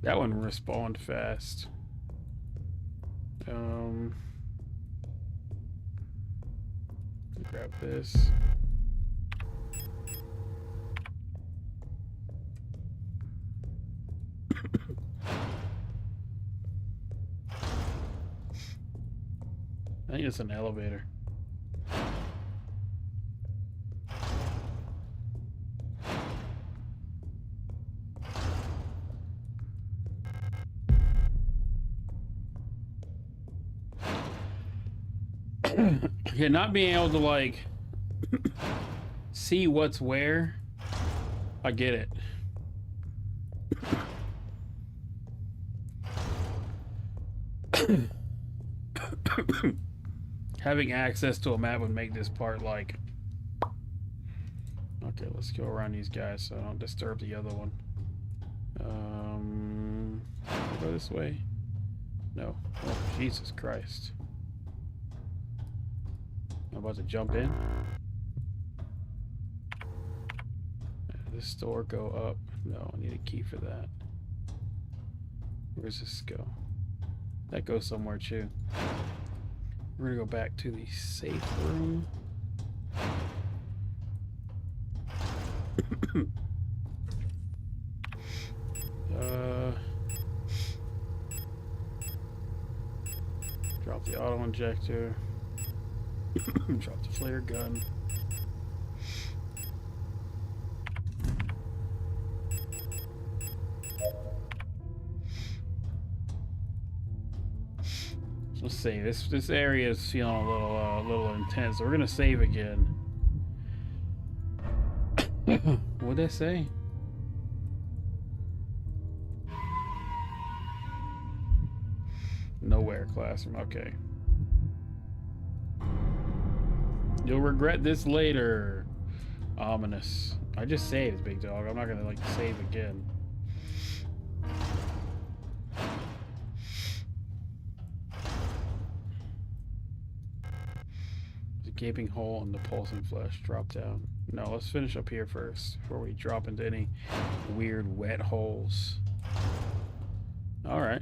B: That one respawned fast. Grab this. I think it's an elevator. Yeah, not being able to like see what's where, I get it. Having access to a map would make this part like Okay, let's go around these guys so I don't disturb the other one. Go this way. No. Oh, Jesus Christ. I'm about to jump in. Does this door go up? No, I need a key for that. Where's this go? That goes somewhere too. We're gonna go back to the safe room. Drop the auto injector. Drop the flare gun. So let's see. This area is feeling a little intense. So we're gonna save again. What'd they say? Nowhere classroom. Okay. You'll regret this later. Ominous. I just saved, big dog. I'm not gonna like save again. There's a gaping hole in the pulsing flesh. Drop down. No, let's finish up here first before we drop into any weird wet holes. Alright.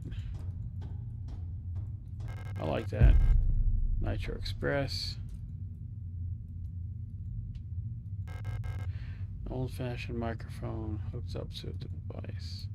B: I like that. Nitro Express. Old-fashioned microphone hooked up to the device.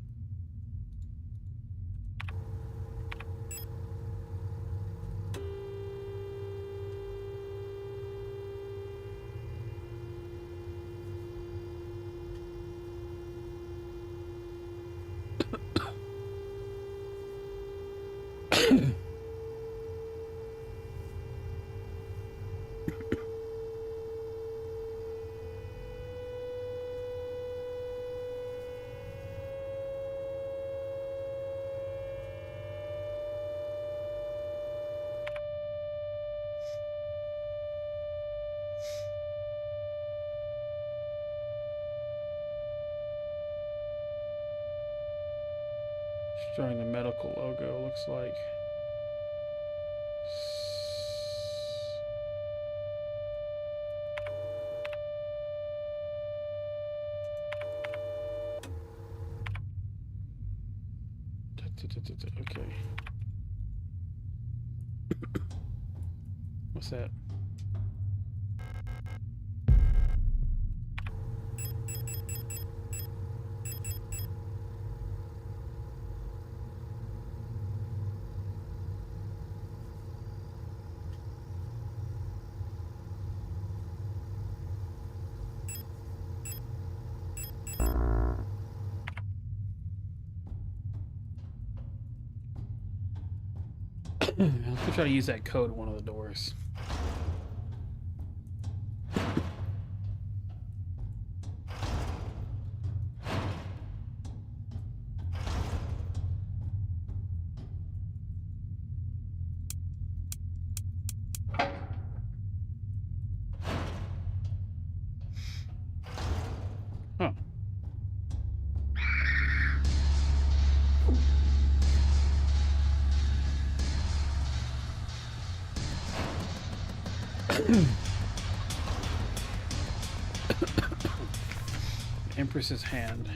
B: Showing the medical logo, looks like. Okay. What's that? I'll try to use that code in one of the doors. Huh. Empress's hand.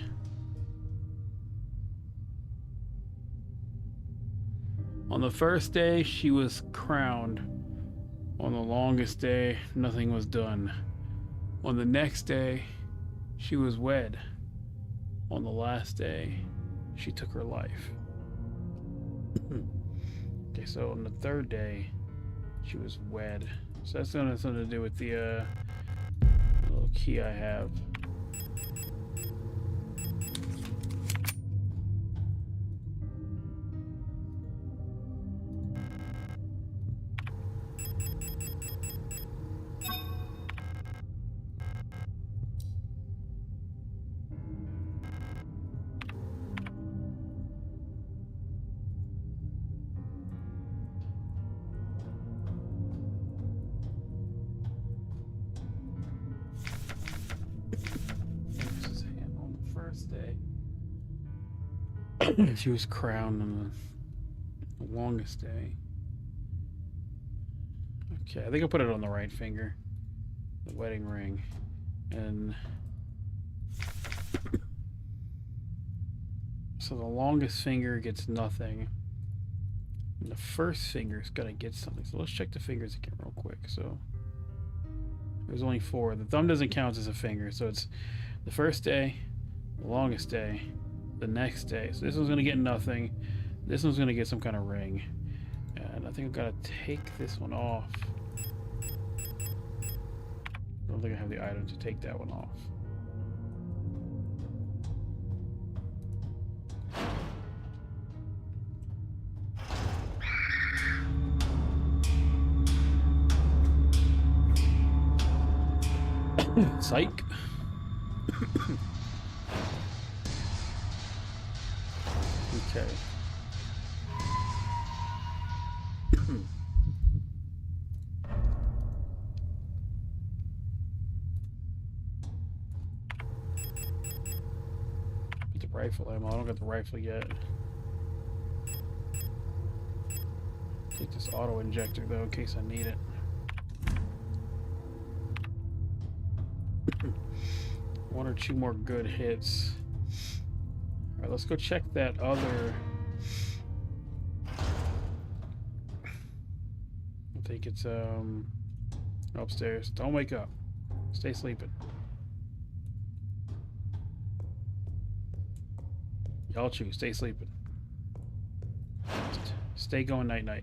B: On the first day, she was crowned. On the longest day, nothing was done. On the next day, she was wed. On the last day, she took her life. Okay, so on the third day, she was wed. So that's gonna have something to do with the little key I have.
A: She was crowned on the longest day. Okay, I think I'll put it on the right finger. The wedding ring. And so the longest finger gets nothing. And the first finger's gotta get something. So let's check the fingers again real quick. So there's only 4. The thumb doesn't count as a finger, so it's the first day, the longest day, the next day. So this one's gonna get nothing. This one's gonna get some kind of ring. And I think I've gotta take this one off. I don't think I have the item to take that one off. Psych. Okay. Get the rifle ammo. I don't got the rifle yet. Take this auto injector though in case I need it. 1 or 2 more good hits. Alright, let's go check that other. I think it's upstairs. Don't wake up. Stay sleeping. Y'all choose. Stay sleeping. Stay going night night.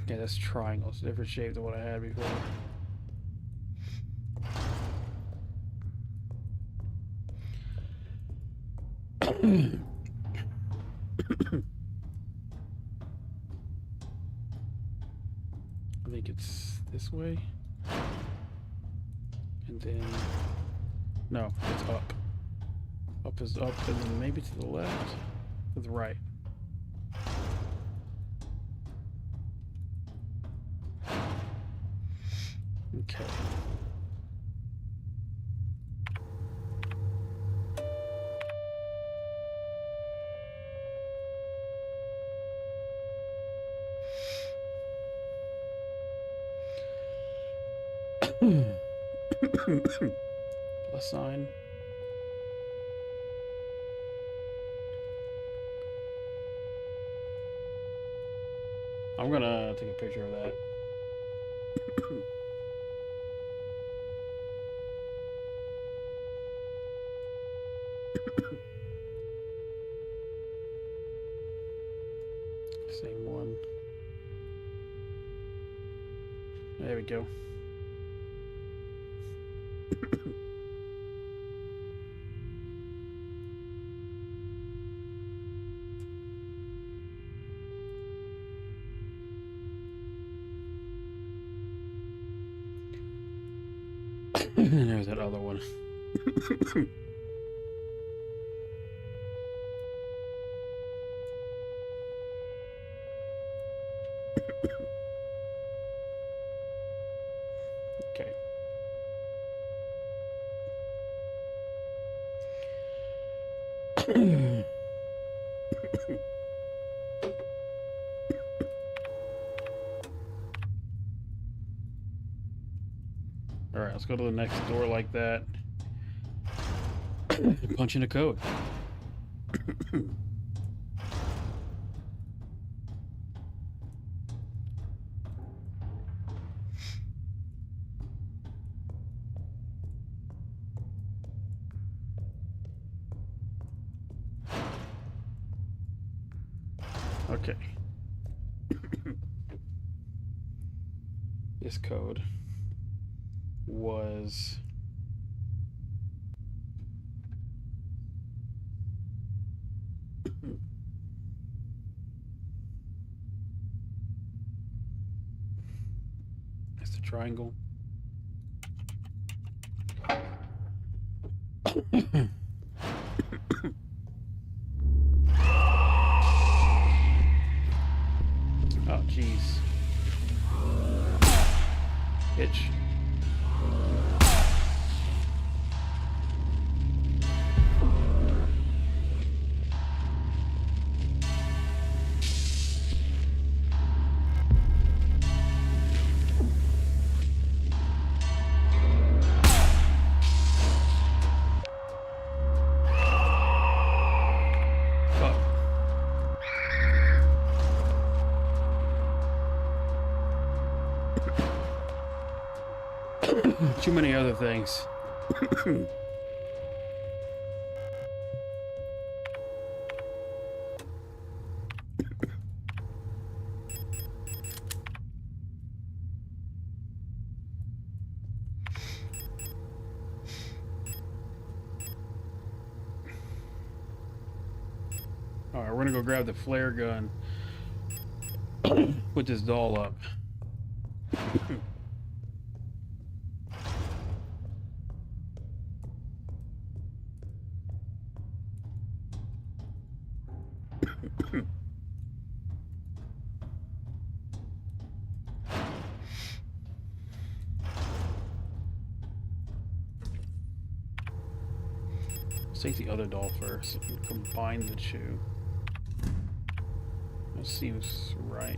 A: Yeah, that's triangle. It's a different shape than what I had before. I think it's this way. And then... No, it's up. Up is up, and then maybe to the left. To the right. Okay. Plus sign. I'm gonna take a picture of that. Same one. There we go. There's that other one. Okay. All right, let's go to the next door like that. Punch in a code. Okay. This code was that's the triangle. Oh, jeez. Itch.
B: Too many other things. Alright, we're gonna go grab the flare gun. Put this doll up. Let's take the other doll first and combine the two. That seems right.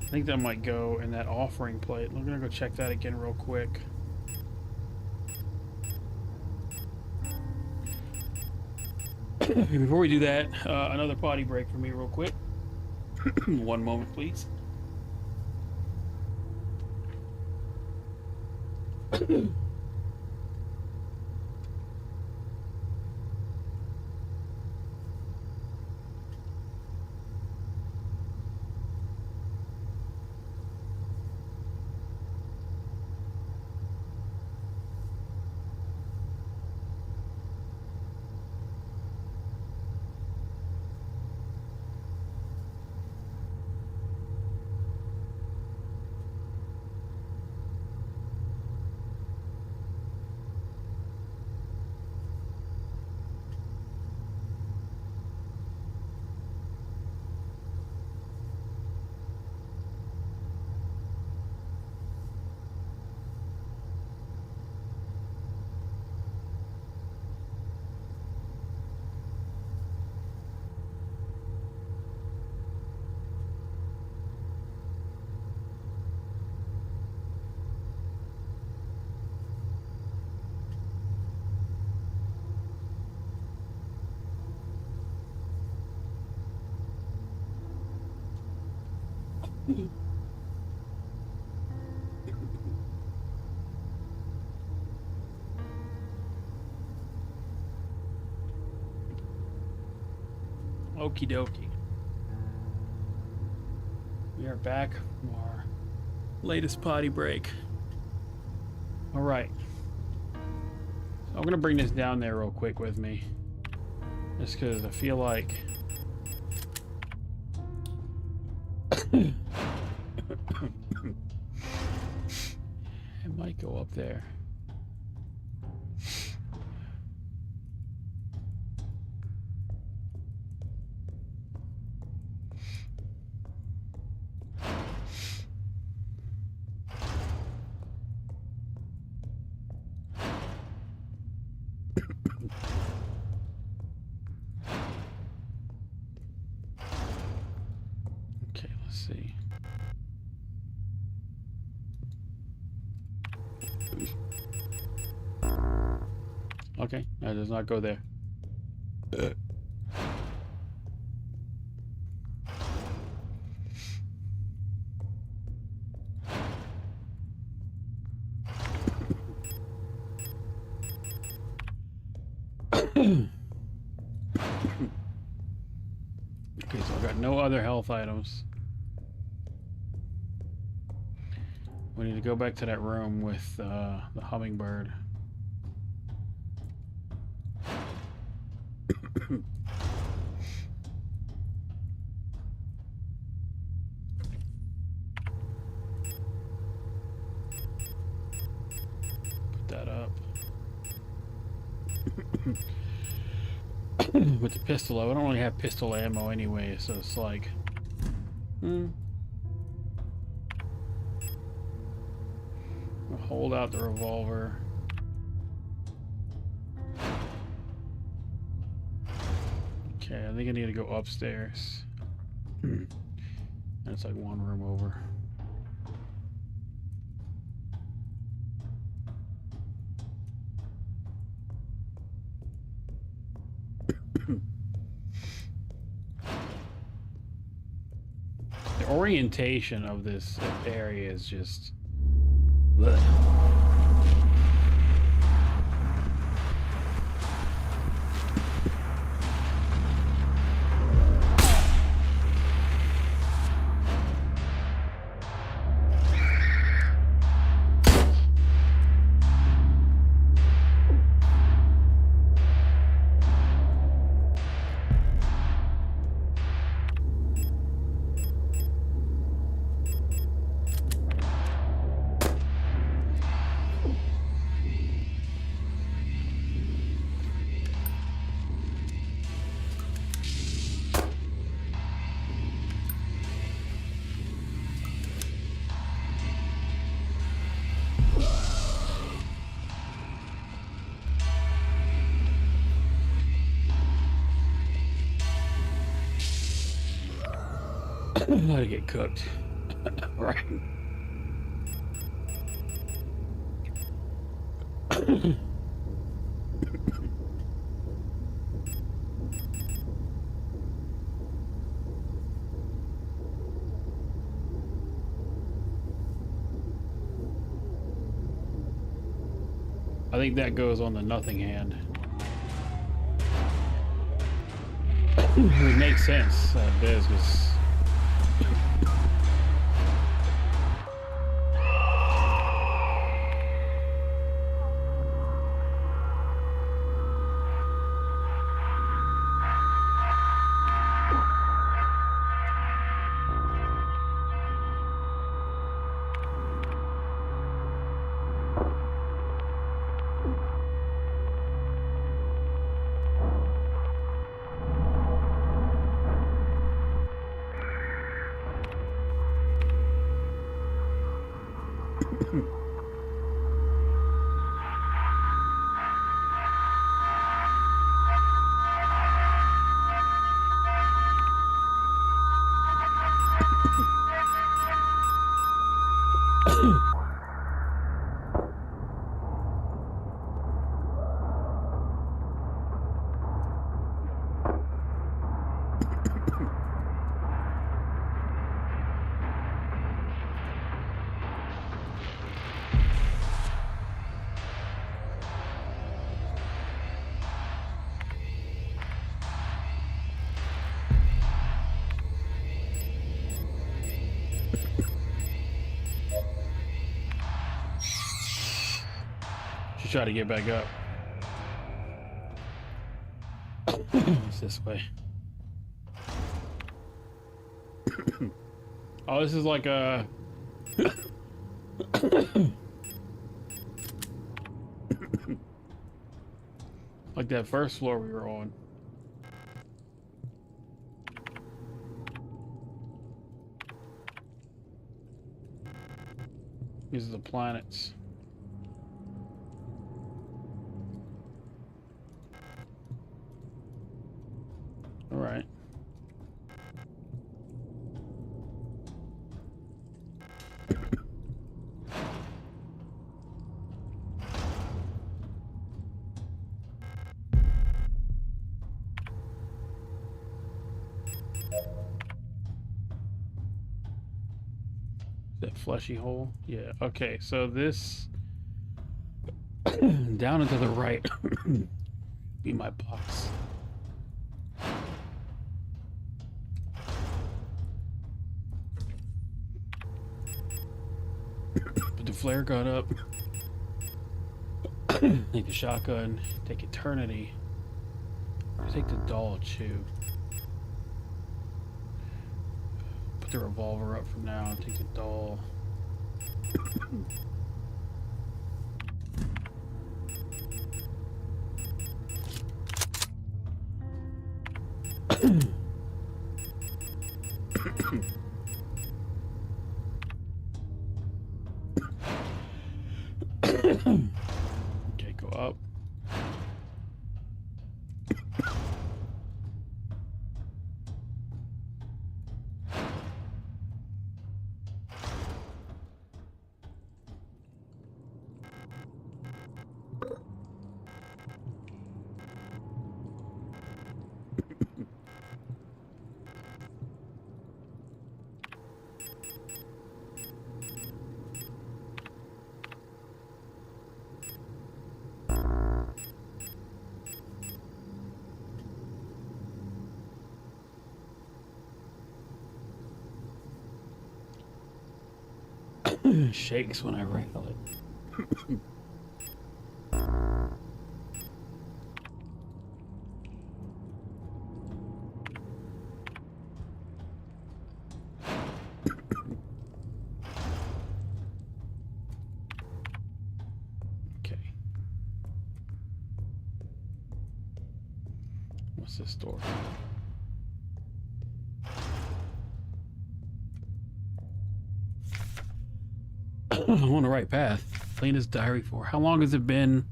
B: I think that might go in that offering plate. I'm gonna go check that again real quick. Before we do that, another potty break for me real quick. One moment, please. Okie dokie. We are back from our latest potty break. All right. So I'm gonna bring this down there real quick with me, just because I feel like it might go up there. Okay, let's see. Okay, that does not go there. Okay, so I've got no other health items. We need to go back to that room with the hummingbird.
A: with the pistol. I don't really have pistol ammo anyway, so it's like, I'll hold out the revolver. Okay, I think I need to go upstairs. That's like one room over. The orientation of this area is just... bleh. Let it get cooked. Right. I think that goes on the nothing hand. It makes sense, Biz, because try to get back up. It's this way. Oh, this is like a... like that first floor we were on. These are the planets. All right. That fleshy hole? Yeah, okay, so this down and to the right be my box. Put the flare gun up. Take the shotgun. Take eternity. Take the doll too. Put the revolver up for now. Take the doll. Okay, go up. Shakes when I rattle it. Okay. What's this door? I'm on the right path. Lena's diary for. How long has it been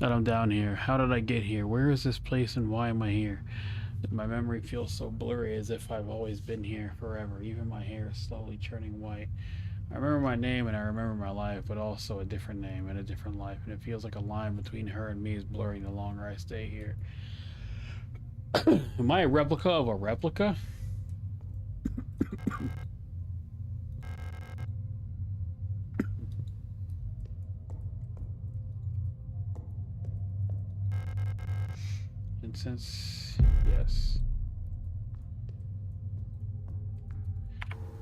A: that I'm down here? How did I get here? Where is this place and why am I here? My memory feels so blurry, as if I've always been here forever. Even my hair is slowly turning white. I remember my name and I remember my life, but also a different name and a different life. And it feels like a line between her and me is blurring the longer I stay here. Am I a replica of a replica? Incense, yes.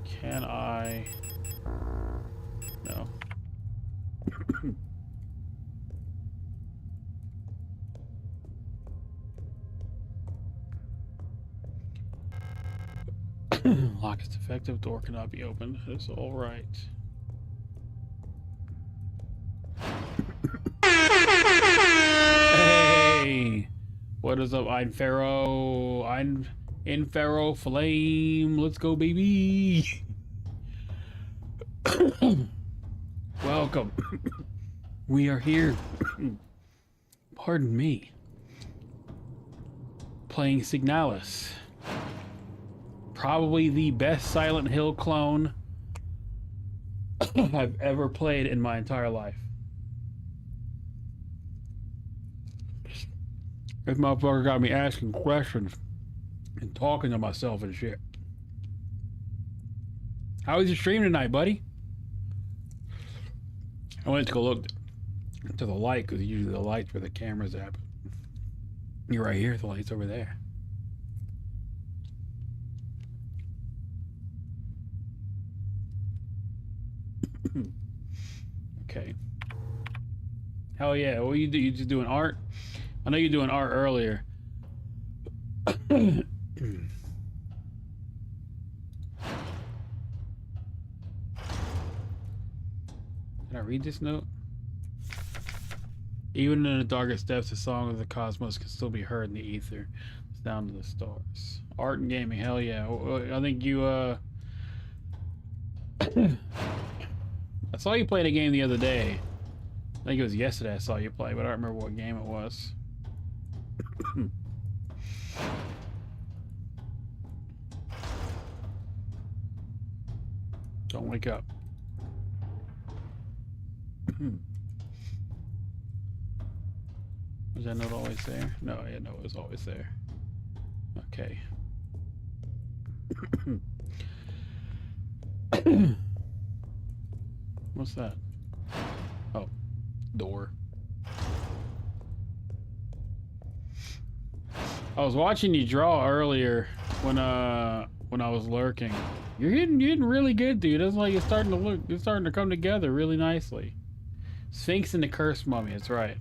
A: Can I? No. Lock is defective. Door cannot be opened. It's all right. Hey, what is up, Ein Pharaoh? Ein Pharaoh Flame. Let's go, baby. Welcome. We are here. Pardon me. Playing Signalis. Probably the best Silent Hill clone I've ever played in my entire life. This motherfucker got me asking questions and talking to myself and shit. How was your stream tonight, buddy? I went to go look to the light because usually the light's where the camera's at. You're right here, the light's over there. Okay. Hell yeah. What you do? You just doing art? I know you're doing art earlier. Can I read this note? Even in the darkest depths, the song of the cosmos can still be heard in the ether. It's down to the stars. Art and gaming, hell yeah. I think you, I saw you playing a game the other day. I think it was yesterday I saw you play, but I don't remember what game it was. Don't wake up. Was that note always there? No, yeah, no, it was always there. Okay. What's that? Oh, door. I was watching you draw earlier when I was lurking. You're getting really good, dude. It's like it's starting to come together really nicely. Sphinx and the Cursed Mummy, that's right.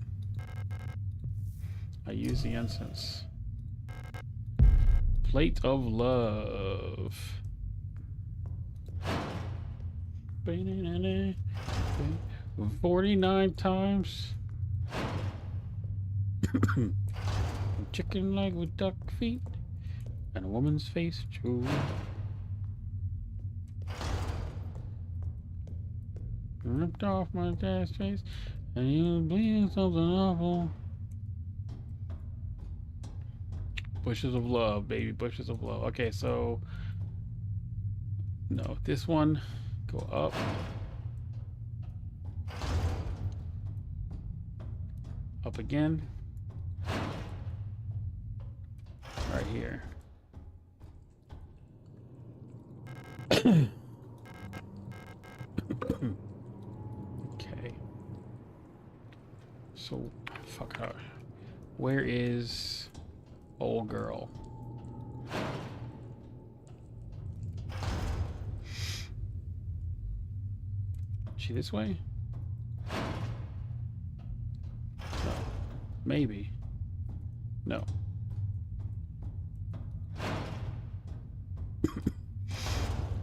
A: I use the incense. Plate of Love. 49 times. Chicken leg with duck feet. And a woman's face, true.
B: Ripped off my dad's face, and he was bleeding something awful. Bushes of love, baby, bushes of love. Okay, so no, this one, go up. Up again. Right here. Okay. So, fuck her. Where is old girl? She this way? No. Maybe. No.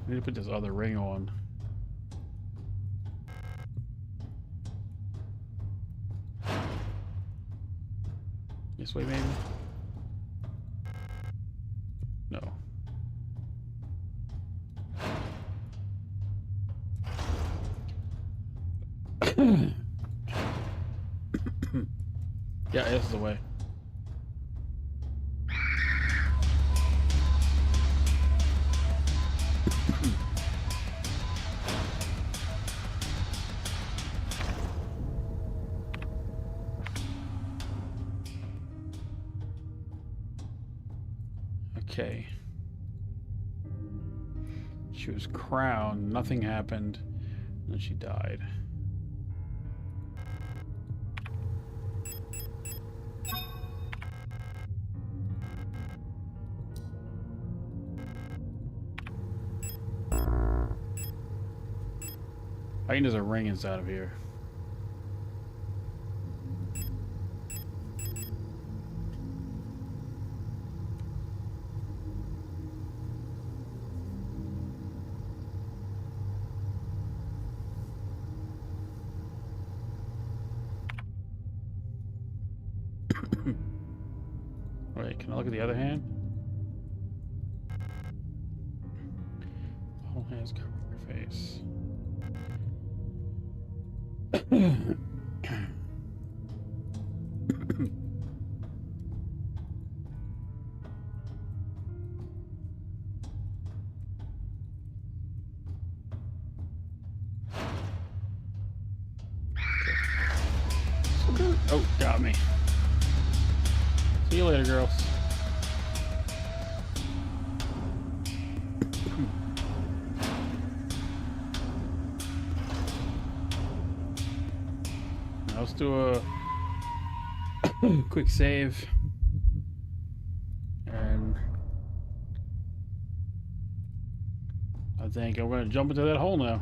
B: I need to put this other ring on. This way, maybe? No. Yeah, this is the way. Okay. She was crowned, nothing happened, and then she died. I think there's a ring inside of here. Wait, can I look at the other hand? Whole hand's covering her face. Oh, got me. See you later, girls. Now let's do a quick save. And I think I'm going to jump into that hole now.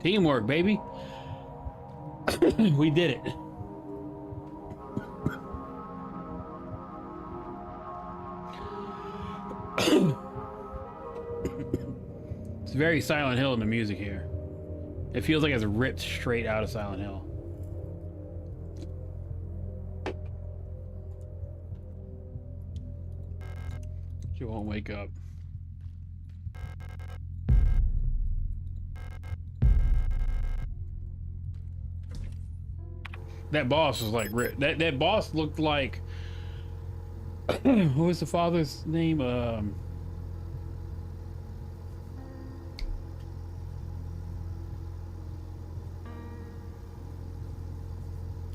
B: Teamwork, baby. We did it. It's very Silent Hill in the music here. It feels like it's ripped straight out of Silent Hill. She won't wake up.
A: That boss was like that boss looked like what was the father's name?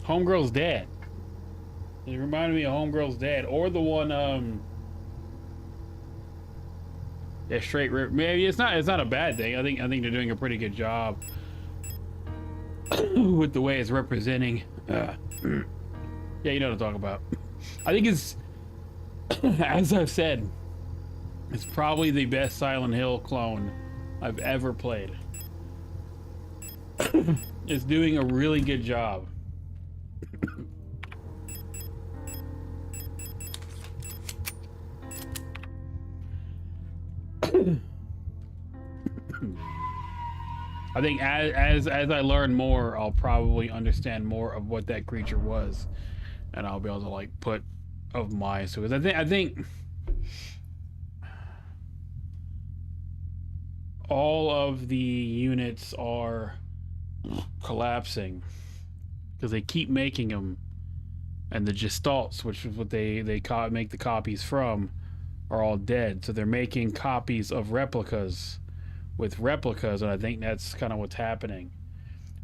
A: Homegirl's dad. It reminded me of Homegirl's dad, or the one that straight rip. Maybe it's not a bad thing. I think they're doing a pretty good job with the way it's representing. Yeah, you know what I'm talking about. I think it's, as I've said, it's probably the best Silent Hill clone I've ever played. It's doing a really good job. I think as I learn more, I'll probably understand more of what that creature was, and I'll be able to like put of my. So I think all of the units are collapsing because they keep making them, and the gestalts, which is what they make the copies from, are all dead. So they're making copies of replicas with replicas, and I think that's kind of what's happening,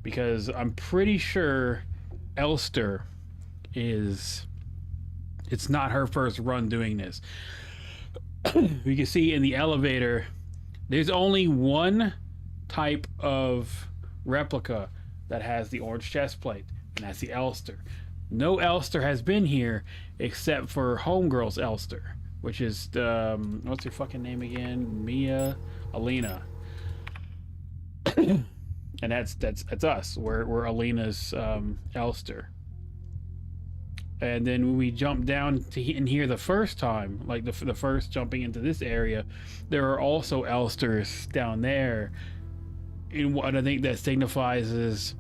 A: because I'm pretty sure Elster it's not her first run doing this. You can see in the elevator there's only one type of replica that has the orange chest plate, and that's the Elster. No Elster has been here except for Homegirl's Elster, which is what's her fucking name again? Alina. And that's us. We're Alina's Elster. And then when we jump down to in here the first time, like the first jumping into this area, there are also Elsters down there. And what I think that signifies is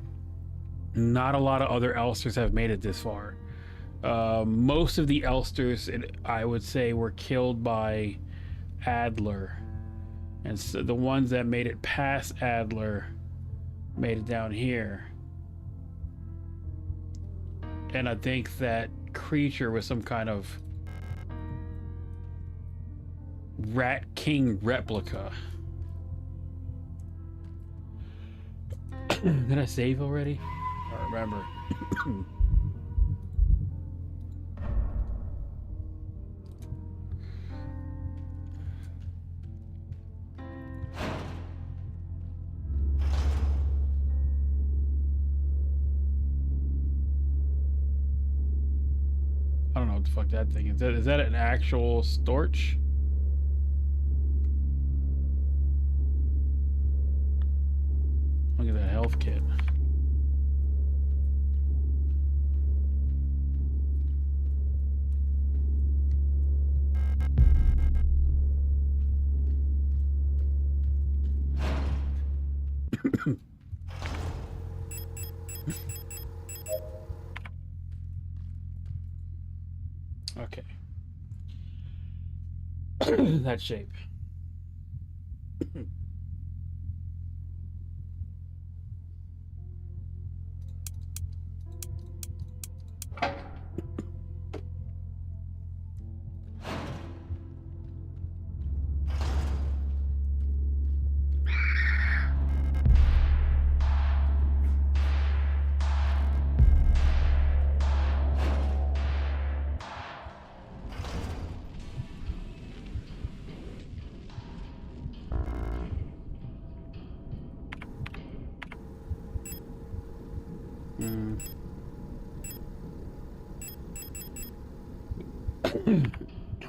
A: not a lot of other Elsters have made it this far. Most of the Elsters, I would say, were killed by Adler. And so the ones that made it past Adler made it down here. And I think that creature was some kind of Rat King replica. Did I save already? I don't remember. I don't know what the fuck that thing is. Is that an actual storch? Look at that health kit. Okay. That shape.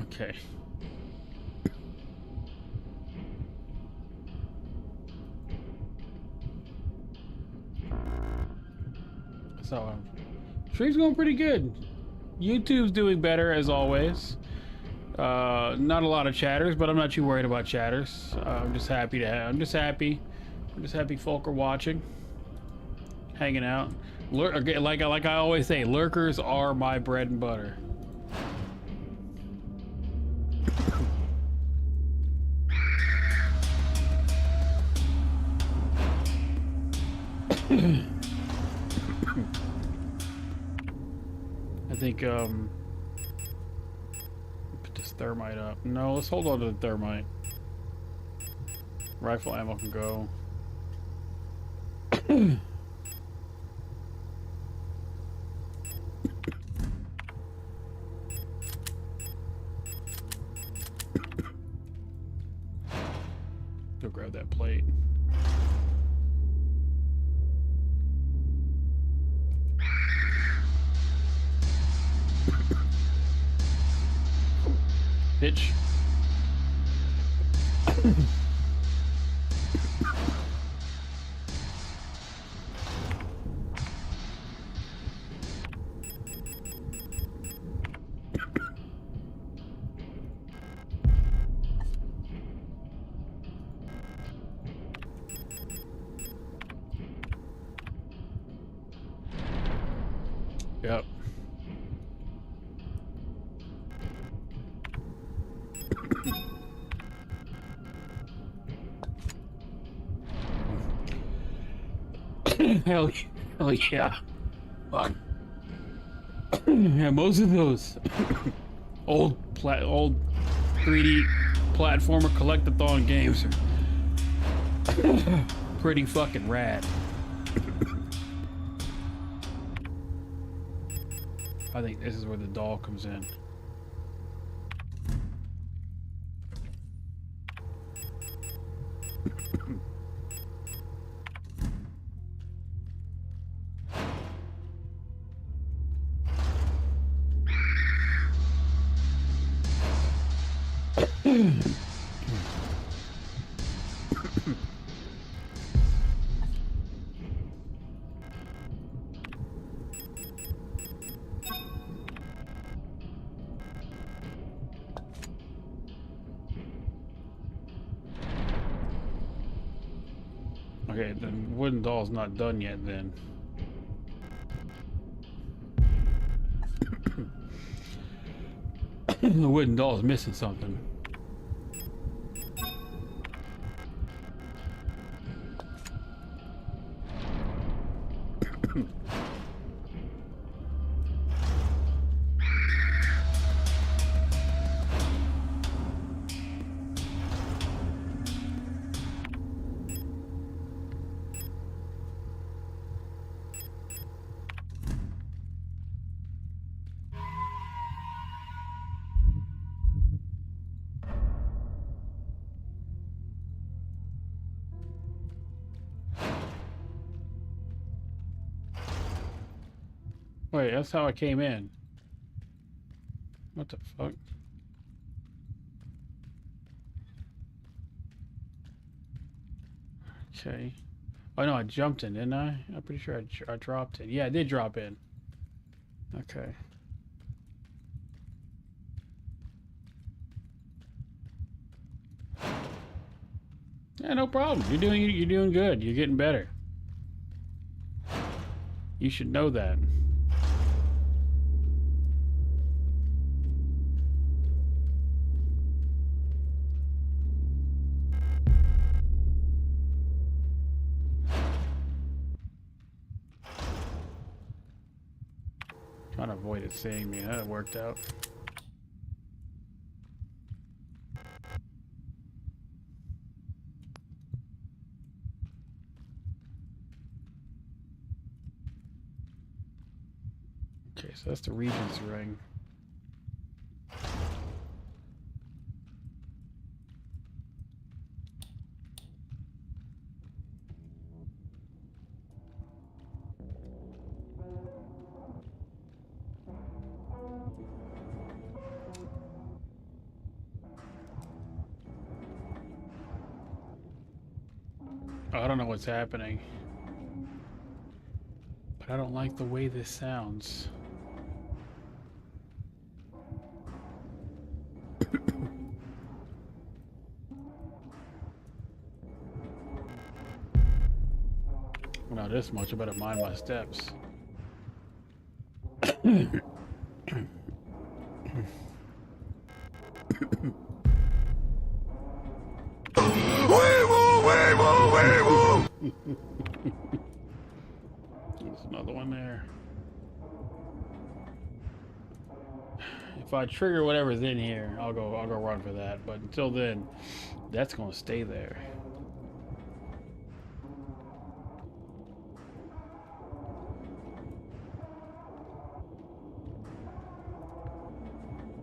A: Okay. So, stream's going pretty good. YouTube's doing better as always. Not a lot of chatters, but I'm not too worried about chatters. I'm just happy folk are watching, hanging out. Like I always say, lurkers are my bread and butter.
B: think, put this thermite up. No, let's hold on to the thermite. Rifle ammo can go. Go grab that plate. Bitch. Yep. hell yeah. Fuck. Yeah, most of those old 3D platformer collectathon games are pretty fucking rad. I think this is where the doll comes in. Okay, the wooden doll's not done yet then. The wooden doll's missing something. Wait, that's how I came in. What the fuck? Okay. Oh no, I jumped in, didn't I? I'm pretty sure I dropped in. Yeah, I did drop in. Okay. Yeah, no problem. You're doing good. You're getting better. You should know that. Trying to avoid it seeing me. That worked out. Okay, so that's the Regent's ring. I don't know what's happening, but I don't like the way this sounds. Well, not this much. I better mind my steps. There's another one there.
A: If I trigger whatever's in here, I'll go run for that. But until then, that's gonna stay there.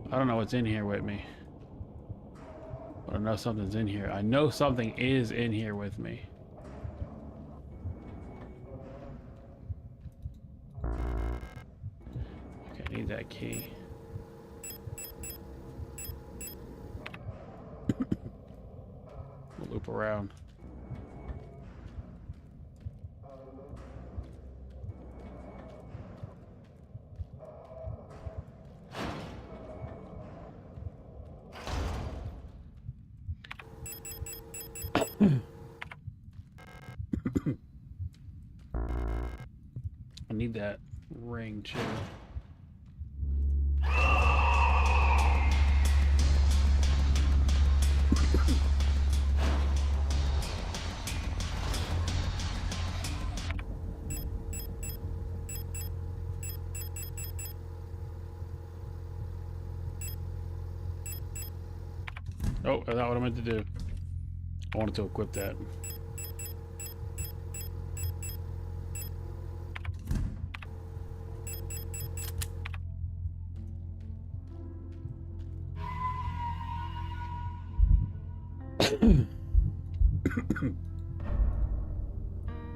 A: I don't know what's in here with me. But I know something's in here. I know something is in here with me. Okay, I need that key. We'll loop around. I need that ring too. Oh, that's not what I meant to do. I wanted to equip that.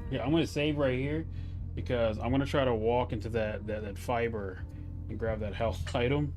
A: Yeah, I'm gonna save right here because I'm gonna try to walk into that fiber and grab that health item.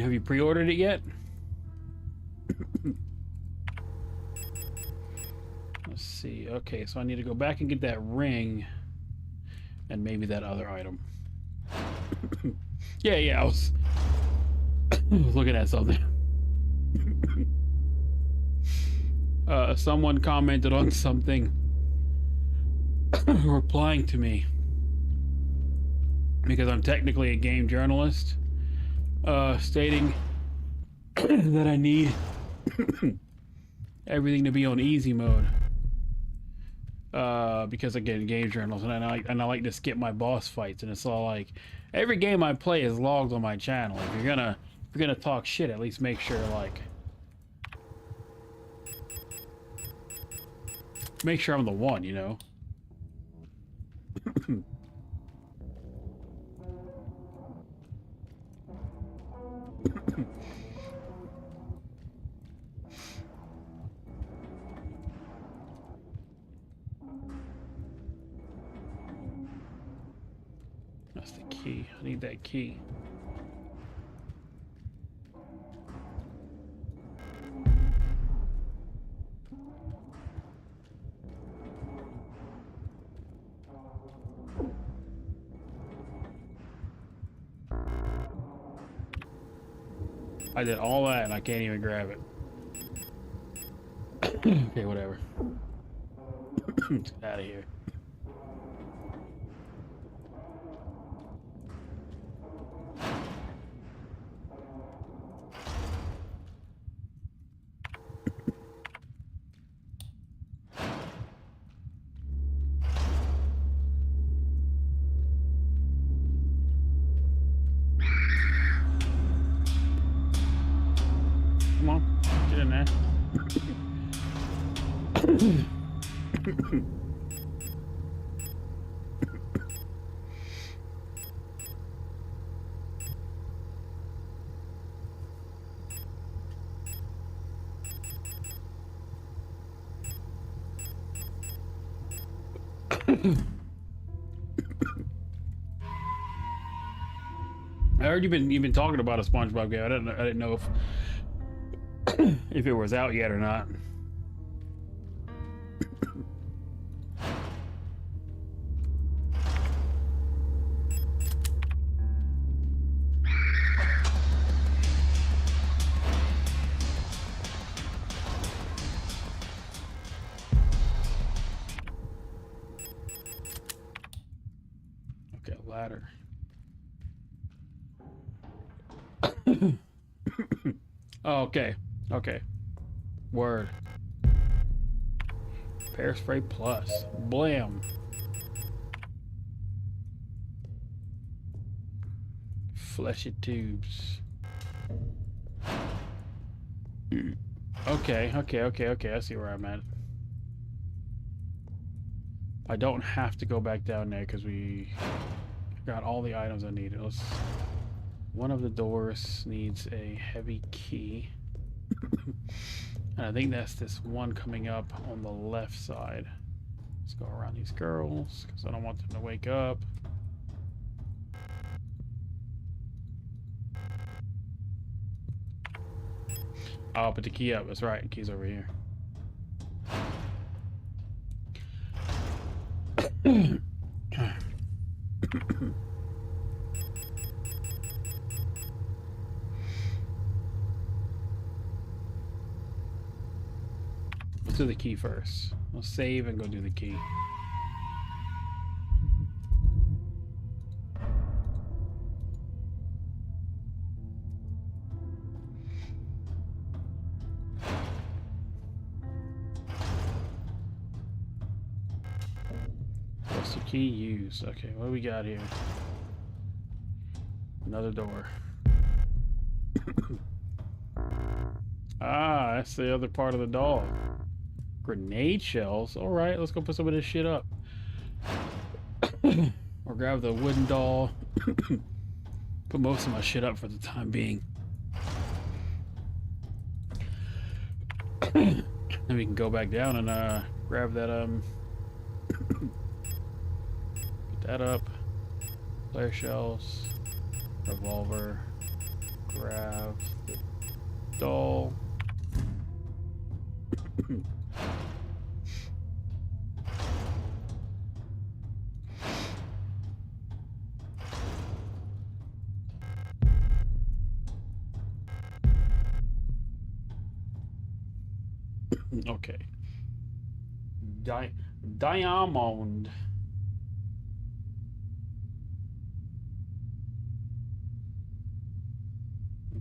A: Have you pre-ordered it yet? Let's see. Okay, so I need to go back and get that ring and maybe that other item. Yeah, I was looking at something. Someone commented on something replying to me because I'm technically a game journalist, stating that I need everything to be on easy mode. because again, game journals, and I like to skip my boss fights, and it's all like every game I play is logged on my channel. If you're gonna talk shit, at least make sure make sure I'm the one, you know. That's the key. I need that key. I did all that and I can't even grab it. Okay, whatever. Let's get out of here. Come on, get in there. I heard you've been talking about a SpongeBob game. I didn't know if it was out yet or not. Okay, ladder. Oh, okay. Okay. Word. Pear spray plus. Blam. Fleshy tubes. Okay, okay. I see where I'm at. I don't have to go back down there because we got all the items I needed. One of the doors needs a heavy key. And I think that's this one coming up on the left side. Let's go around these girls because I don't want them to wake up. I'll put the key up. That's right. The key's over here. Let's do the key first. We'll save and go do the key. What's the key used? Okay, what do we got here? Another door. Ah, that's the other part of the doll. Grenade shells. All right, let's go put some of this shit up. Or grab the wooden doll. Put most of my shit up for the time being. Then we can go back down and grab that put that up. Flare shells. Revolver. Grab the doll. Okay. Diamond.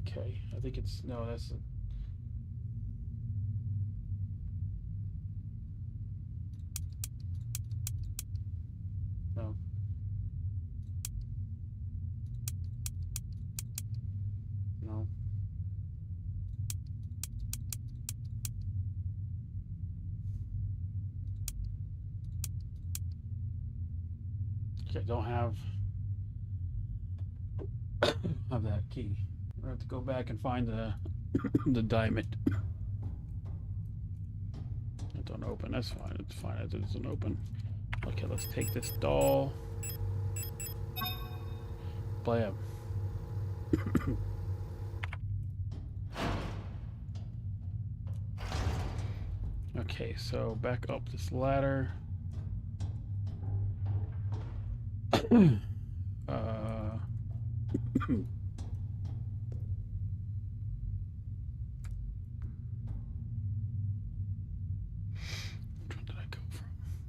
A: Okay, I think it's no. That's a, Okay, don't have that key. We have to go back and find the the diamond. It don't open. That's fine. It's fine. It doesn't open. Okay, let's take this doll. Blam. Okay, so back up this ladder.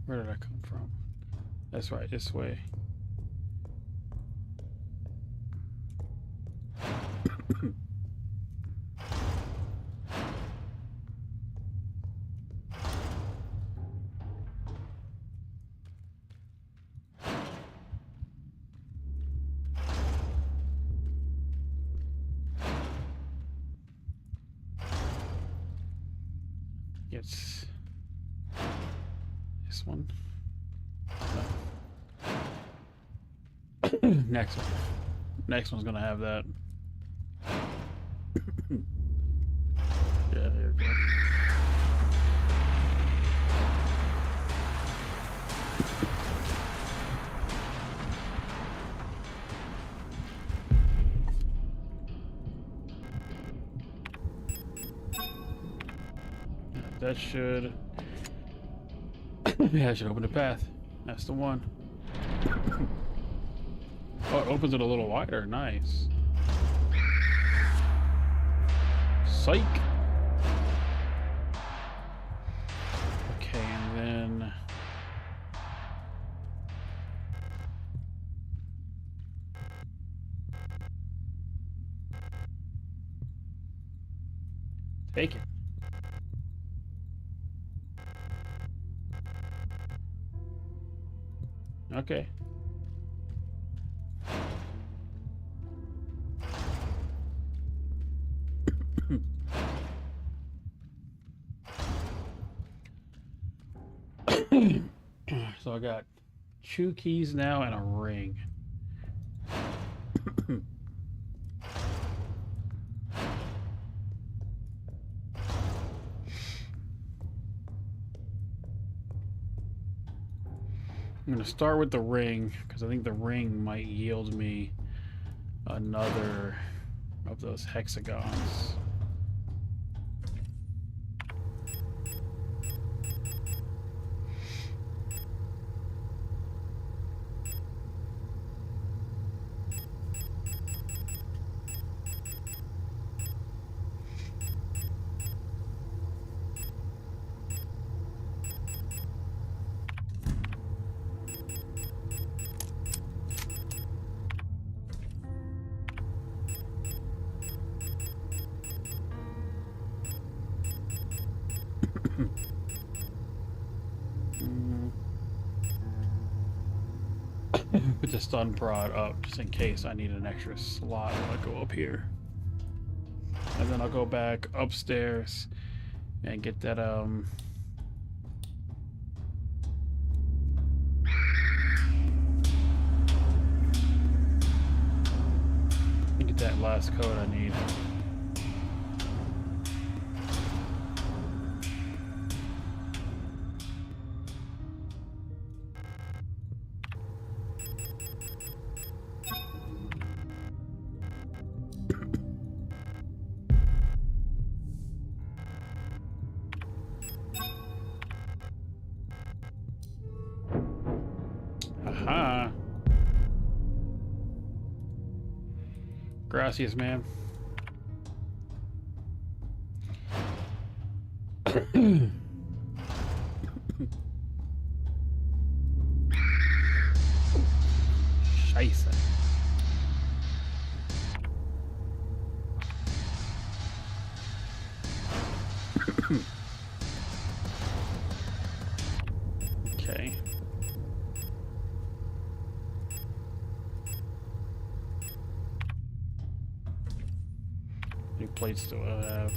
A: Where did I come from? That's right, this way. It's this one. No. Next one. Next one's gonna have that. Yeah, there we go. That should... yeah, that should open the path. That's the one. Oh, it opens it a little wider. Nice. Psych. Okay, and then... take it. Okay. So I got 2 keys now and a ring. I'm going to start with the ring, because I think the ring might yield me another of those hexagons. Put the stun prod up just in case I need an extra slot when I go up here. And then I'll go back upstairs and get that and get that last code I need. Aha. Gracias, man. Scheiße. Okay. New plates do I have?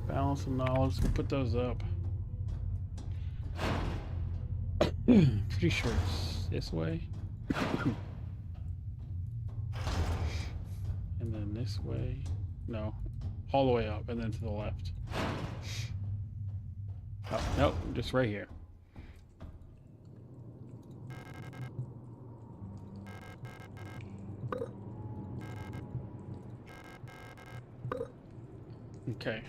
A: Balance and knowledge. We'll put those up. Pretty sure it's this way. And then this way. No. All the way up and then to the left. Oh, nope, just right here. Okay.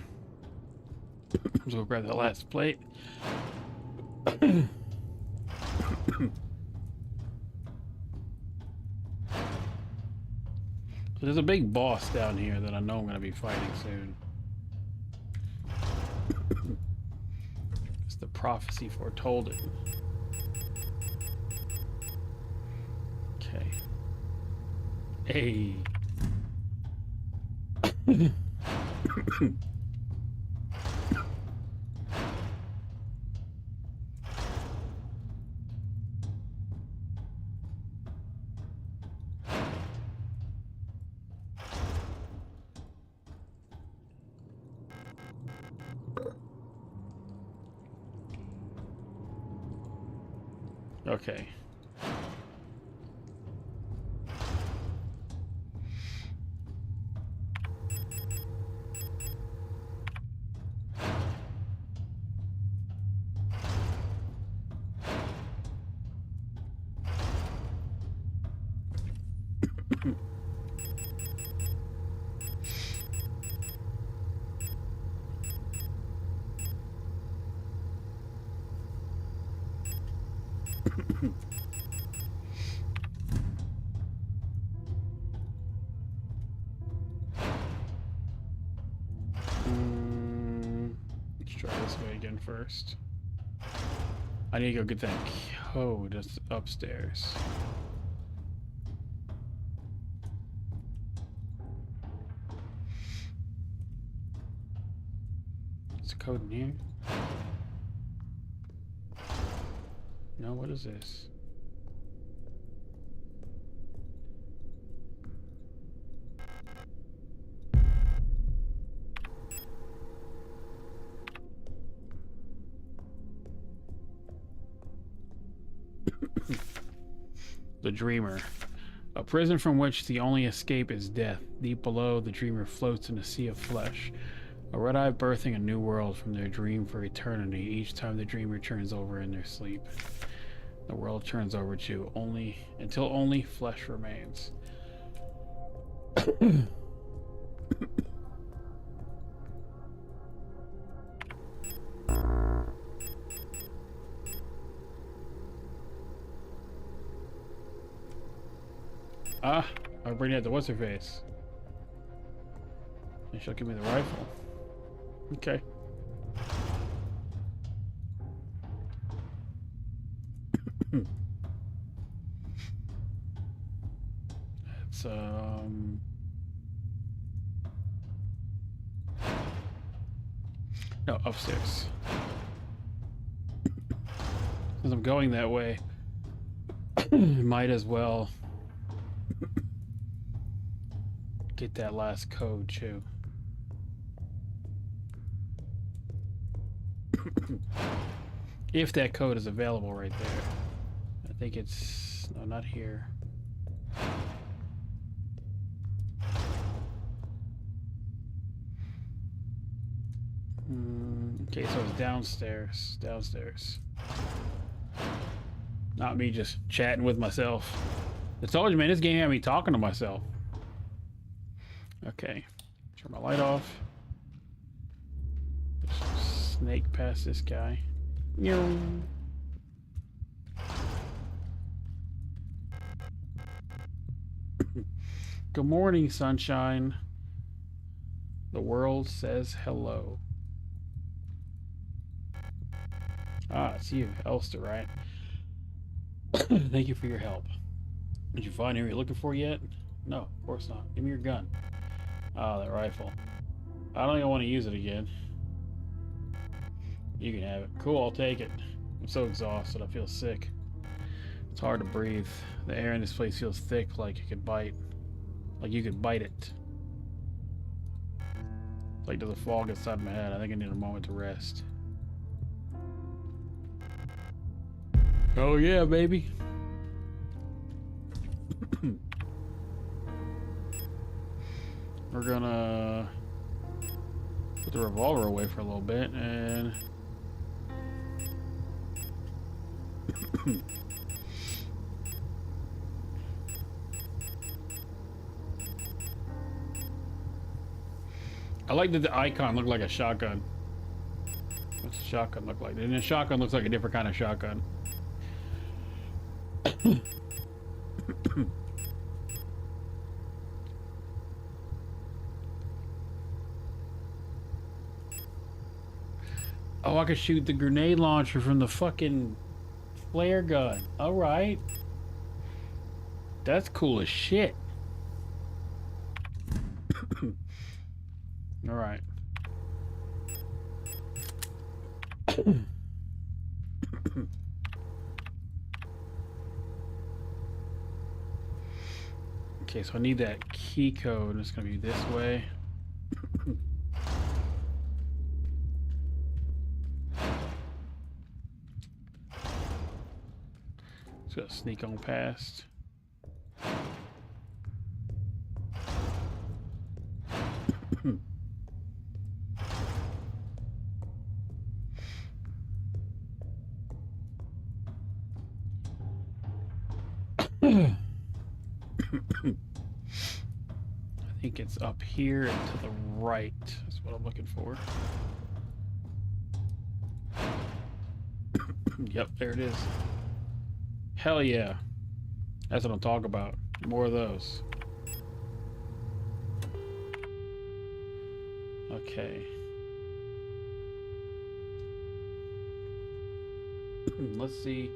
A: So we'll grab that last plate. So there's a big boss down here that I know I'm going to be fighting soon. It's the prophecy foretold it. Okay. Hey. Okay. Let's try this way again first. I need to go get that code that's upstairs. Is the code in here? No, what is this? The Dreamer. A prison from which the only escape is death. Deep below, the dreamer floats in a sea of flesh. A red-eye birthing a new world from their dream for eternity. Each time the dreamer turns over in their sleep, the world turns over to until only flesh remains. Ah, I'll bring out the what's her face. And she'll give me the rifle. Okay. It's no, upstairs. Since I'm going that way, might as well get that last code too. If that code is available right there. I think it's... no, not here. Okay, so it's downstairs. Downstairs. Not me just chatting with myself. I told you, man, this game had me talking to myself. Okay. Turn my light off. Snake past this guy. Good morning, sunshine. The world says hello. Ah, it's you, Elster, right? Thank you for your help. Did you find who you're looking for yet? No, of course not. Give me your gun. Ah, that rifle. I don't think I want to use it again. You can have it. Cool, I'll take it. I'm so exhausted, I feel sick. It's hard to breathe. The air in this place feels thick, like it could bite. Like you could bite it. It's like there's a fog inside my head. I think I need a moment to rest. Oh yeah, baby. We're gonna put the revolver away for a little bit and I like that the icon looked like a shotgun. What's a shotgun look like? And a shotgun looks like a different kind of shotgun. Oh, I could shoot the grenade launcher from the fucking flare gun. All right. That's cool as shit. All right. Okay, so I need that key code. It's gonna be this way. Just gonna sneak on past. I think it's up here and to the right. That's what I'm looking for. Yep, there it is. Hell yeah. That's what I'm talking about. More of those. Okay. Let's see.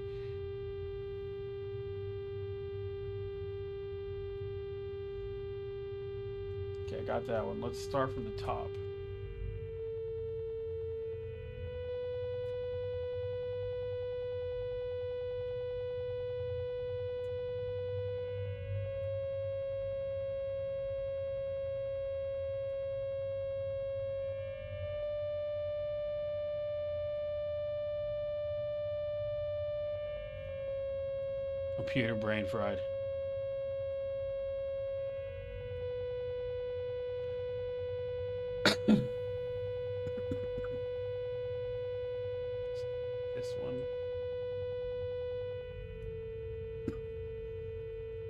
A: Okay, I got that one. Let's start from the top. Computer brain fried. This one.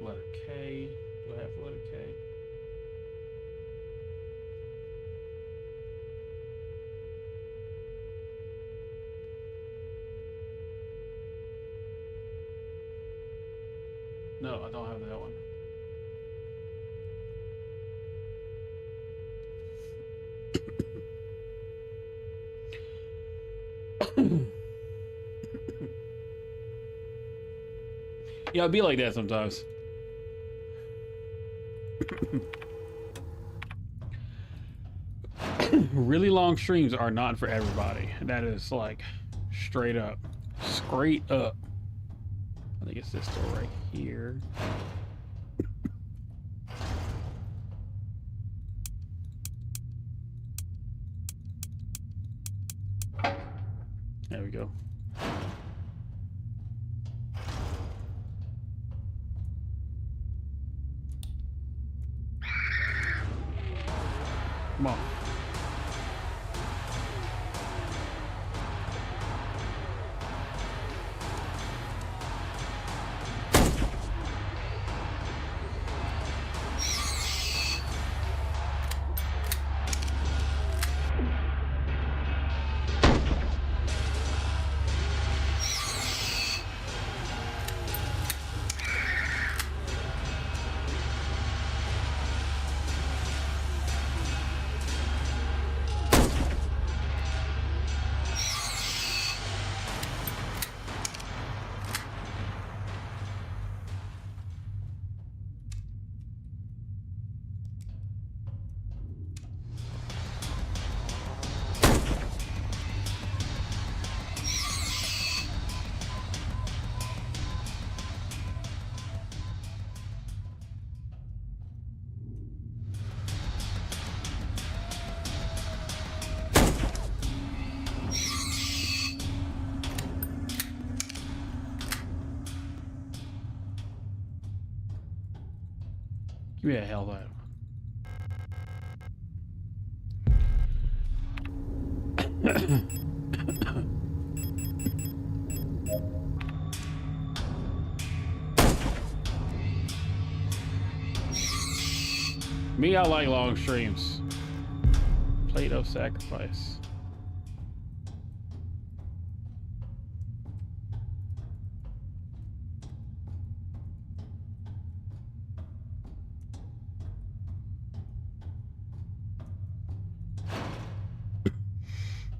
A: Letter K. Do I have letter K? No, I don't have that one. Yeah, it'd be like that sometimes. Really long streams are not for everybody. That is like straight up. Straight up. I think it's this door right here. There we go. Come on. Give me a health item. Me, I like long streams. Plate of sacrifice.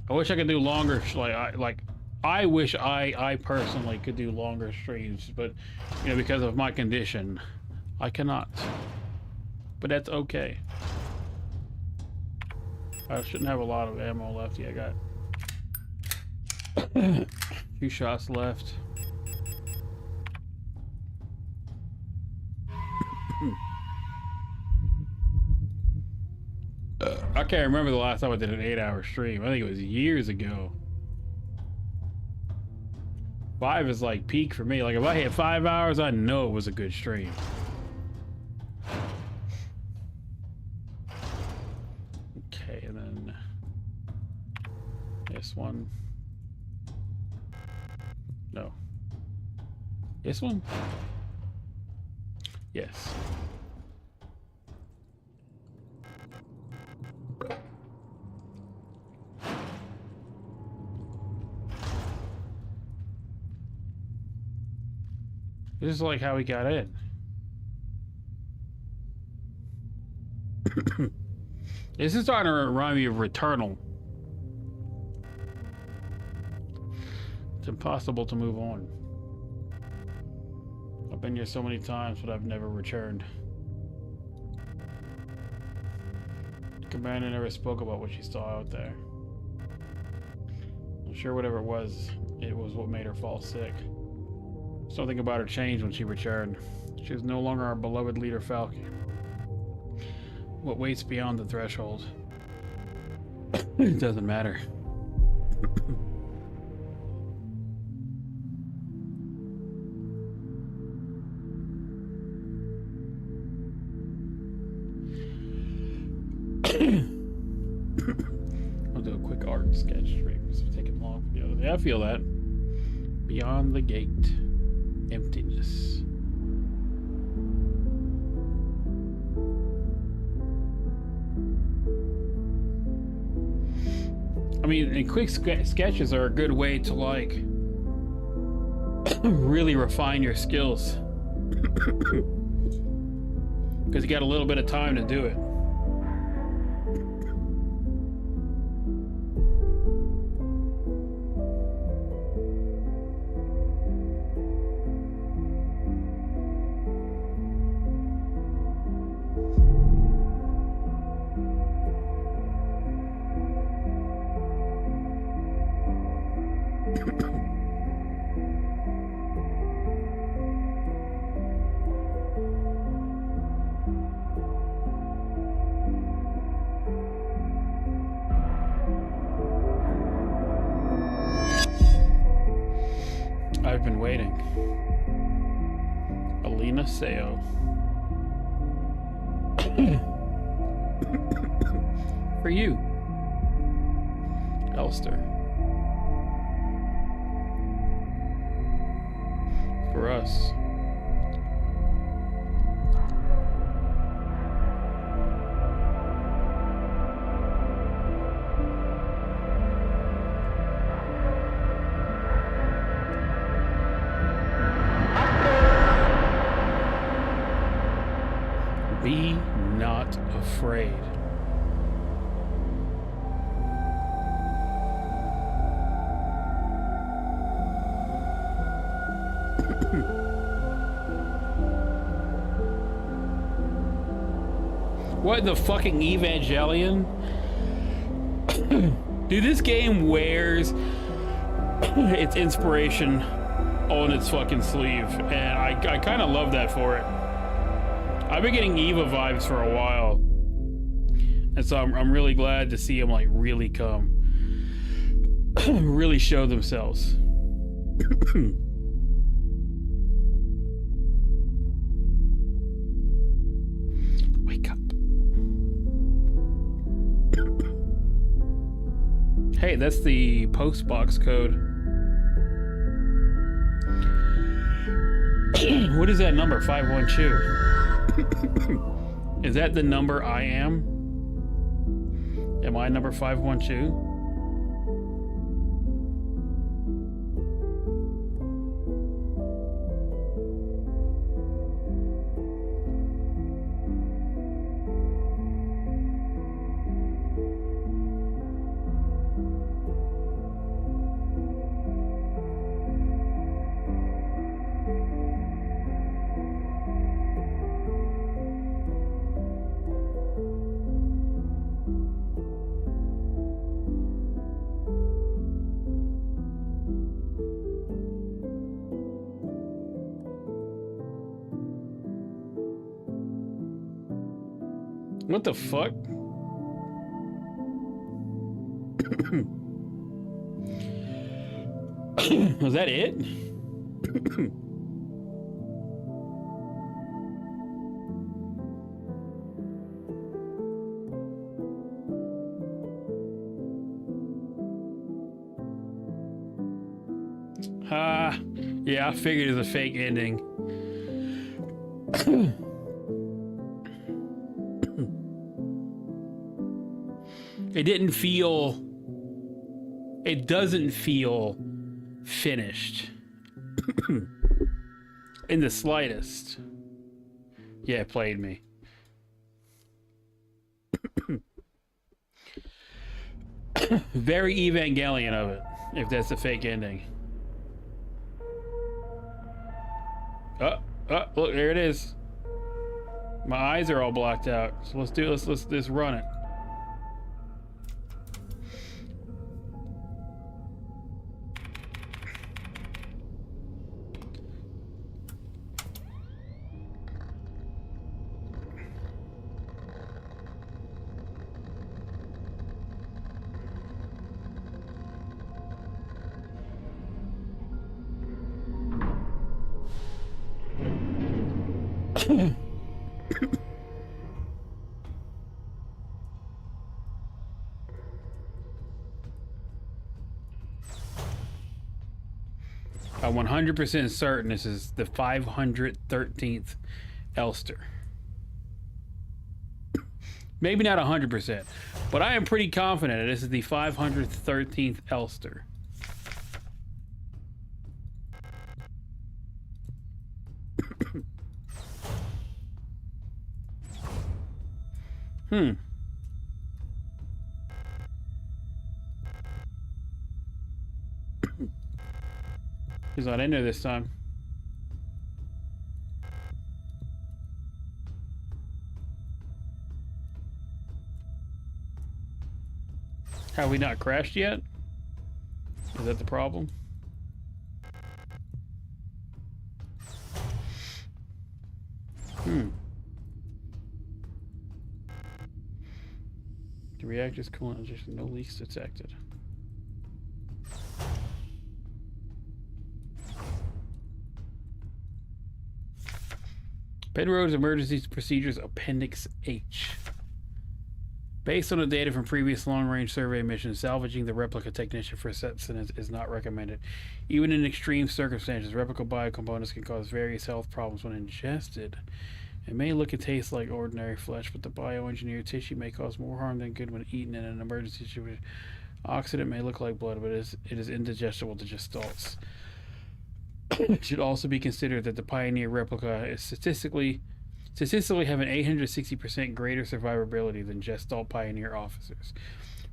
A: I wish I could do longer, I wish I personally could do longer streams, but, you know, because of my condition, I cannot. But that's okay. I shouldn't have a lot of ammo left. Yeah, I got a few shots left. I can't remember the last time I did an 8-hour stream. I think it was years ago. 5 is like peak for me. Like if I hit 5 hours, I know it was a good stream. Okay, and then this one. No. This one? Yes. This is like how we got in. This is starting to remind me of Returnal. It's impossible to move on. I've been here so many times, but I've never returned. The commander never spoke about what she saw out there. I'm sure whatever it was what made her fall sick. Something about her changed when she returned. She was no longer our beloved leader, Falcon. What waits beyond the threshold? It doesn't matter. I'll do a quick art sketch stream. It's taking long for the other day. I feel that. Beyond the gate. Emptiness. I mean, and quick sketches are a good way to like really refine your skills because you got a little bit of time to do it. I've been waiting. Alina Seo. For you. Elster. For us. Be not afraid. What the fucking Evangelion? Dude, this game wears its inspiration on its fucking sleeve, and I kind of love that for it. I've been getting Eva vibes for a while, and so I'm really glad to see them like really come, really show themselves.
B: Hey, that's the post box code. What is that number? 512. Is that the number I am? Am I number 512? What the fuck? Was that it? Yeah, I figured it was a fake ending. It doesn't feel finished in the slightest. Yeah, it played me. Very Evangelion of it, if that's a fake ending. Look, there it is. My eyes are all blocked out. So let's just run it. I'm 100% certain this is the 513th Elster. Maybe not 100%, but I am pretty confident that this is the 513th Elster. He's not in there this time. Have we not crashed yet? Is that the problem? The reactor's coolant injection, no leaks detected. Penrose Emergency Procedures Appendix H. Based on the data from previous long-range survey missions, salvaging the replica technician for sustenance is not recommended. Even in extreme circumstances, replica biocomponents can cause various health problems when ingested. It may look and taste like ordinary flesh, but the bioengineered tissue may cause more harm than good when eaten in an emergency situation. Oxidant may look like blood, but it is indigestible to gestalts. It should also be considered that the Pioneer replica is statistically have an 860% greater survivability than Gestalt Pioneer officers.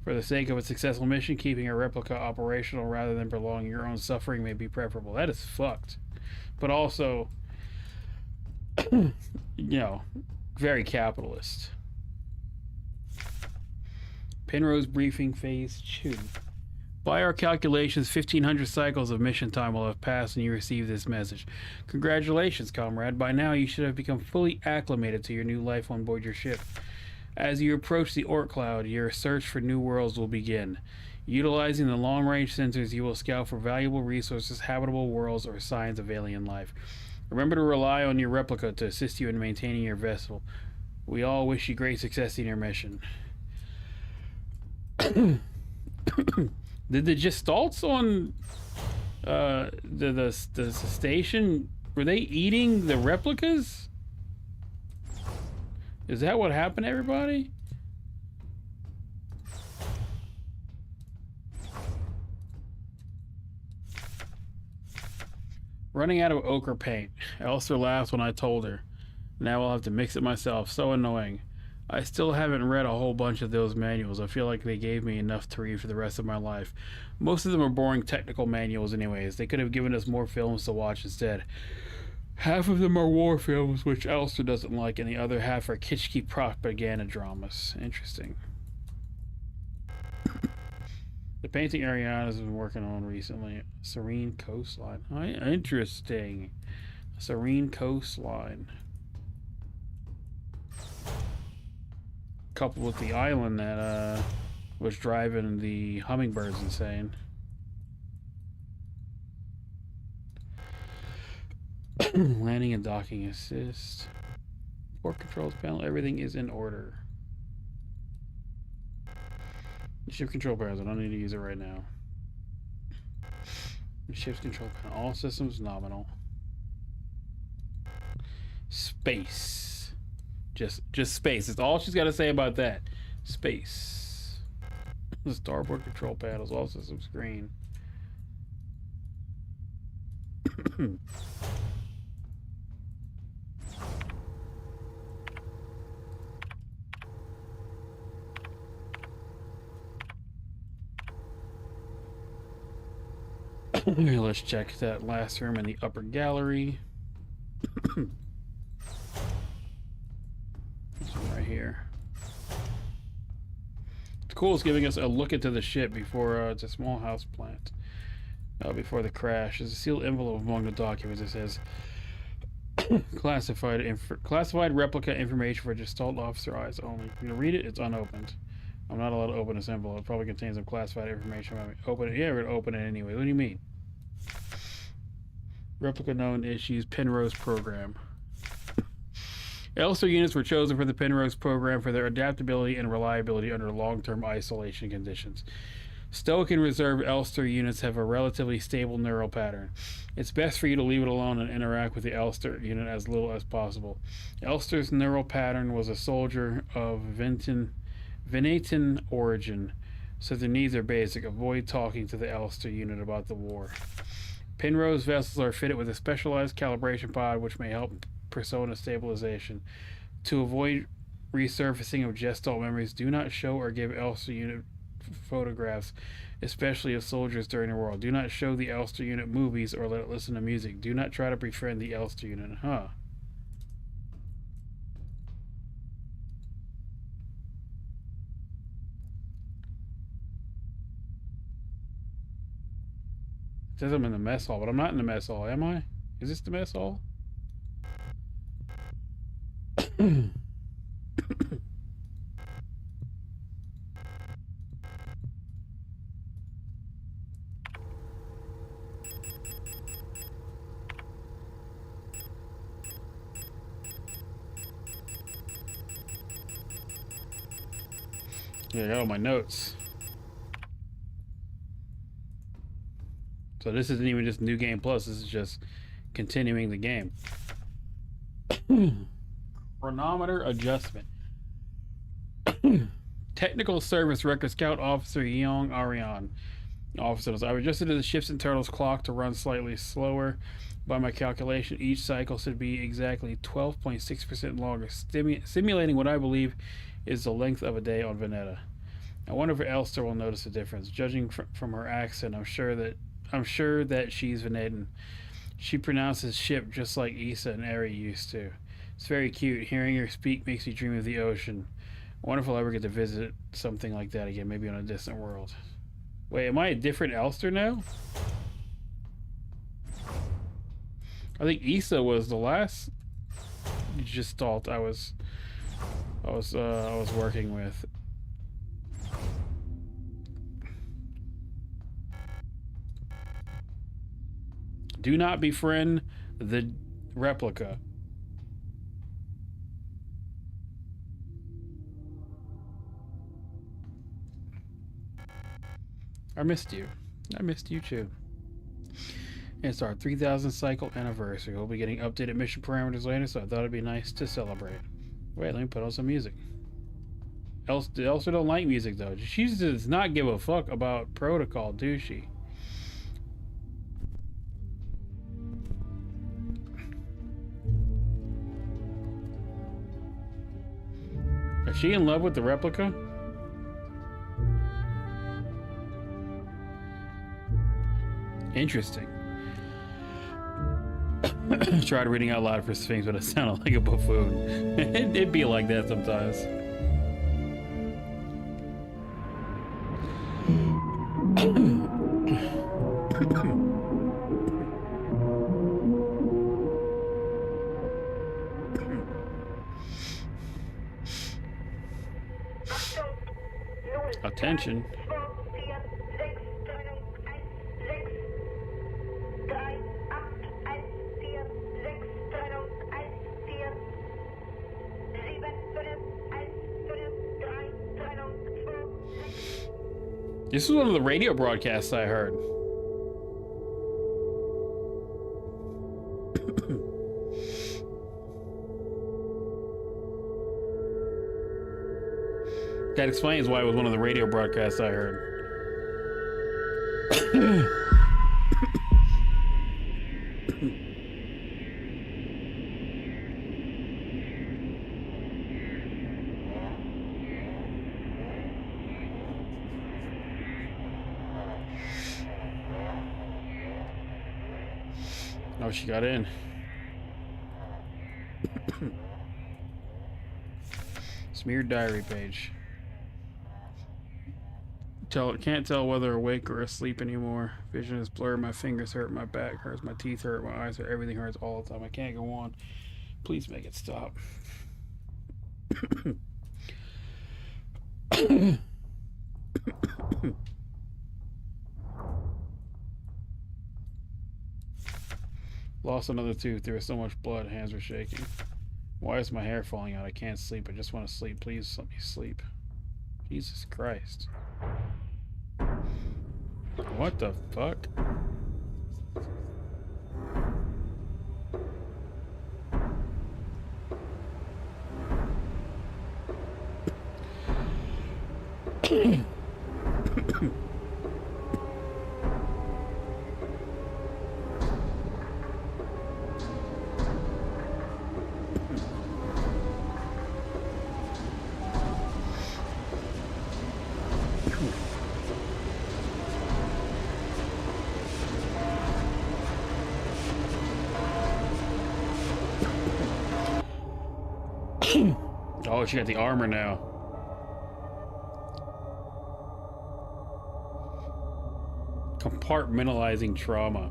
B: For the sake of a successful mission, keeping a replica operational rather than prolonging your own suffering may be preferable. That is fucked. But also, you know, very capitalist. Penrose Briefing Phase 2. By our calculations, 1,500 cycles of mission time will have passed and you receive this message. Congratulations, comrade. By now, you should have become fully acclimated to your new life on board your ship. As you approach the Oort Cloud, your search for new worlds will begin. Utilizing the long-range sensors, you will scout for valuable resources, habitable worlds, or signs of alien life. Remember to rely on your replica to assist you in maintaining your vessel. We all wish you great success in your mission. Did the Gestalts on the station, were they eating the replicas? Is that what happened, everybody? Running out of ochre paint. Elster laughed when I told her. Now I'll have to mix it myself. So annoying. I still haven't read a whole bunch of those manuals. I feel like they gave me enough to read for the rest of my life. Most of them are boring technical manuals anyways. They could have given us more films to watch instead. Half of them are war films, which Elster doesn't like, and the other half are kitschy propaganda dramas. Interesting. The painting Ariana's been working on recently. Serene coastline. Interesting. Serene coastline. Coupled with the island that was driving the hummingbirds insane. Landing and docking assist. Port controls panel. Everything is in order. Ship control panels. I don't need to use it right now. Ship's control panel. All systems nominal. Space. Just space. That's all she's got to say about that. Space. The starboard control panels. All systems green. Let's check that last room in the upper gallery. This one right here. It's cool. It's giving us a look into the ship before it's a small house plant. Before the crash. There's a sealed envelope among the documents. It says classified replica information for Gestalt officer eyes only. You can read it. It's unopened. I'm not allowed to open this envelope. It probably contains some classified information. Open it. Yeah, we're gonna open it anyway. What do you mean? Replica known issues. Penrose program. Elster units were chosen for the Penrose program for their adaptability and reliability under long-term isolation conditions. Stoic and Reserve Elster units have a relatively stable neural pattern. It's best for you to leave it alone and interact with the Elster unit as little as possible. Elster's neural pattern was a soldier of Venetian origin, so their needs are basic. Avoid talking to the Elster unit about the war. Penrose vessels are fitted with a specialized calibration pod which may help persona stabilization. To avoid resurfacing of Gestalt memories, do not show or give Elster unit photographs, especially of soldiers during the war. Do not show the Elster unit movies or let it listen to music. Do not try to befriend the Elster unit. It says I'm in the mess hall, but I'm not in the mess hall, am I? Is this the mess hall? Yeah, I got all my notes. So this isn't even just New Game Plus, this is just continuing the game. Chronometer adjustment. Technical Service Record Scout Officer Yeong Arian. Officers, I've adjusted the ship's internals clock to run slightly slower. By my calculation, each cycle should be exactly 12.6% longer, simulating what I believe is the length of a day on Veneta. I wonder if Elster will notice a difference. Judging from her accent, I'm sure that she's Venetan. She pronounces ship just like Issa and Eri used to. It's very cute. Hearing her speak makes me dream of the ocean. I wonder if I'll ever get to visit something like that again, maybe on a distant world. Wait, am I a different Elster now? I think Issa was the last Gestalt I was working with. Do not befriend the replica. I missed you. I missed you too. It's our 3,000 cycle anniversary. We'll be getting updated mission parameters later, so I thought it'd be nice to celebrate. Wait, let me put on some music. Elsa don't like music though. She does not give a fuck about protocol, do she? Is she in love with the replica? Interesting. Tried reading out loud for Sphinx, but it sounded like a buffoon. It'd be like that sometimes. Attention. This is one of the radio broadcasts I heard. That explains why it was one of the radio broadcasts I heard. Oh, she got in. Smeared diary page. Can't tell whether awake or asleep anymore. Vision is blurred. My fingers hurt. My back hurts. My teeth hurt. My eyes hurt. Everything hurts all the time. I can't go on. Please make it stop. Lost another tooth. There was so much blood. Hands were shaking. Why is my hair falling out? I can't sleep. I just want to sleep. Please let me sleep. Jesus Christ. What the fuck? Oh, she got the armor now. Compartmentalizing trauma.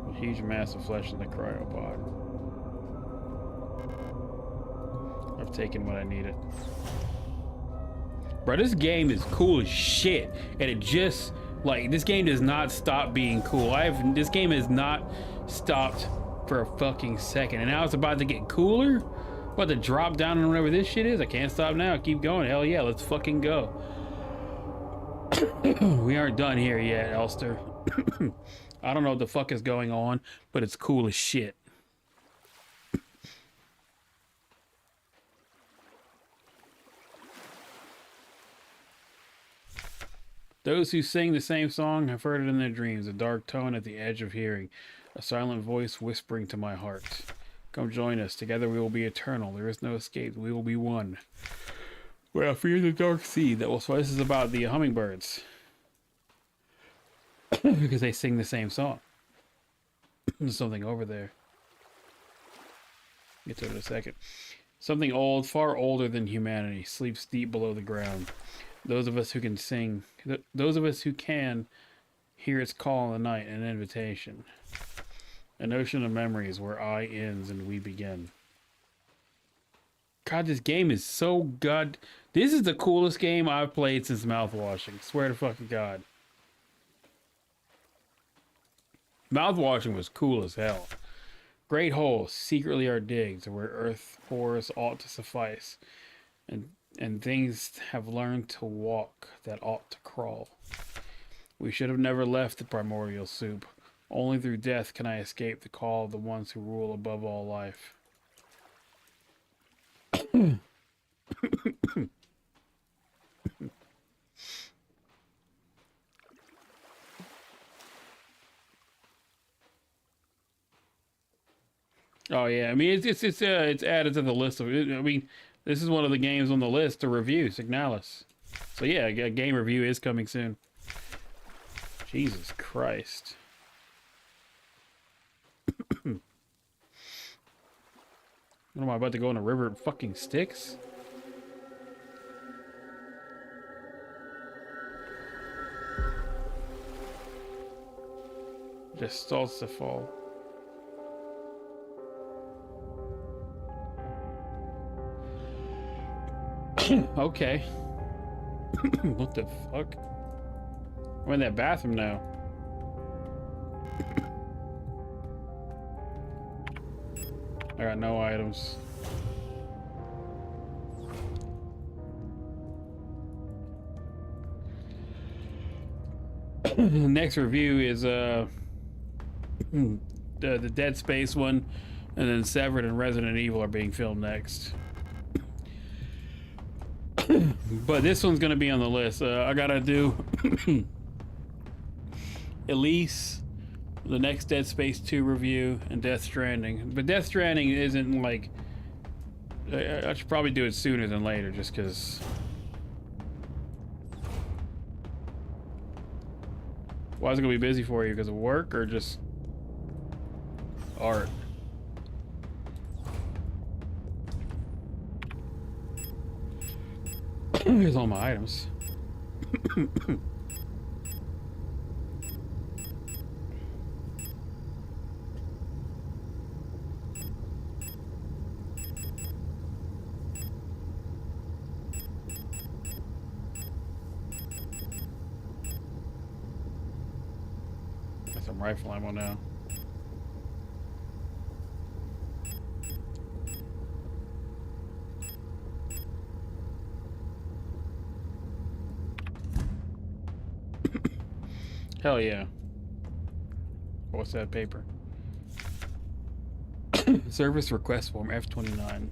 B: A huge mass of flesh in the cryopod. I've taken what I needed. Bro, this game is cool as shit. And it just, like, this game does not stop being cool. This game has not stopped for a fucking second, and now it's about to get cooler. About to drop down on whatever this shit is. I can't stop now. Keep going. Hell yeah, let's fucking go. We aren't done here yet, Elster. I don't know what the fuck is going on, but it's cool as shit. Those who sing the same song have heard it in their dreams, a dark tone at the edge of hearing. A silent voice whispering to my heart. Come join us. Together we will be eternal. There is no escape. We will be one. Well, fear the dark sea. This is about the hummingbirds. Because they sing the same song. There's something over there. Get to it in a second. Something old, far older than humanity, sleeps deep below the ground. Those of us who can sing, those of us who can hear its call in the night, an invitation. An ocean of memories where I ends and we begin. God, this game is so good. This is the coolest game I've played since mouthwashing. Swear to fucking God. Mouthwashing was cool as hell. Great holes secretly are digged where earth pores ought to suffice. And
A: and things have learned to walk that ought to crawl. We should have never left the primordial soup. Only through death can I escape the call of the ones who rule above all life. Oh yeah, I mean it's added to the list of. I mean, this is one of the games on the list to review, Signalis. So yeah, a game review is coming soon. Jesus Christ. What am I about to go in a river of fucking sticks? Just starts to fall. Okay. What the fuck? I'm in that bathroom now. I got no items. Next review is the Dead Space one, and then Severed and Resident Evil are being filmed next. But this one's gonna be on the list. I gotta do at least the next Dead Space 2 review and Death Stranding. But Death Stranding isn't like... I should probably do it sooner than later, just because... Why is it gonna be busy for you? Because of work or just art? Here's all my items. Got some rifle ammo now. Hell yeah. What's that paper? Service request form F29.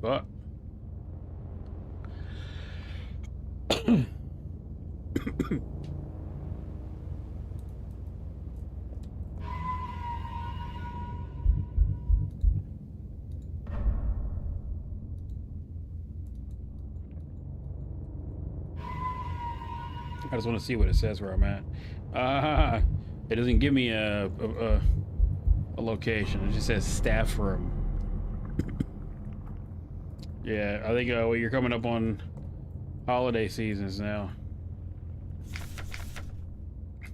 A: But I just want to see what it says where I'm at. It doesn't give me a location. It just says staff room. Yeah, I think well, you're coming up on holiday seasons now.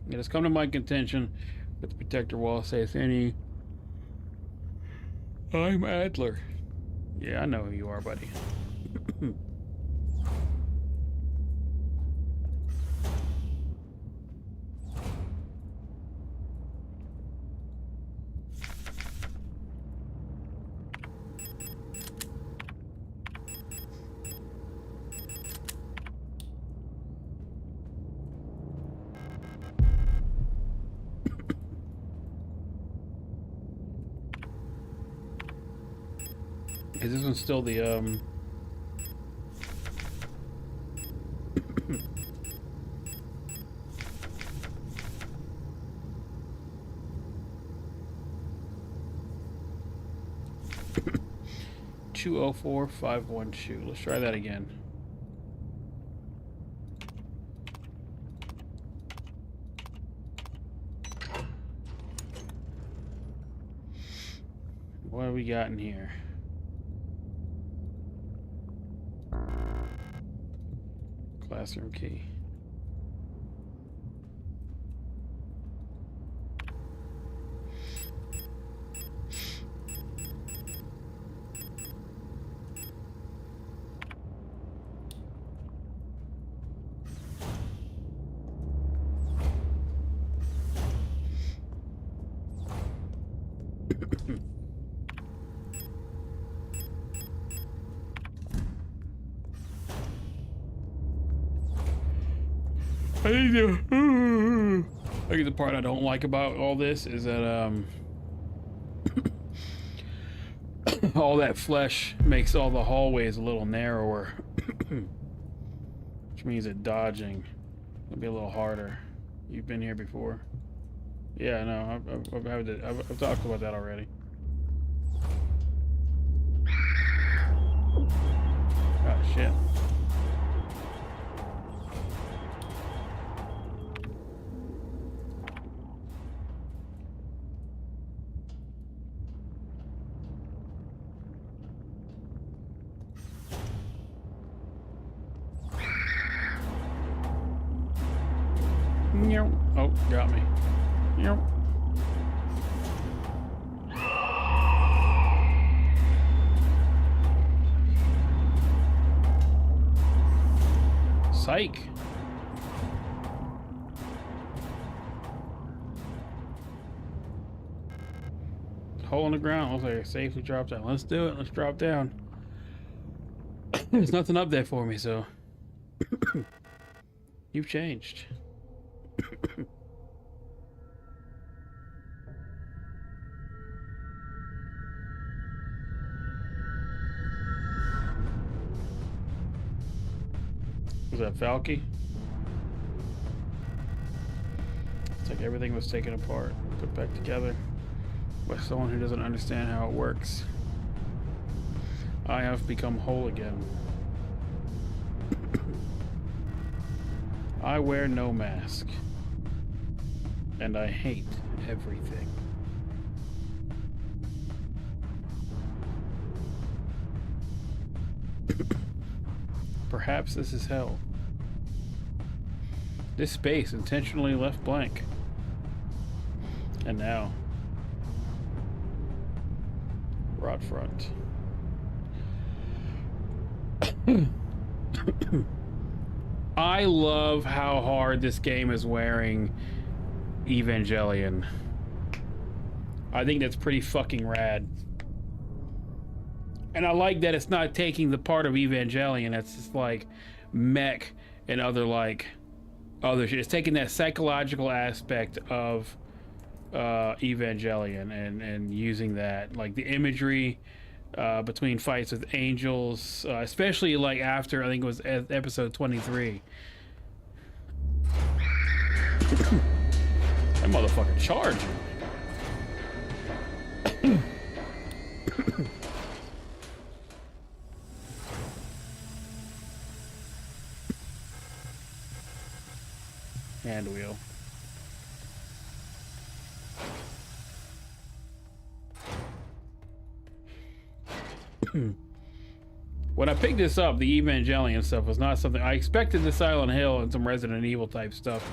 A: It has come to my contention that the protector wall says any. I'm Adler. Yeah, I know who you are, buddy. Is this one still the 204512? Let's try that again. What have we got in here? Classroom key. I think the part I don't like about all this is that all that flesh makes all the hallways a little narrower, which means that dodging will be a little harder. You've been here before. Yeah, no, I've talked about that already. Oh shit. Oh, got me. Psych. Hole in the ground. Looks like it safely dropped down. Let's do it. Let's drop down. There's nothing up there for me, so you've changed. Was that Falky? It's like everything was taken apart, put back together by someone who doesn't understand how it works. I have become whole again. I wear no mask, and I hate everything. Perhaps this is hell. This space intentionally left blank. And now, rot front. I love how hard this game is wearing Evangelion. I think that's pretty fucking rad. And I like that it's not taking the part of Evangelion that's just like mech and other shit. It's taking that psychological aspect of Evangelion and using that, like the imagery between fights with angels, especially like after, I think it was episode 23. That motherfucker charging. Hand wheel. When I picked this up, the Evangelion stuff was not something I expected. The Silent Hill and some Resident Evil type stuff,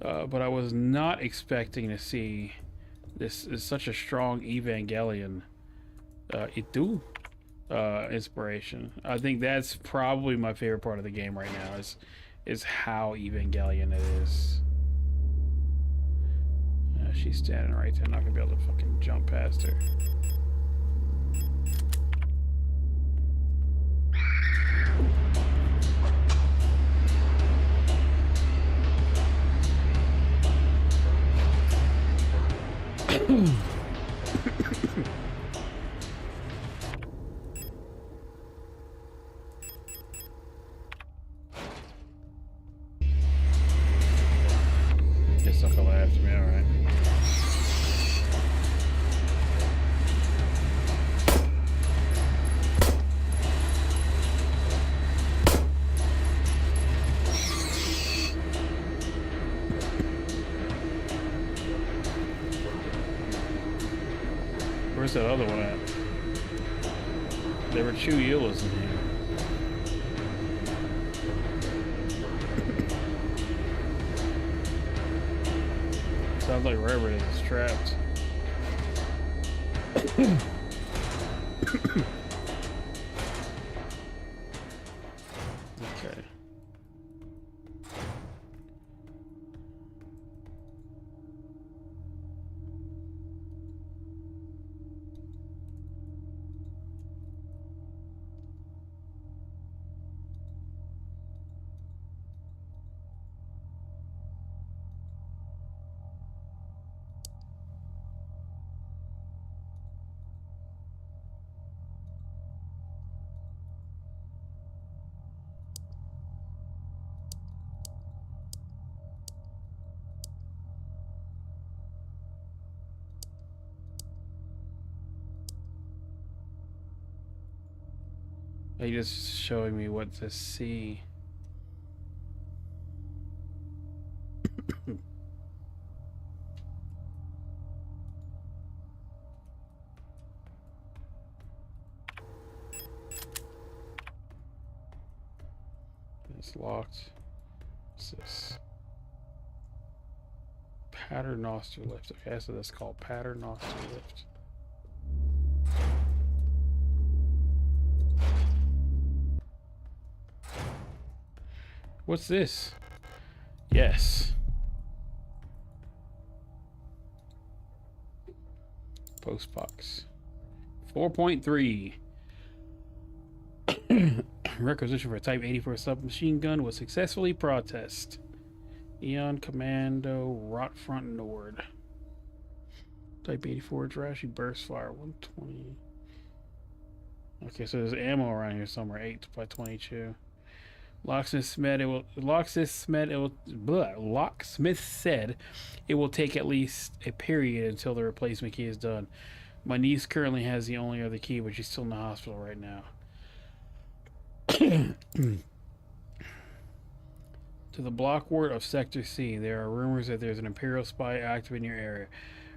A: but I was not expecting to see this is such a strong Evangelion inspiration. I think that's probably my favorite part of the game right now is how Evangelion it is. She's standing right there. I'm not gonna be able to fucking jump past her. Guess I'll come after me, alright. Where's that other one at? There were two Eulahs in here. Sounds like wherever it is, it's trapped. Okay.
B: They just showing me what to see. It's locked. What's this? Paternoster lift. Okay, so that's called Paternoster lift. What's this? Yes. Postbox. 4.3. Requisition for a Type 84 submachine gun was successfully processed. Eon Commando Rot Front Nord. Type 84 Jurassic Burst Fire 120. Okay, so there's ammo around here somewhere. 8x22. Locksmith said it will take at least a period until the replacement key is done. My niece currently has the only other key, but she's still in the hospital right now. To the block ward of Sector C, there are rumors that there's an Imperial spy active in your area.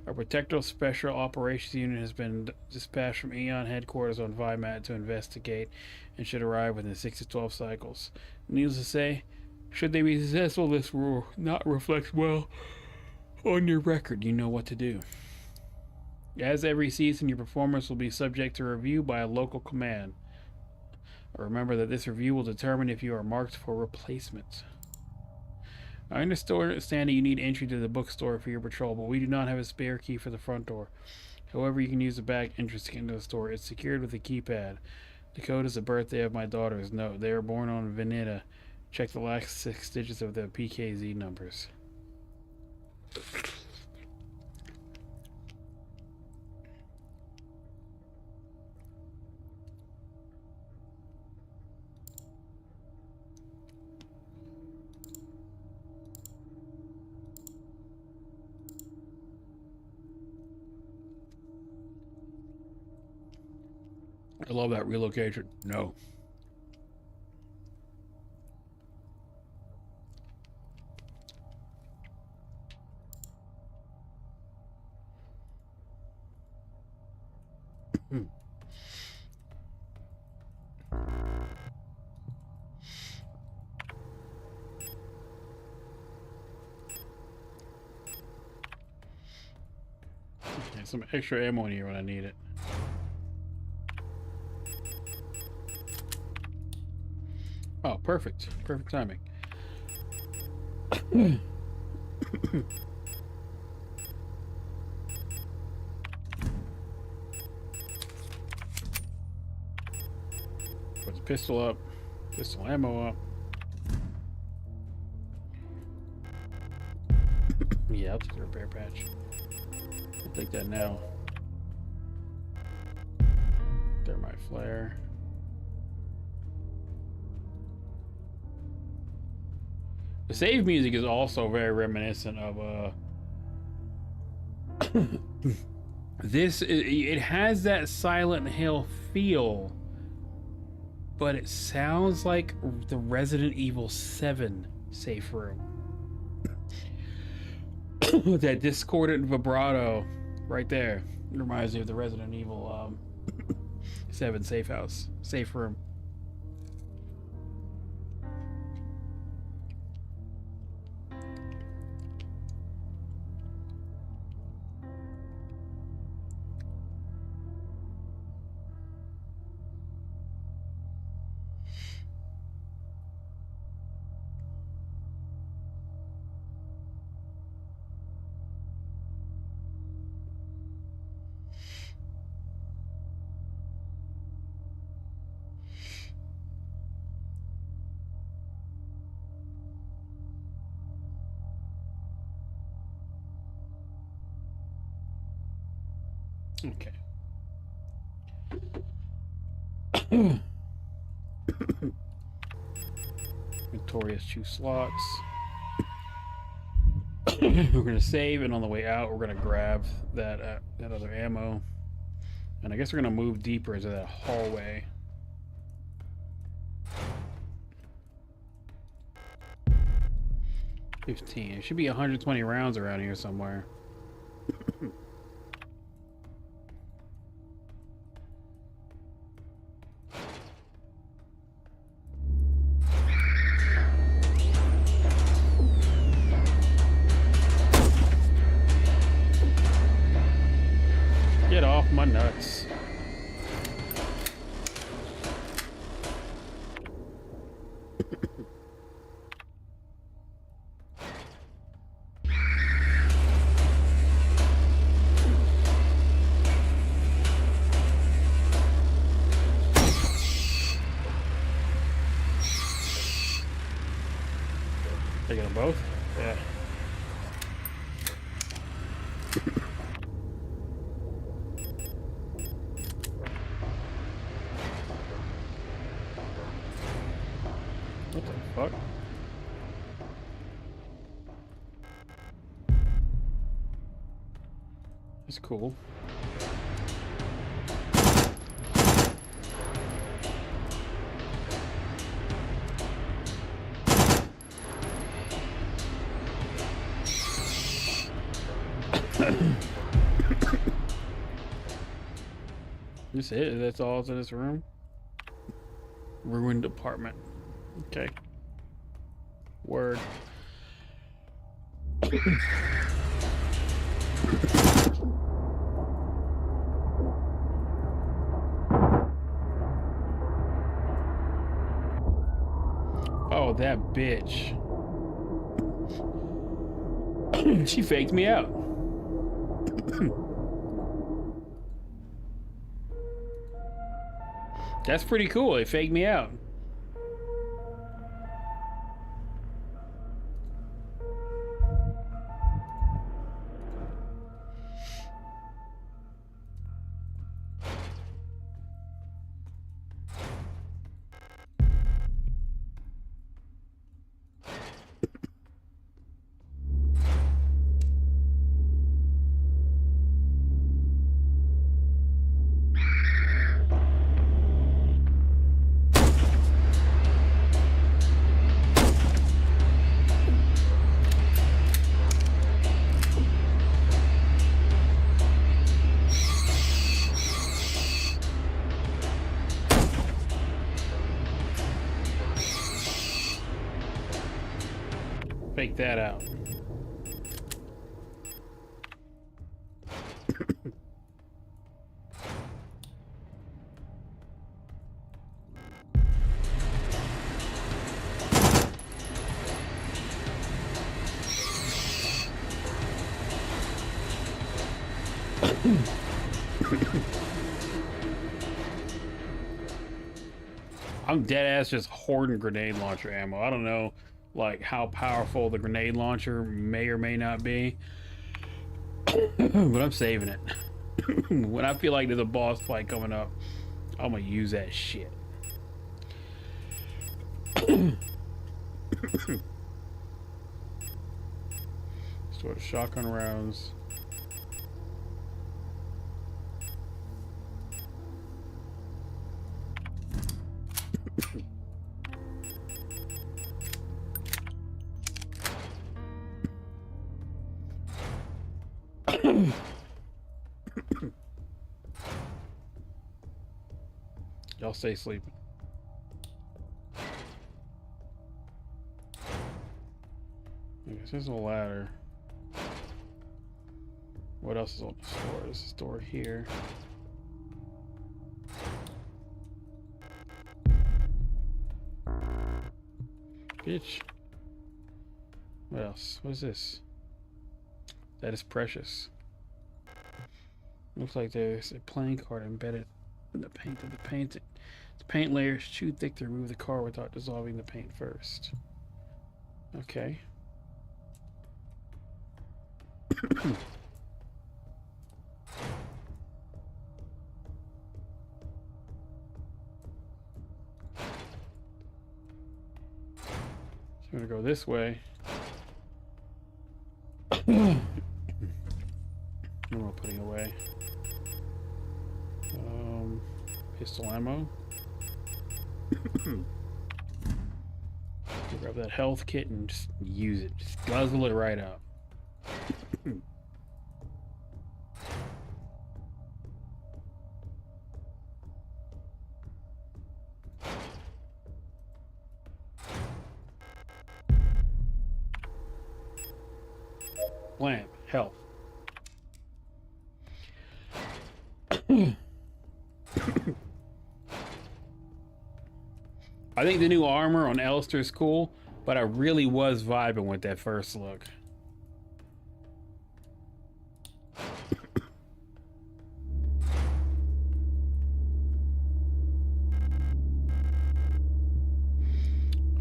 B: A Protector Special Operations Unit has been dispatched from Aeon headquarters on Vimat to investigate and should arrive within 6 to 12 cycles. Needless to say, should they be successful, this will not reflect well on your record. You know what to do. As every season, your performance will be subject to review by a local command. Remember that this review will determine if you are marked for replacement. I understand that you need entry to the bookstore for your patrol, but we do not have a spare key for the front door. However, you can use the back entrance to get into the store. It's secured with a keypad. The code is the birthday of my daughters. Note, they were born on Veneta. Check the last 6 digits of the PKZ numbers. I love that relocation. No. Okay, some extra ammo in here when I need it. Oh, perfect. Perfect timing. Put the pistol up. Pistol ammo up. Yeah, I'll take the repair patch. I'll take that now. Thermite flare. The save music is also very reminiscent of this. It has that Silent Hill feel, but it sounds like the Resident Evil 7 safe room. That discordant vibrato right there. It reminds me of the Resident Evil 7 safe room. Okay. Victorious 2 slots. We're gonna save, and on the way out, we're gonna grab that that other ammo, and I guess we're gonna move deeper into that hallway.
A: 15. It should be 120 rounds around here somewhere. Get off my nuts. Taking them both? Yeah. What the fuck? That's cool. This it? That's all that's in this room? Ruined apartment. Okay. Word. Oh, that bitch. She faked me out. That's pretty cool. It faked me out. Fake that out. I'm dead ass just hoarding grenade launcher ammo. I don't know like how powerful the grenade launcher may or may not be, but I'm saving it. When I feel like there's a boss fight coming up, I'm gonna use that shit. Store the shotgun rounds. Y'all stay sleeping. I guess there's a ladder. What else is on the floor? There's a door here. Bitch. What else? What is this? That is precious. Looks like there's a playing card embedded in the paint of the painting. The paint layer is too thick to remove the card without dissolving the paint first. Okay. I'm gonna go this way. I'm not putting away. Pistol ammo. Grab that health kit and just use it. Just guzzle it right up. Lamp, health. I think the new armor on Alistair's cool, but I really was vibing with that first look.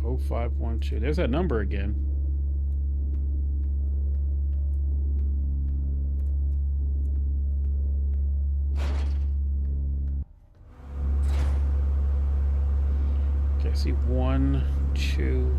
A: Oh, 512. There's that number again. Okay, I see 1, 2.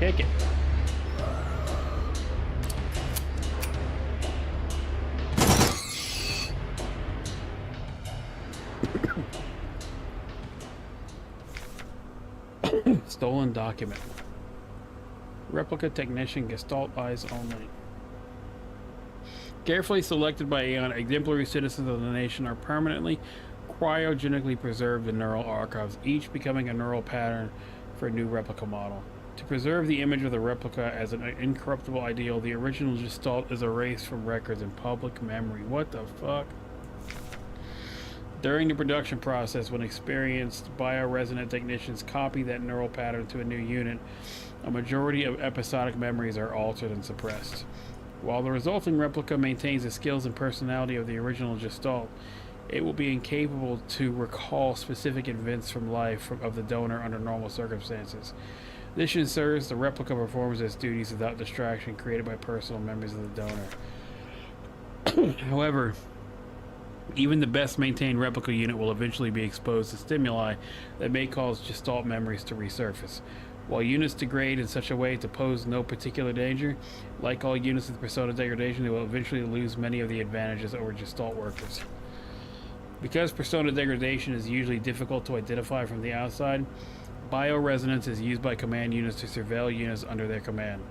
A: Kick it. Stolen document. Replica technician, Gestalt eyes only. Carefully selected by Aeon, exemplary citizens of the nation are permanently cryogenically preserved in neural archives, each becoming a neural pattern for a new replica model. To preserve the image of the replica as an incorruptible ideal, the original Gestalt is erased from records and public memory. What the fuck? During the production process, when experienced bioresonant technicians copy that neural pattern to a new unit, a majority of episodic memories are altered and suppressed. While the resulting replica maintains the skills and personality of the original Gestalt, it will be incapable to recall specific events from life of the donor under normal circumstances. This ensures the replica performs its duties without distraction created by personal memories of the donor. However, even the best maintained replica unit will eventually be exposed to stimuli that may cause Gestalt memories to resurface. While units degrade in such a way to pose no particular danger, like all units with persona degradation, they will eventually lose many of the advantages over Gestalt workers. Because persona degradation is usually difficult to identify from the outside, bioresonance is used by command units to surveil units under their command.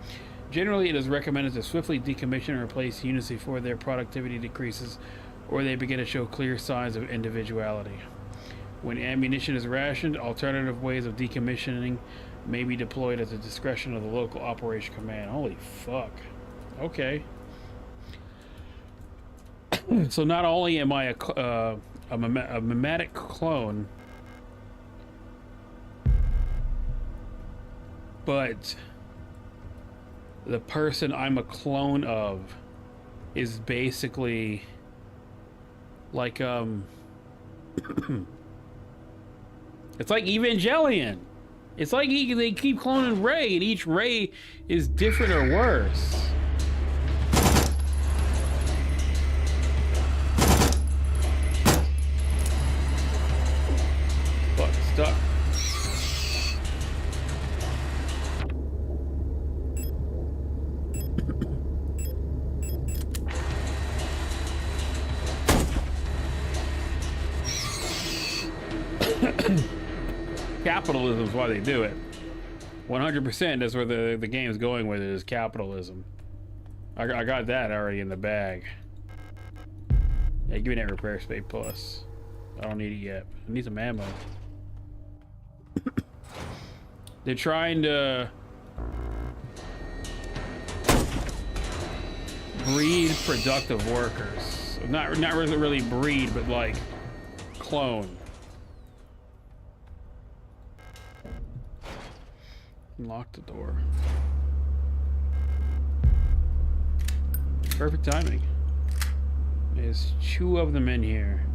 A: Generally, it is recommended to swiftly decommission and replace units before their productivity decreases or they begin to show clear signs of individuality. When ammunition is rationed, alternative ways of decommissioning may be deployed at the discretion of the local operation command. Holy fuck. Okay. So not only am I a mimetic clone, but the person I'm a clone of is basically like it's like Evangelion. It's like they keep cloning Rey, and each Rey is different or worse. Fuck, stuck. Capitalism is why they do it. 100%. That's where the game is going with it, is capitalism. I got that already in the bag. Yeah, give me that repair spade plus. I don't need it yet. I need some ammo. They're trying to breed productive workers. Not really breed, but like clone. Lock the door. Perfect timing. There's 2 of them in here.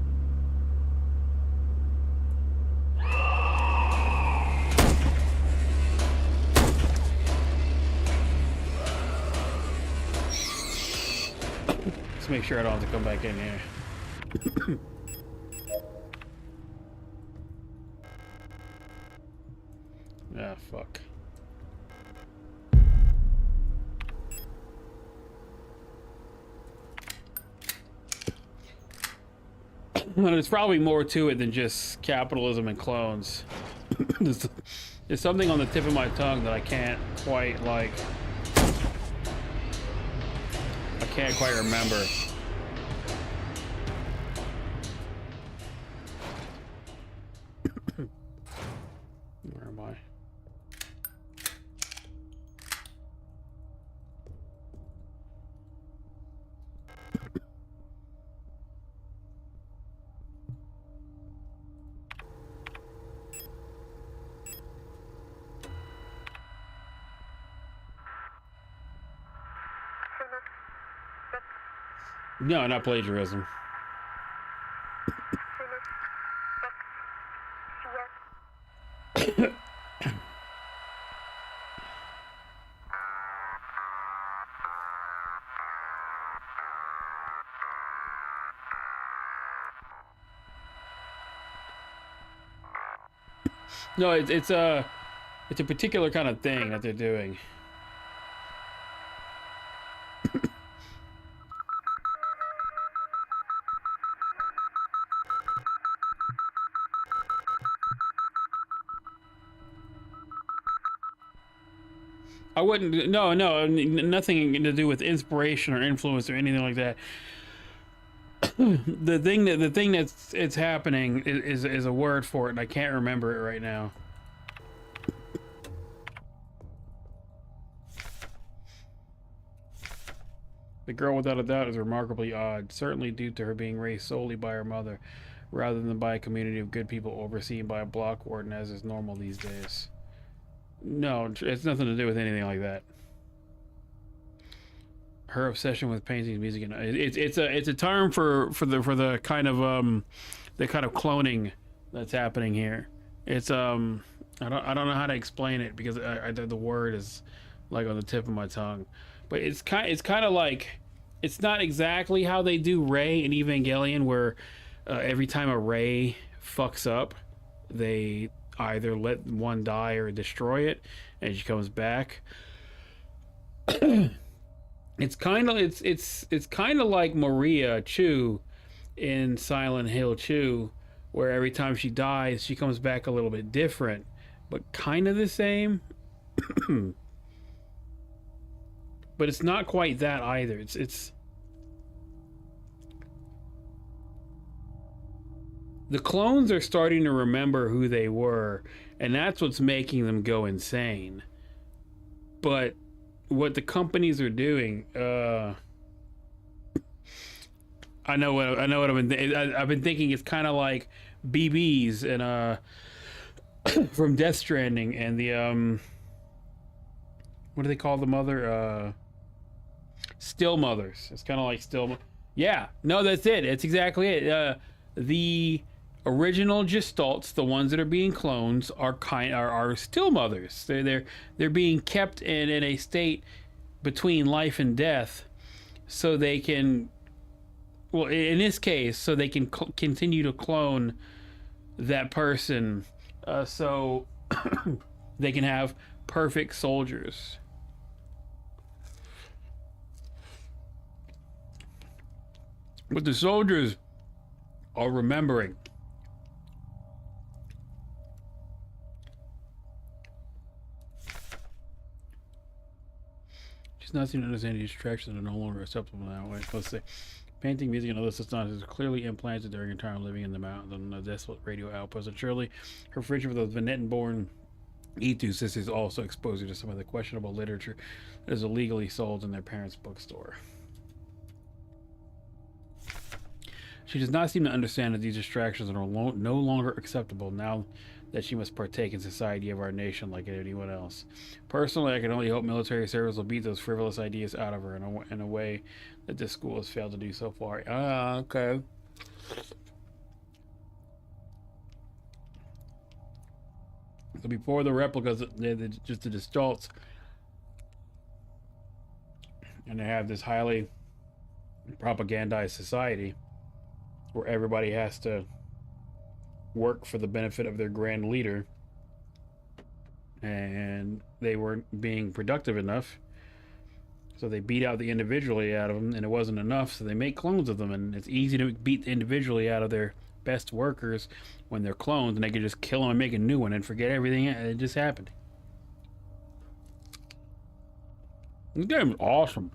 B: make sure I don't have to come back in here. Ah, fuck. Well, there's probably more to it than just capitalism and clones. There's something on the tip of my tongue that I can't quite, like... I can't quite remember. Where am I? No, not plagiarism. No, it's a particular kind of thing that they're doing. I wouldn't. No, nothing to do with inspiration or influence or anything like that. the thing that's it's happening is a word for it, and I can't remember it right now. The girl, without a doubt, is remarkably odd, certainly due to her being raised solely by her mother, rather than by a community of good people overseen by a block warden, as is normal these days. No, it's nothing to do with anything like that. Her obsession with painting, music, and it's a term for the kind of cloning that's happening here. It's I don't know how to explain it because the word is like on the tip of my tongue, but it's kind of like, it's not exactly how they do Rey in Evangelion, where every time a Rey fucks up, they either let one die or destroy it, and she comes back. It's kind of like Maria Chu in Silent Hill 2, where every time she dies, she comes back a little bit different, but kind of the same. But it's not quite that either. It's the clones are starting to remember who they were, and that's what's making them go insane. But what the companies are doing, I know what I've been thinking. It's kind of like BBs and from Death Stranding, and the what do they call the mother? Still mothers. It's kind of like still. Yeah, no, that's it. It's exactly it. The original Gestalts, the ones that are being clones, are still mothers. They're being kept in a state between life and death, so they can, well, in this case, so they can continue to clone that person, so they can have perfect soldiers. But the soldiers are remembering. She's not seeming to understand these distractions are no longer acceptable now. Wait, let's see. Painting, music, and other substances are clearly implanted during her time living in the mountains on a desolate radio outpost. And surely her friendship with those Venetan-born E2 sisters also exposed her to some of the questionable literature that is illegally sold in their parents' bookstore. She does not seem to understand that these distractions are no longer acceptable now that she must partake in society of our nation like anyone else. Personally, I can only hope military service will beat those frivolous ideas out of her in a way that this school has failed to do so far. Ah, okay. So before the replicas, they're just the Gestalts. And they have this highly propagandized society where everybody has to work for the benefit of their grand leader, and they weren't being productive enough, so they beat out the individually out of them, and it wasn't enough, so they make clones of them. And it's easy to beat the individually out of their best workers when they're clones, and they can just kill them and make a new one and forget everything that just happened. This game is awesome.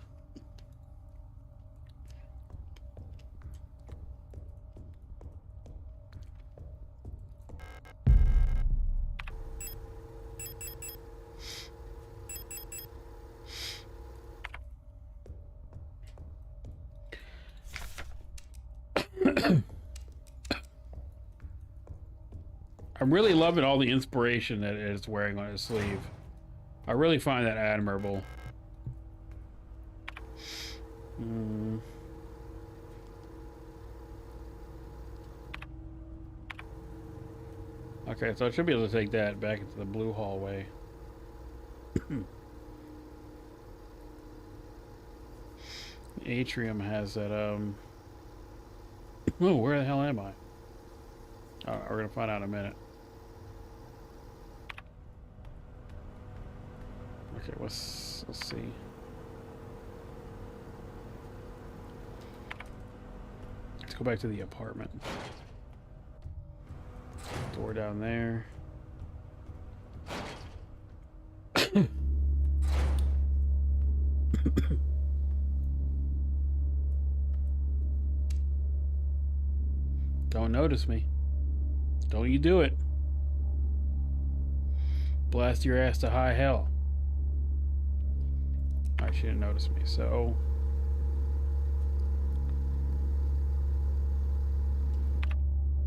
B: I'm really loving all the inspiration that it's wearing on his sleeve. I really find that admirable. Okay, so I should be able to take that back into the blue hallway. The atrium has that, oh, where the hell am I? Oh, we're gonna find out in a minute. Okay, let's see. Let's go back to the apartment. Door down there. Don't notice me. Don't you do it. Blast your ass to high hell. Alright, she didn't notice me, so...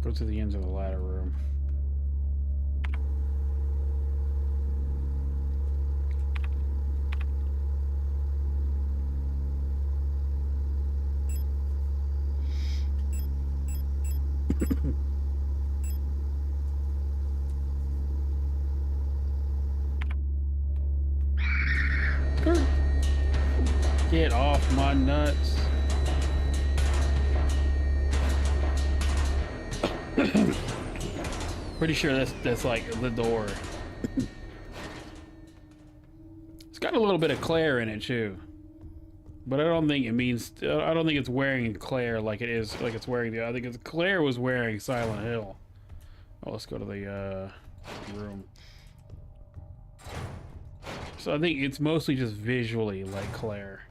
B: Go to the ends of the ladder room. Get off my nuts. Pretty sure that's like the door. It's got a little bit of Claire in it too, but I don't think it means. I don't think it's wearing Claire like it is, like it's wearing the. I think it's Claire was wearing Silent Hill. Oh, let's go to the room. So I think it's mostly just visually like Claire,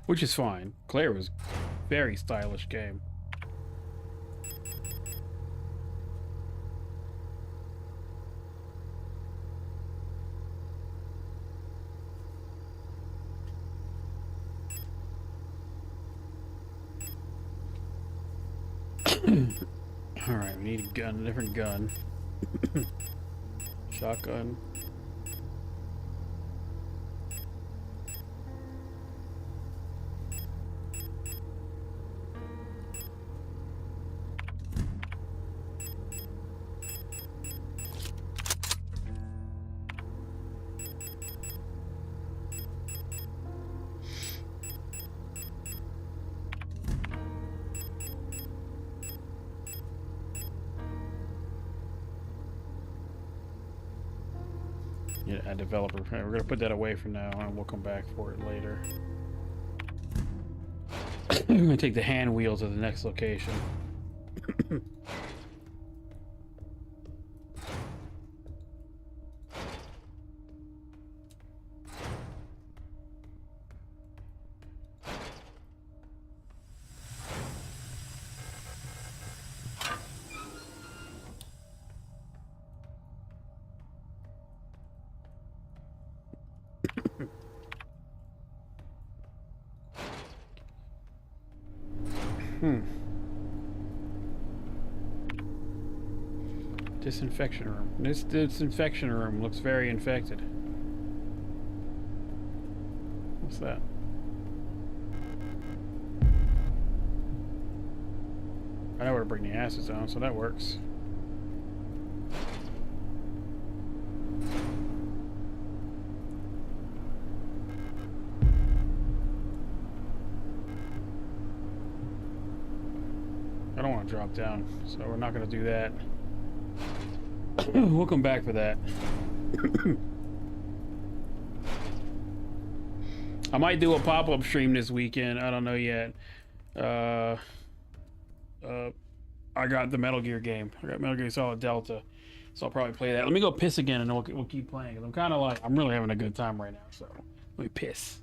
B: which is fine. Claire was very stylish game. Alright, we need a gun, a different gun. Shotgun. Yeah, a developer. Right, we're gonna put that away for now, and we'll come back for it later. We're gonna take the hand wheel to the next location. Disinfection room. This disinfection room looks very infected. What's that? I know where to bring the acid zone, so that works. one dropped down, so we're not gonna do that. We'll come back for that. I might do a pop-up stream this weekend. I don't know yet. I got the Metal Gear game. I got Metal Gear Solid Delta, so I'll probably play that. Let me go piss again, and then we'll keep playing. Cause I'm kind of like, I'm really having a good time right now. So let me piss.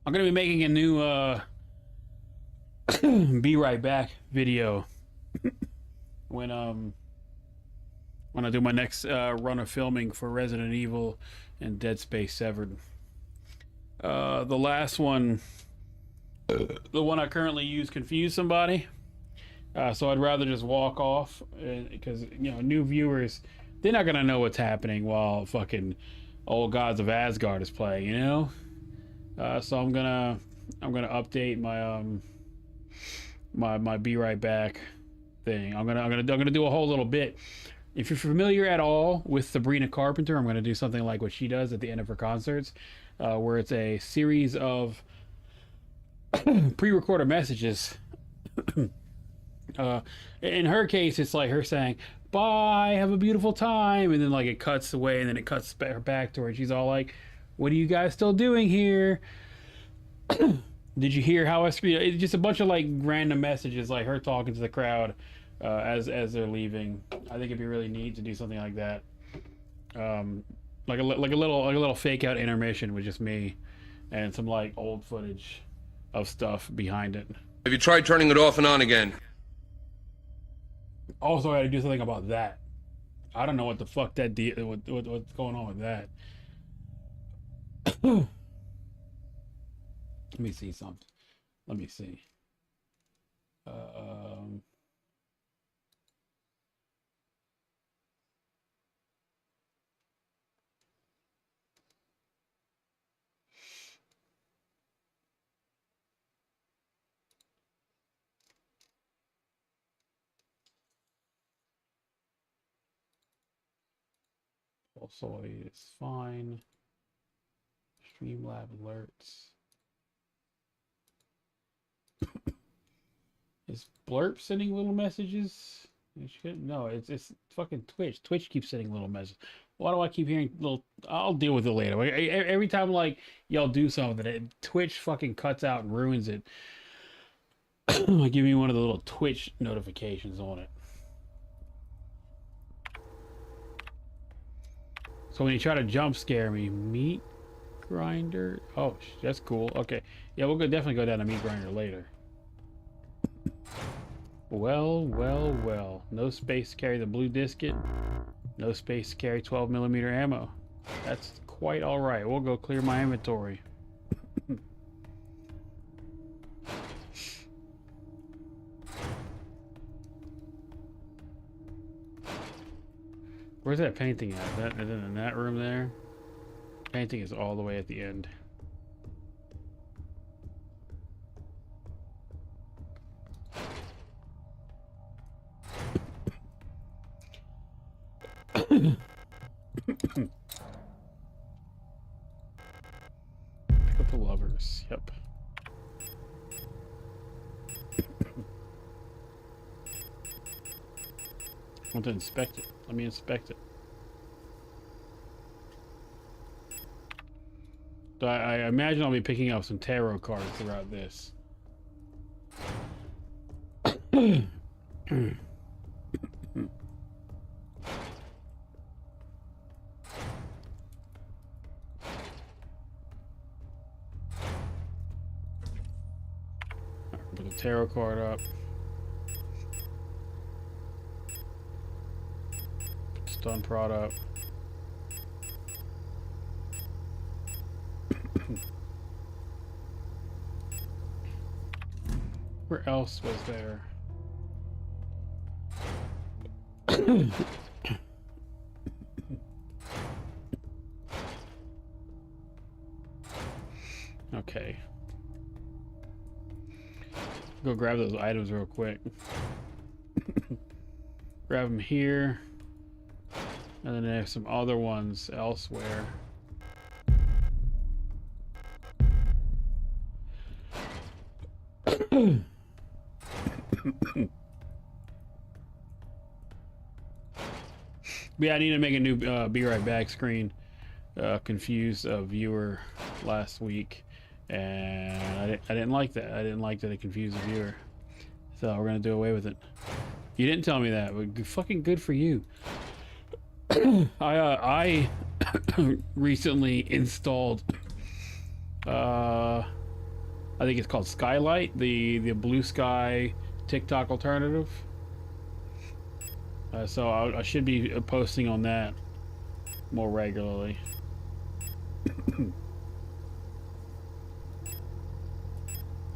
B: I'm gonna be making a new Be Right Back video when I do my next run of filming for Resident Evil and Dead Space Severed. The last one, the one I currently use, confused somebody. So I'd rather just walk off because new viewers, they're not gonna know what's happening while fucking Old Gods of Asgard is playing, you know. So I'm gonna update my my Be Right Back thing. I'm gonna do a whole little bit. If you're familiar at all with Sabrina Carpenter, I'm gonna do something like what she does at the end of her concerts, where it's a series of pre-recorded messages. In her case, it's like her saying, "Bye, have a beautiful time," and then like it cuts away, and then it cuts her back to her, and she's all like, "What are you guys still doing here? Did you hear how I screamed?" It's just a bunch of like random messages, like her talking to the crowd as they're leaving. I think it'd be really neat to do something like that, like a little fake out intermission with just me and some like old footage of stuff behind it.
C: Have you tried turning it off and on again?
A: Also, I had to do something about that. I don't know what the fuck that what's going on with that. Let me see something. Let me see. Also, it's fine. Streamlab alerts. Is Blurp sending little messages? No, it's fucking Twitch. Twitch keeps sending little messages. Why do I keep hearing little? I'll deal with it later. Every time like y'all do something, Twitch fucking cuts out and ruins it. Give me one of the little Twitch notifications on it. So when you try to jump scare me, meat grinder. Oh, that's cool. Okay, yeah, we'll definitely go down to meat grinder later. Well. No space to carry the blue disket. No space to carry 12mm ammo. That's quite all right. We'll go clear my inventory. Where's that painting at? Is that in that room there? Painting is all the way at the end. Pick up the lovers. Yep. I want to inspect it. Let me inspect it. So I imagine I'll be picking up some tarot cards throughout this. Put the tarot card up. Stun prod up. Where else was there? Okay. Go grab those items real quick. Grab them here. And then there's some other ones elsewhere. Yeah, I need to make a new Be Right Back screen. Confused a viewer last week, and I didn't like that. I didn't like that it confused the viewer. So we're gonna do away with it. You didn't tell me that, but fucking good for you. I recently installed I think it's called Skylight, the Blue Sky TikTok alternative. So I should be posting on that more regularly.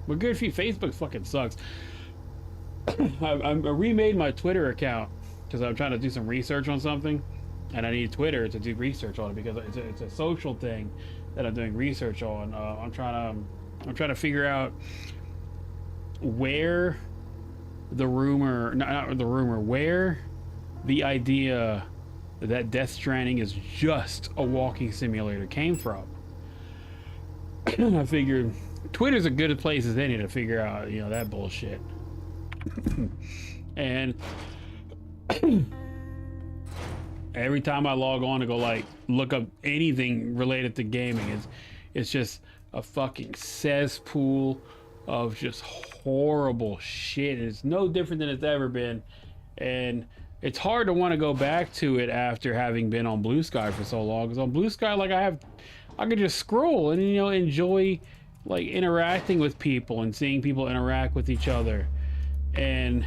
A: But good for you. Facebook fucking sucks. I remade my Twitter account because I'm trying to do some research on something, and I need Twitter to do research on it because it's a social thing that I'm doing research on. I'm trying to figure out where the rumor, not the rumor, where the idea that Death Stranding is just a walking simulator came from. I figured Twitter's a good place as any to figure out, you know, that bullshit. And every time I log on to go like look up anything related to gaming, it's just a fucking cesspool of just horrible shit. It's no different than it's ever been, and it's hard to want to go back to it after having been on Blue Sky for so long. Because on Blue Sky, like I could just scroll and, you know, enjoy like interacting with people and seeing people interact with each other, and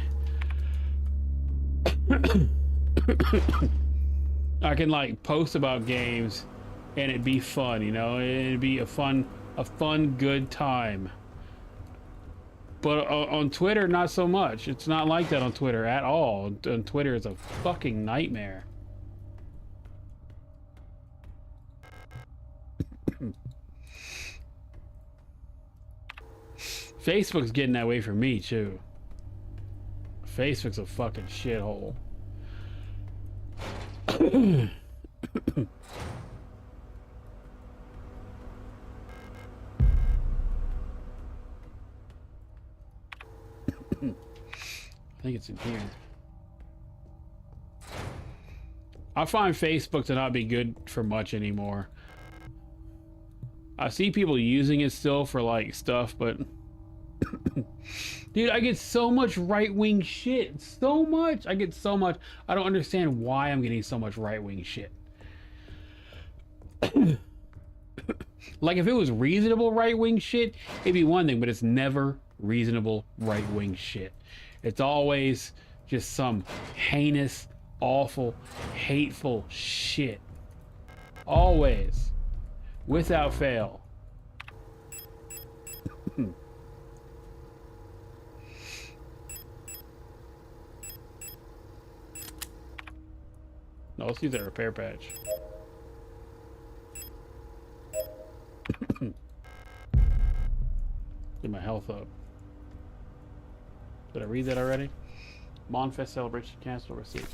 A: I can like post about games and it'd be fun, you know, it'd be a fun good time. But on Twitter, not so much. It's not like that on Twitter at all. On Twitter, it's a fucking nightmare. Facebook's getting that way from me, too. Facebook's a fucking shithole. I think it's in here. I find Facebook to not be good for much anymore. I see people using it still for like stuff, but dude, I get so much right-wing shit. So much. I get so much. I don't understand why I'm getting so much right-wing shit. Like if it was reasonable right-wing shit, it'd be one thing, but it's never reasonable right-wing shit. It's always just some heinous, awful, hateful shit. Always. Without fail. No, let's use that repair patch. Get my health up. Did I read that already? Mon Fest celebration canceled receipts.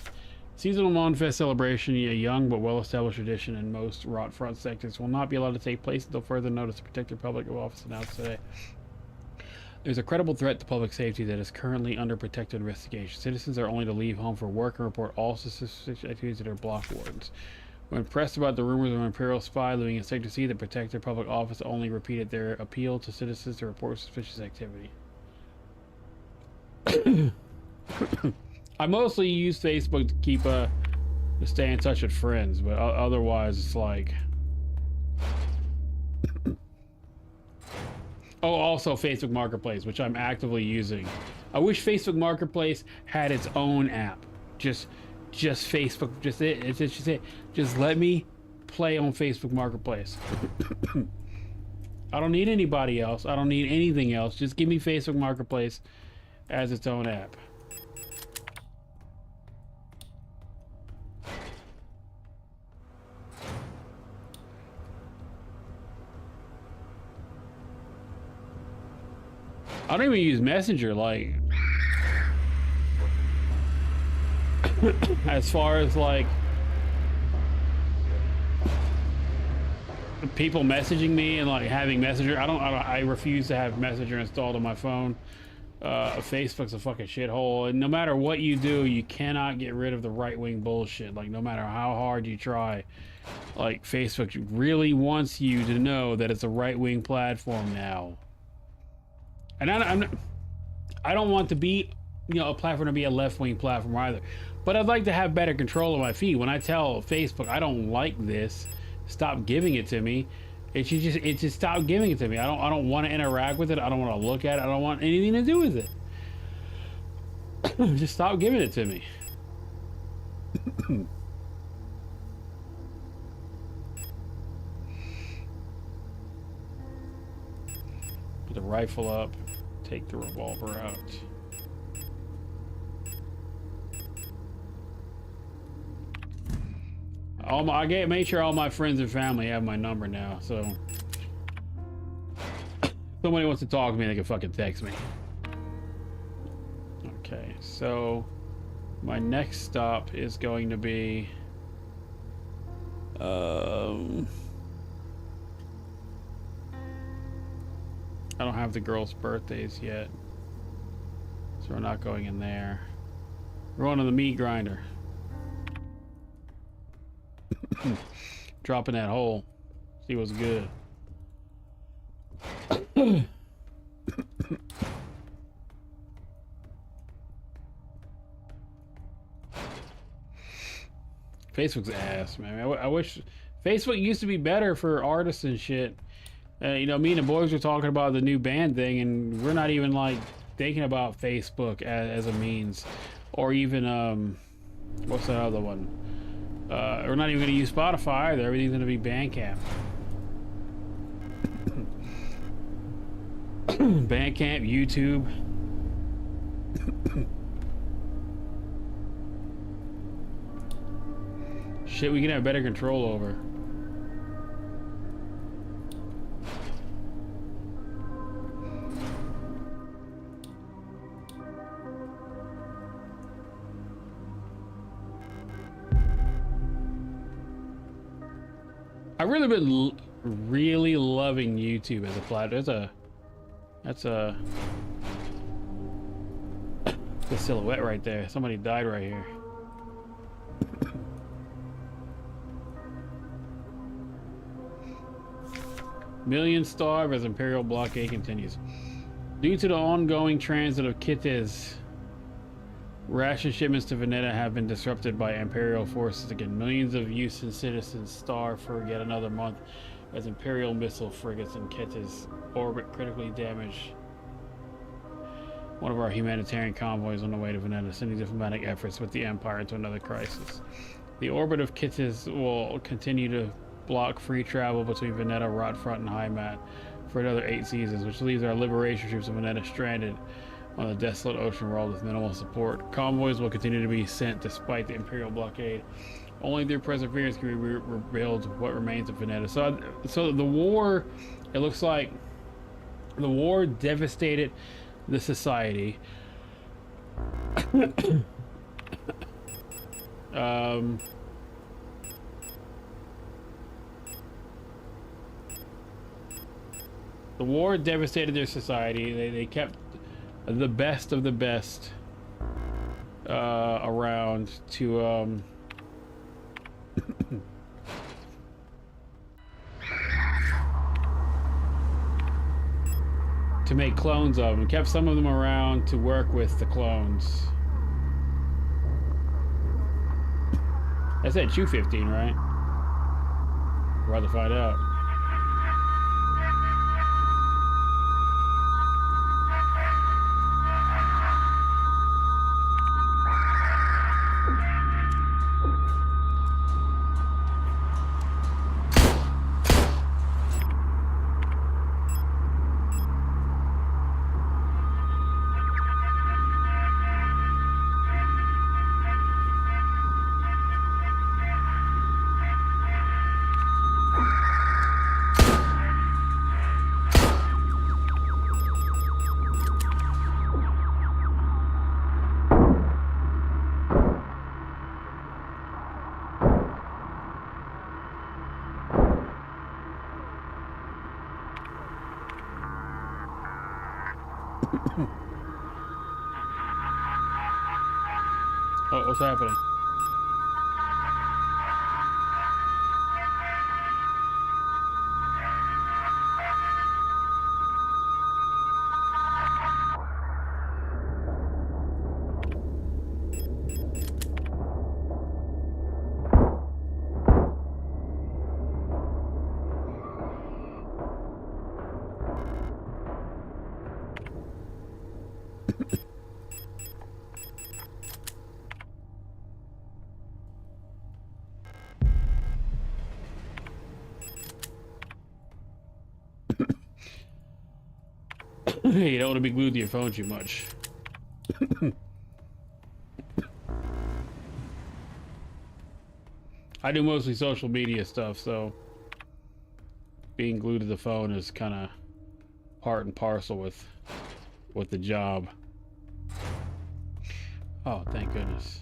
A: Seasonal Mon Fest celebration, a young but well-established tradition in most rot front sectors, will not be allowed to take place until further notice to protect the public of office announced today. There's a credible threat to public safety that is currently under protective investigation. Citizens are only to leave home for work and report all suspicious activities to their block wardens. When pressed about the rumors of an Imperial spy living in Sector C, the Protector Public Office only repeated their appeal to citizens to report suspicious activity. I mostly use Facebook to keep to stay in touch with friends, but otherwise it's like... Oh, also Facebook Marketplace, which I'm actively using. I wish Facebook Marketplace had its own app. Just Facebook, just it. It's just it. Just let me play on Facebook Marketplace. I don't need anybody else. I don't need anything else. Just give me Facebook Marketplace as its own app. I don't even use Messenger, like, as far as like people messaging me and like having Messenger. I refuse to have Messenger installed on my phone. Facebook's a fucking shithole, and no matter what you do, you cannot get rid of the right-wing bullshit. Like, no matter how hard you try, like, Facebook really wants you to know that it's a right-wing platform now. And I don't want to be, you know, a platform to be a left-wing platform either. But I'd like to have better control of my feed. When I tell Facebook I don't like this, stop giving it to me, it just stop giving it to me. I don't want to interact with it. I don't want to look at it. I don't want anything to do with it. Just stop giving it to me. Put the rifle up. Take the revolver out. Made sure all my friends and family have my number now, so if somebody wants to talk to me, they can fucking text me. Okay, so my next stop is going to be I don't have the girls' birthdays yet, so we're not going in there. We're going to the meat grinder. Drop in that hole. See what's good. Facebook's ass, man. I wish Facebook used to be better for artists and shit. You know, me and the boys were talking about the new band thing, and we're not even like thinking about Facebook as a means, or even what's that other one? We're not even going to use Spotify either. Everything's going to be Bandcamp. Bandcamp, YouTube. Shit, we can have better control over. I've really been really loving YouTube as a platform. That's a the silhouette right there. Somebody died right here. Millions starve as Imperial blockade continues. Due to the ongoing transit of Kitez, ration shipments to Veneta have been disrupted by Imperial forces again. Millions of Houston citizens starve for yet another month as Imperial missile frigates in Kitez orbit critically damaged one of our humanitarian convoys on the way to Veneta, sending diplomatic efforts with the Empire into another crisis. The orbit of Kitez will continue to block free travel between Veneta, Rotfront, and Heimat for another 8 seasons, which leaves our liberation troops in Veneta stranded on the desolate ocean world with minimal support. Convoys will continue to be sent despite the Imperial blockade. Only through perseverance can we rebuild what remains of Veneta. So the war, it looks like the war devastated the society. The war devastated their society. They kept the best of the best around to to make clones of them. Kept some of them around to work with the clones. I said 215, right? We're about to find out. Oh, what's happening? You don't want to be glued to your phone too much. I do mostly social media stuff, so being glued to the phone is kind of part and parcel with the job. Oh, thank goodness.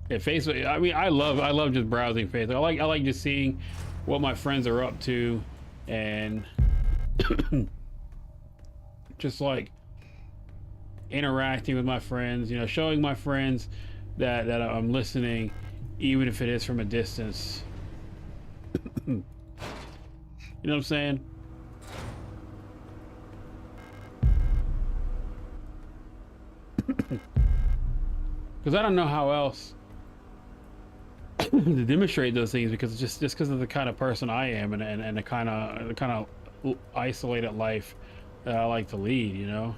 A: Yeah, Facebook. I mean, I love just browsing Facebook. I like just seeing what my friends are up to, and just like interacting with my friends. You know, showing my friends that I'm listening, even if it is from a distance. You know what I'm saying? Because I don't know how else to demonstrate those things, because just because of the kind of person I am, and the kind of isolated life that I like to lead, you know.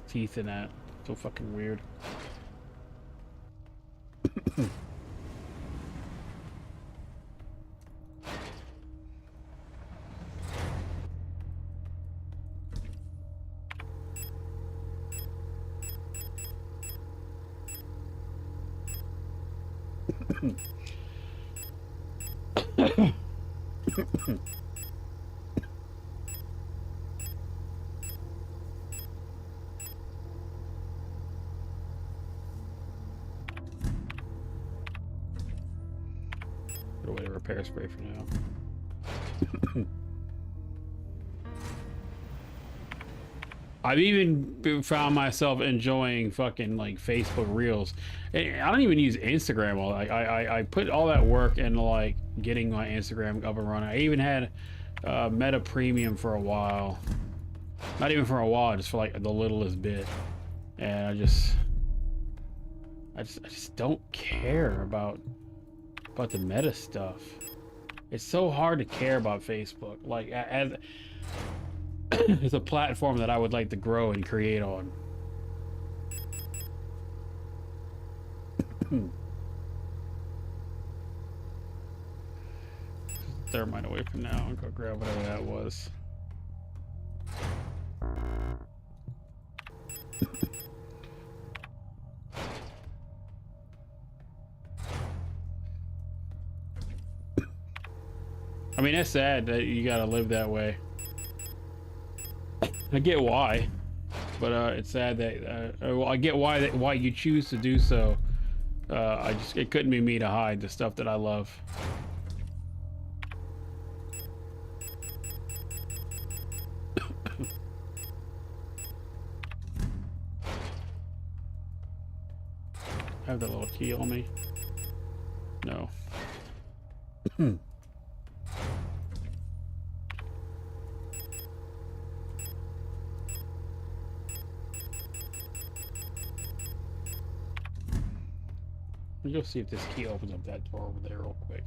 A: Teeth in that, so fucking weird. Put away the repair spray for now. I've even found myself enjoying fucking like Facebook Reels. I don't even use Instagram all. I put all that work into like getting my Instagram up and running. I even had Meta Premium for a while. Not even for a while, just for like the littlest bit. And I just don't care about the meta stuff. It's so hard to care about Facebook. Like as it's a platform that I would like to grow and create on. Thermite away from now and go grab whatever that was. I mean, that's sad that you gotta live that way. I get why. But it's sad that well, I get why you choose to do so. It couldn't be me to hide the stuff that I love. Have that little key on me? No. Let me go see if this key opens up that door over there real quick.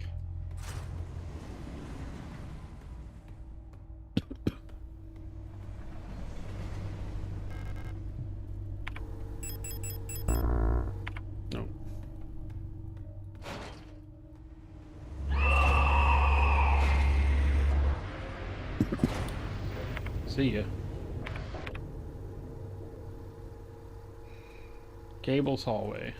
A: No. See ya. Gables hallway.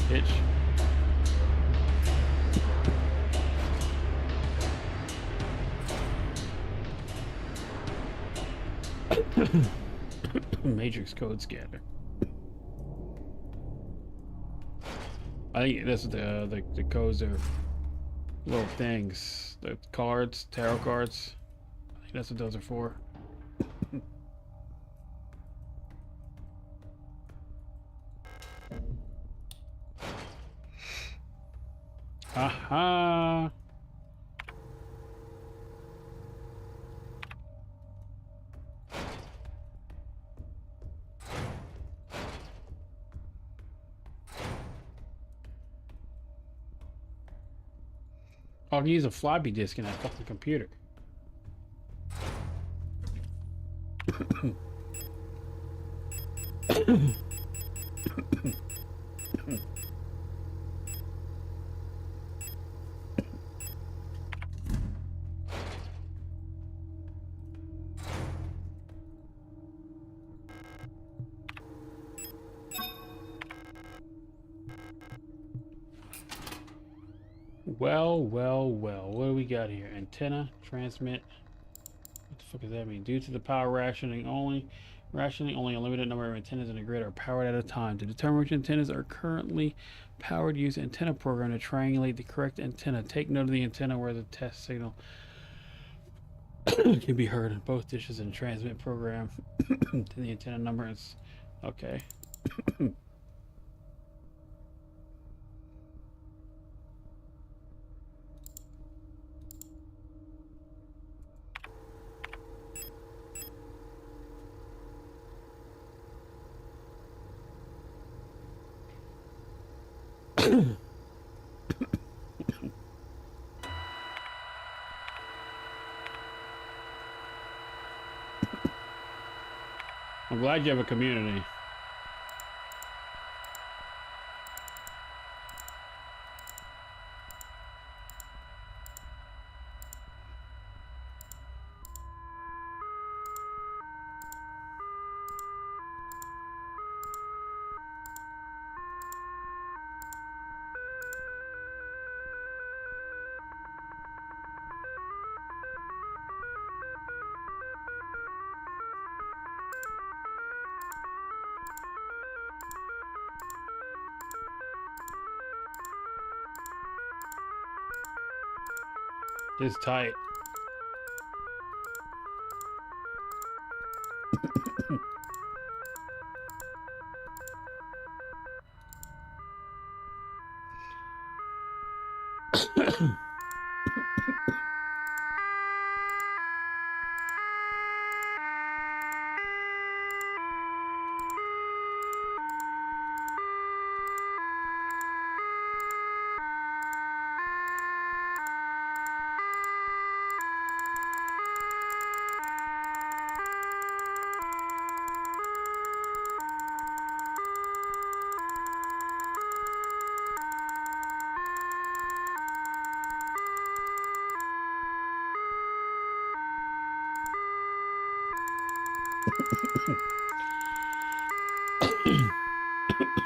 A: Bitch. Matrix code scanner. I think that's the codes are little things. The cards, tarot cards. I think that's what those are for. Aha! I can use a floppy disk in that fucking computer. Well, what do we got here? Antenna, transmit. What the fuck does that mean? Due to the power rationing, only a limited number of antennas in the grid are powered at a time. To determine which antennas are currently powered, use antenna program to triangulate the correct antenna. Take note of the antenna where the test signal can be heard in both dishes and transmit program to the antenna number. Is okay. I'm glad you have a community. It's tight.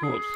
A: Whoops.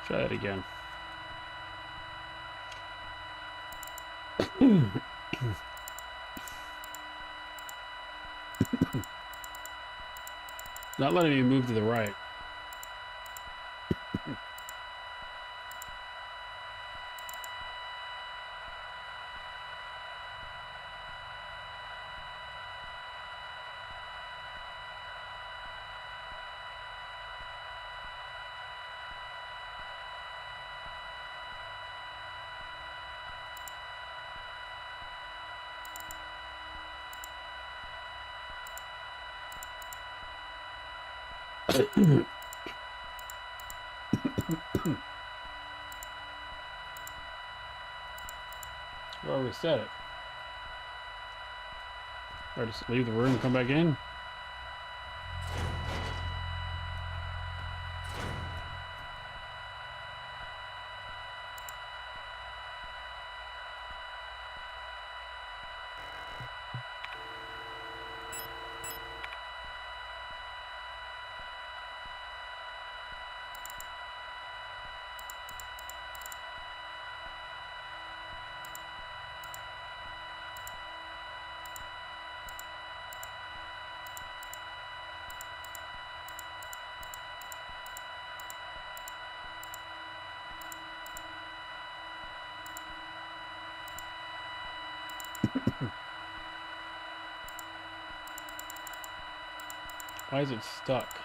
B: Try that again. Not letting me move to the right. Or reset it. Or just leave the room and come back in. Why is it stuck?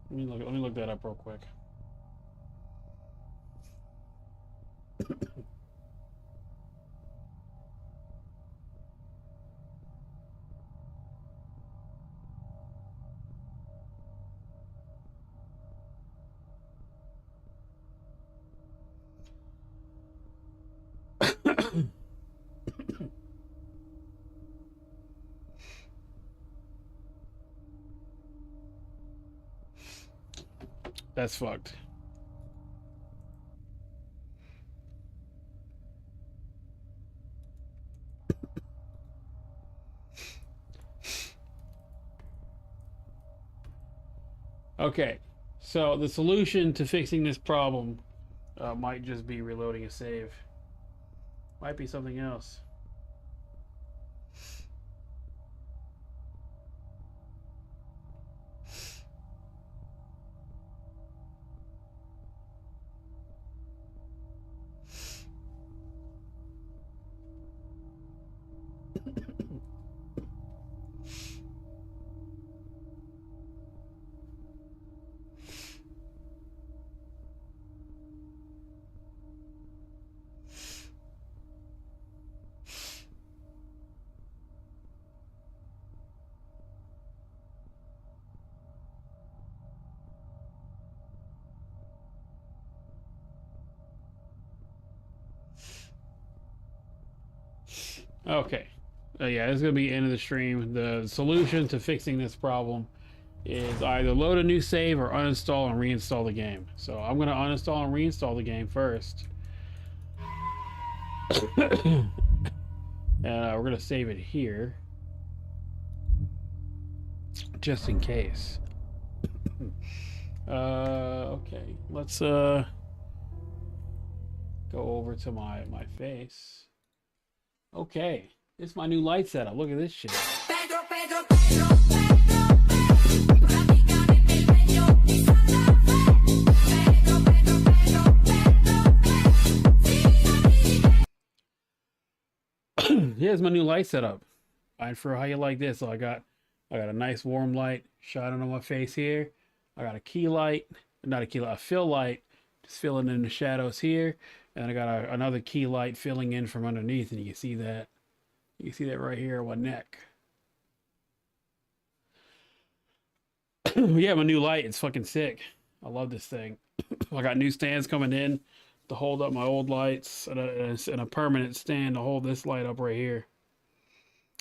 B: Let me look that up real quick. That's fucked. Okay, so the solution to fixing this problem might just be reloading a save. Might be something else. Okay. Yeah, this is going to be the end of the stream. The solution to fixing this problem is either load a new save or uninstall and reinstall the game. So I'm going to uninstall and reinstall the game first. And we're going to save it here. Just in case. Okay. Let's
A: go over to my face. Okay, this is my new light setup. Look at this shit. Here's my new light setup. And for how you like this, so I got a nice warm light shining on my face here. I got a key light, not a key light, a fill light, just filling in the shadows here. And I got another key light filling in from underneath, and you can see that. You can see that right here on my neck. Yeah, my new light, it's fucking sick. I love this thing. I got new stands coming in to hold up my old lights, and a permanent stand to hold this light up right here.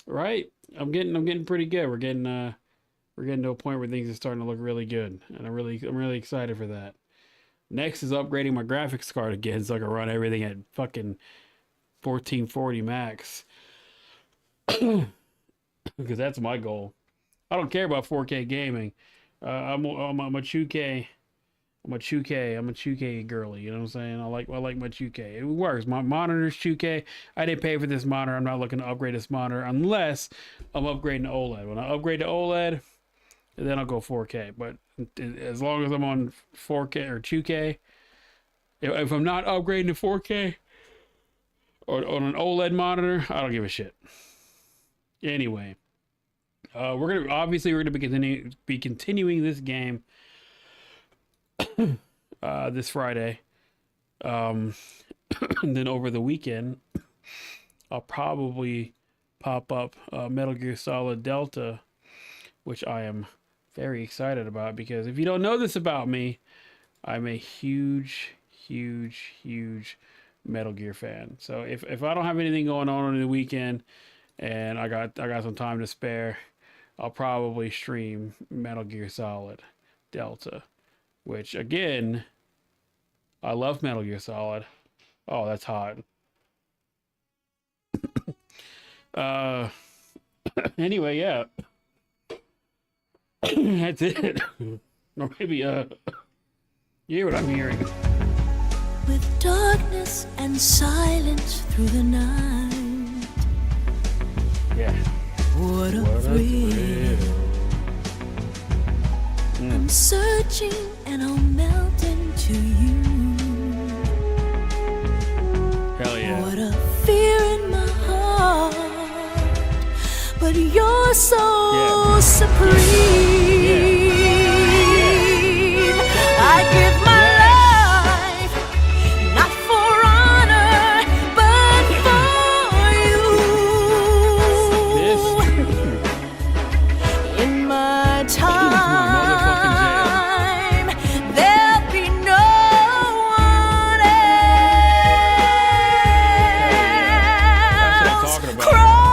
A: Right? I'm getting pretty good. We're getting to a point where things are starting to look really good, and I'm really excited for that. Next is upgrading my graphics card again, so I can run everything at fucking 1440 max. Because that's my goal. I don't care about 4K gaming. I'm a 2K. I'm a 2K girly, you know what I'm saying? I like my 2K. It works. My monitor's 2K. I didn't pay for this monitor. I'm not looking to upgrade this monitor unless I'm upgrading to OLED. When I upgrade to OLED, then I'll go 4K. But as long as I'm on 4K or 2K, if I'm not upgrading to 4K or on an OLED monitor, I don't give a shit. Anyway, we're gonna be continuing this game this Friday. And then over the weekend, I'll probably pop up Metal Gear Solid Delta, which I am very excited about, because if you don't know this about me, I'm a huge Metal Gear fan. So if I don't have anything going on the weekend and I got some time to spare, I'll probably stream Metal Gear Solid Delta, which again, I love Metal Gear Solid. Oh, that's hot. Anyway, yeah. That's it. Or maybe you hear what I'm hearing.
D: With darkness and silence through the night.
A: Yeah.
D: What a thrill. I'm searching and I'll melt into you.
A: Hell yeah.
D: What a fear in my heart. But you're so supreme. I give my life, not for honor, but for you. In my time, there'll be no one else.
A: That's what I'm talking about.
D: Crime,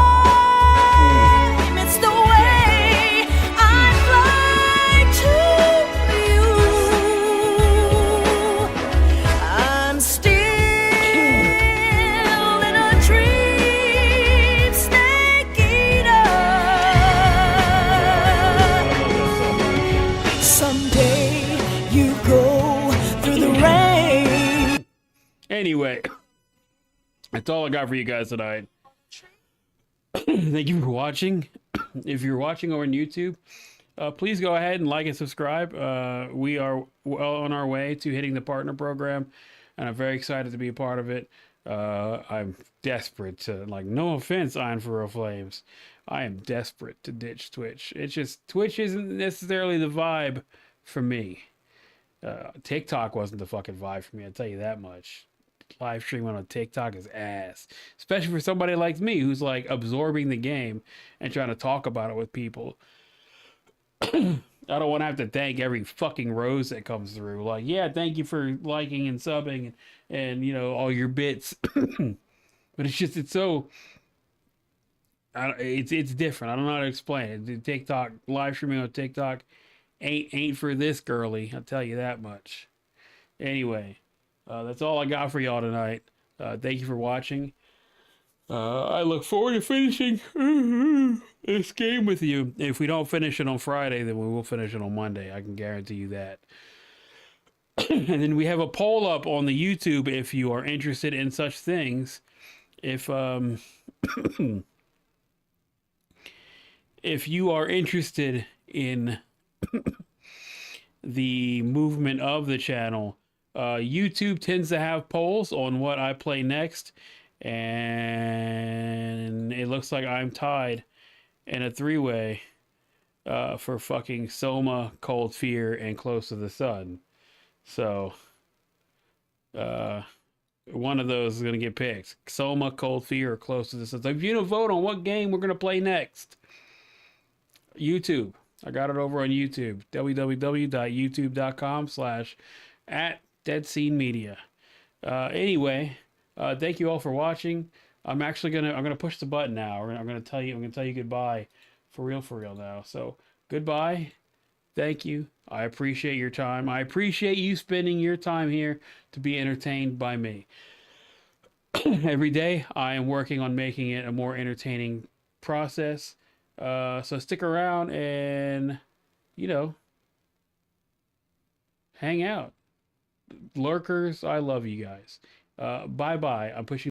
D: it's the way I fly to you. I'm still in a dream, snake eater. Someday you go through the rain.
A: Anyway, that's all I got for you guys tonight. Thank you for watching. If you're watching over on YouTube, please go ahead and like and subscribe. We are well on our way to hitting the partner program, and I'm very excited to be a part of it. I'm desperate to, like, no offense, Iron for Real Flames, I am desperate to ditch Twitch. It's just, Twitch isn't necessarily the vibe for me. TikTok wasn't the fucking vibe for me, I'll tell you that much. Live streaming on TikTok is ass, especially for somebody like me who's like absorbing the game and trying to talk about it with people. I don't want to have to thank every fucking rose that comes through. Like, yeah, thank you for liking and subbing and you know, all your bits. But it's just, it's so, it's different. I don't know how to explain it. TikTok, live streaming on TikTok ain't for this girly, I'll tell you that much. Anyway, that's all I got for y'all tonight. Thank you for watching. I look forward to finishing this game with you. If we don't finish it on Friday, then we will finish it on Monday. I can guarantee you that. And then we have a poll up on the YouTube if you are interested in such things. If if you are interested in the movement of the channel, YouTube tends to have polls on what I play next, and it looks like I'm tied in a three-way for fucking Soma, Cold Fear, and Close to the Sun. So one of those is going to get picked. Soma, Cold Fear, or Close to the Sun. So if you don't vote on what game we're going to play next, YouTube. I got it over on YouTube. www.youtube.com/@DeadSceneMedia. Anyway, thank you all for watching. I'm gonna push the button now. I'm gonna tell you goodbye for real now. So goodbye. Thank you. I appreciate your time. I appreciate you spending your time here to be entertained by me. Every day I am working on making it a more entertaining process. So stick around and, hang out. Lurkers, I love you guys. Bye-bye. I'm pushing